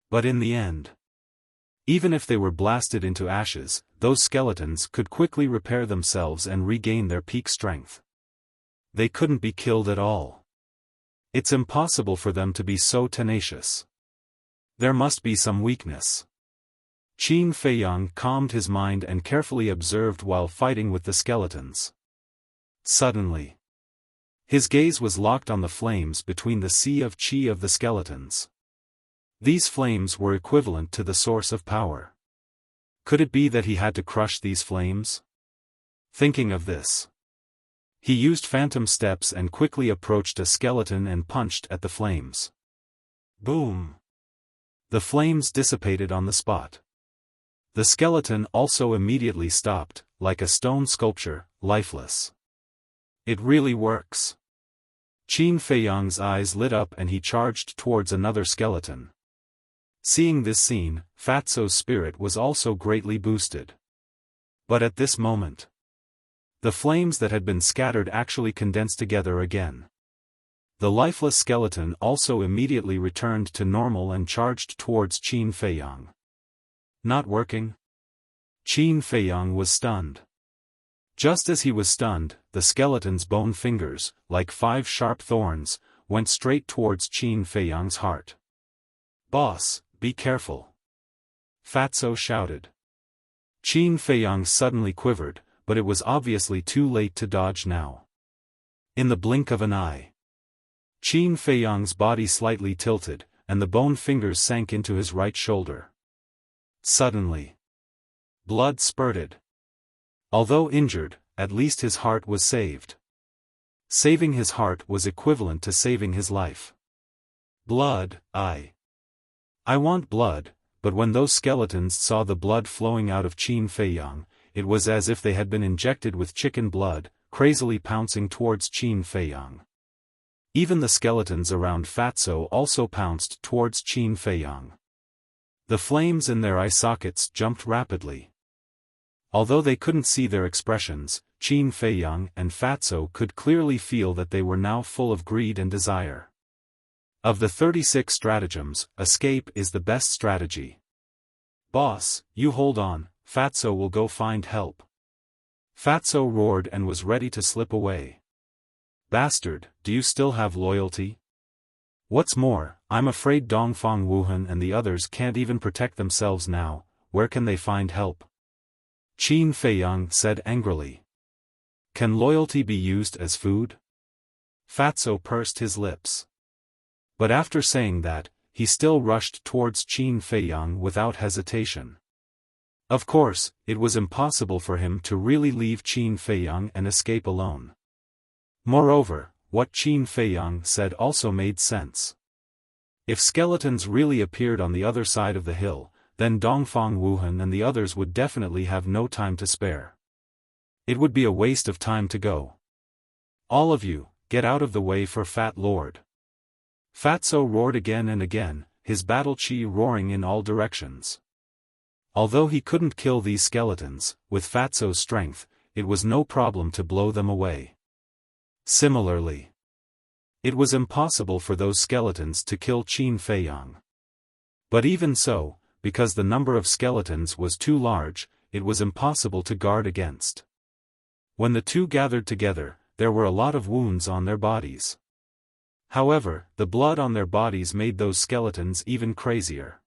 But in the end, even if they were blasted into ashes, those skeletons could quickly repair themselves and regain their peak strength. They couldn't be killed at all. It's impossible for them to be so tenacious. There must be some weakness. Qin Feiyang calmed his mind and carefully observed while fighting with the skeletons. Suddenly, his gaze was locked on the flames between the sea of qi of the skeletons. These flames were equivalent to the source of power. Could it be that he had to crush these flames? Thinking of this, he used phantom steps and quickly approached a skeleton and punched at the flames. Boom! The flames dissipated on the spot. The skeleton also immediately stopped, like a stone sculpture, lifeless. It really works. Qin Feiyang's eyes lit up and he charged towards another skeleton. Seeing this scene, Fatso's spirit was also greatly boosted. But at this moment, the flames that had been scattered actually condensed together again. The lifeless skeleton also immediately returned to normal and charged towards Qin Feiyang. Not working? Qin Feiyang was stunned. Just as he was stunned, the skeleton's bone fingers, like 5 sharp thorns, went straight towards Qin Feiyang's heart. "Boss, be careful!" Fatso shouted. Qin Feiyang suddenly quivered, but it was obviously too late to dodge now. In the blink of an eye, Qin Feiyang's body slightly tilted, and the bone fingers sank into his right shoulder. Suddenly, blood spurted. Although injured, at least his heart was saved. Saving his heart was equivalent to saving his life. Blood, I want blood, but when those skeletons saw the blood flowing out of Qin Feiyang, it was as if they had been injected with chicken blood, crazily pouncing towards Qin Feiyang. Even the skeletons around Fatso also pounced towards Qin Feiyang. The flames in their eye sockets jumped rapidly. Although they couldn't see their expressions, Qin Feiyang and Fatso could clearly feel that they were now full of greed and desire. Of the 36 stratagems, escape is the best strategy. "Boss, you hold on, Fatso will go find help." Fatso roared and was ready to slip away. "Bastard, do you still have loyalty? What's more, I'm afraid Dongfang Wuhan and the others can't even protect themselves now, where can they find help?" Qin Feiyang said angrily. "Can loyalty be used as food?" Fatso pursed his lips. But after saying that, he still rushed towards Qin Feiyang without hesitation. Of course, it was impossible for him to really leave Qin Feiyang and escape alone. Moreover, what Qin Feiyang said also made sense. If skeletons really appeared on the other side of the hill, then Dongfang Wuhan and the others would definitely have no time to spare. It would be a waste of time to go. "All of you, get out of the way for Fat Lord." Fatso roared again and again, his battle chi roaring in all directions. Although he couldn't kill these skeletons, with Fatso's strength, it was no problem to blow them away. Similarly, it was impossible for those skeletons to kill Qin Feiyang. But even so, because the number of skeletons was too large, it was impossible to guard against. When the two gathered together, there were a lot of wounds on their bodies. However, the blood on their bodies made those skeletons even crazier.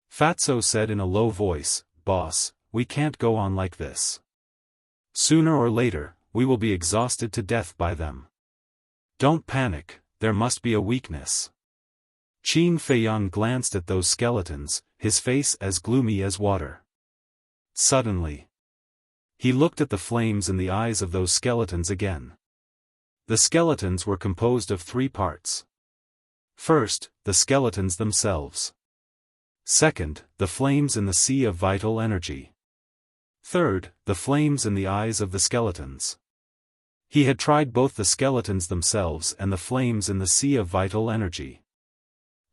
Fatso said in a low voice, "Boss, we can't go on like this. Sooner or later, we will be exhausted to death by them. Don't panic, there must be a weakness." Qin Feiyang glanced at those skeletons, his face as gloomy as water. Suddenly, he looked at the flames in the eyes of those skeletons again. The skeletons were composed of 3 parts. First, the skeletons themselves. Second, the flames in the sea of vital energy. Third, the flames in the eyes of the skeletons. He had tried both the skeletons themselves and the flames in the sea of vital energy.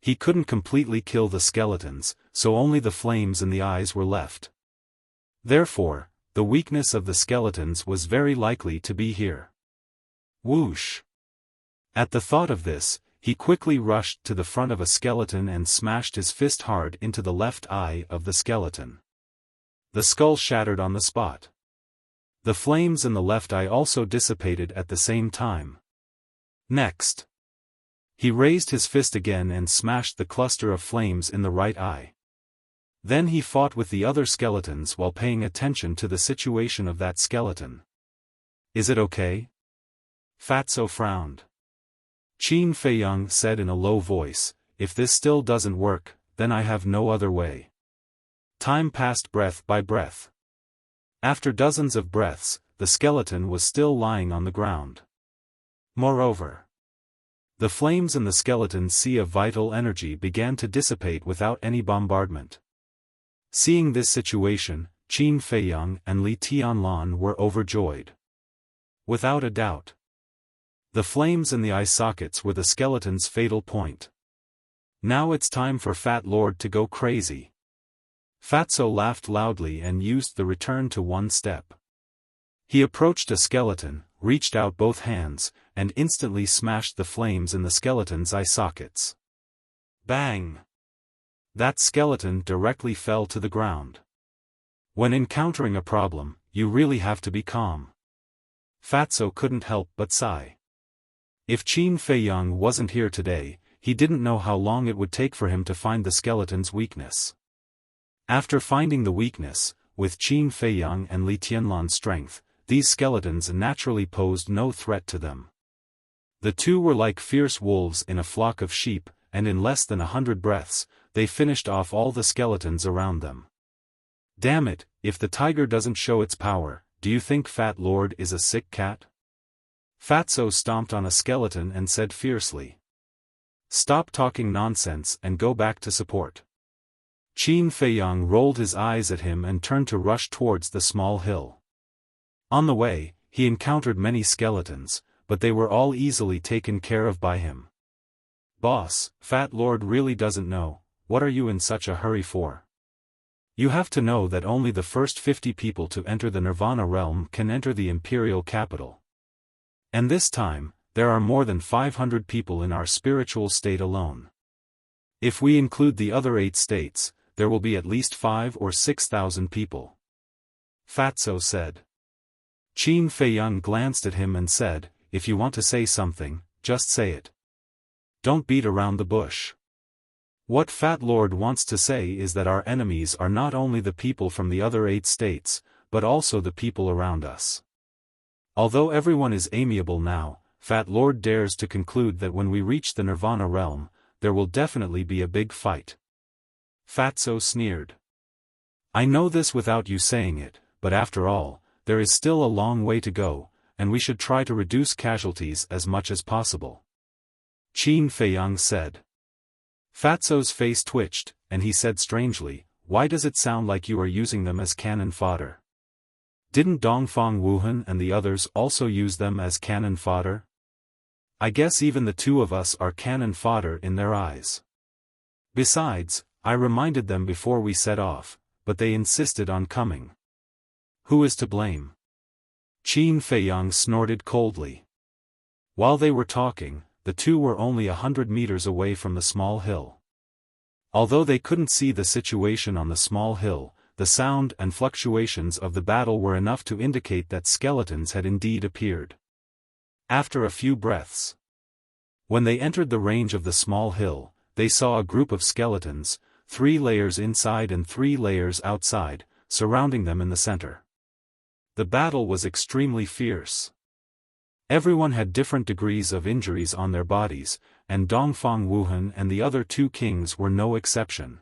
He couldn't completely kill the skeletons, so only the flames in the eyes were left. Therefore, the weakness of the skeletons was very likely to be here. Whoosh! At the thought of this, he quickly rushed to the front of a skeleton and smashed his fist hard into the left eye of the skeleton. The skull shattered on the spot. The flames in the left eye also dissipated at the same time. Next, he raised his fist again and smashed the cluster of flames in the right eye. Then he fought with the other skeletons while paying attention to the situation of that skeleton. "Is it okay?" Fatso frowned. Qin Feiyang said in a low voice, "If this still doesn't work, then I have no other way." Time passed breath by breath. After dozens of breaths, the skeleton was still lying on the ground. Moreover, the flames in the skeleton's sea of vital energy began to dissipate without any bombardment. Seeing this situation, Qin Feiyang and Li Tianlan were overjoyed. Without a doubt, the flames in the eye sockets were the skeleton's fatal point. Now it's time for Fat Lord to go crazy. Fatso laughed loudly and used the return to one step. He approached a skeleton, reached out both hands, and instantly smashed the flames in the skeleton's eye sockets. Bang! That skeleton directly fell to the ground. When encountering a problem, you really have to be calm. Fatso couldn't help but sigh. If Qin Feiyang wasn't here today, he didn't know how long it would take for him to find the skeleton's weakness. After finding the weakness, with Qin Feiyang and Li Tianlan's strength, these skeletons naturally posed no threat to them. The two were like fierce wolves in a flock of sheep, and in less than 100 breaths, they finished off all the skeletons around them. Damn it, if the tiger doesn't show its power, do you think Fat Lord is a sick cat? Fatso stomped on a skeleton and said fiercely. Stop talking nonsense and go back to support. Qin Feiyang rolled his eyes at him and turned to rush towards the small hill. On the way, he encountered many skeletons, but they were all easily taken care of by him. Boss, Fat Lord really doesn't know, what are you in such a hurry for? You have to know that only the first 50 people to enter the Nirvana realm can enter the imperial capital. And this time, there are more than 500 people in our spiritual state alone. If we include the other 8 states, there will be at least 5,000 or 6,000 people. Fatso said. Qin Feiyang glanced at him and said, if you want to say something, just say it. Don't beat around the bush. What Fat Lord wants to say is that our enemies are not only the people from the other 8 states, but also the people around us. Although everyone is amiable now, Fat Lord dares to conclude that when we reach the Nirvana realm, there will definitely be a big fight. Fatso sneered. I know this without you saying it, but after all, there is still a long way to go, and we should try to reduce casualties as much as possible. Qin Feiyang said. Fatso's face twitched, and he said strangely, why does it sound like you are using them as cannon fodder? Didn't Dongfang Wuhan and the others also use them as cannon fodder? I guess even the two of us are cannon fodder in their eyes. Besides, I reminded them before we set off, but they insisted on coming. Who is to blame? Qin Feiyang snorted coldly. While they were talking, the two were only 100 meters away from the small hill. Although they couldn't see the situation on the small hill, the sound and fluctuations of the battle were enough to indicate that skeletons had indeed appeared. After a few breaths, when they entered the range of the small hill, they saw a group of skeletons, 3 layers inside and 3 layers outside, surrounding them in the center. The battle was extremely fierce. Everyone had different degrees of injuries on their bodies, and Dongfang Wuhan and the other 2 kings were no exception.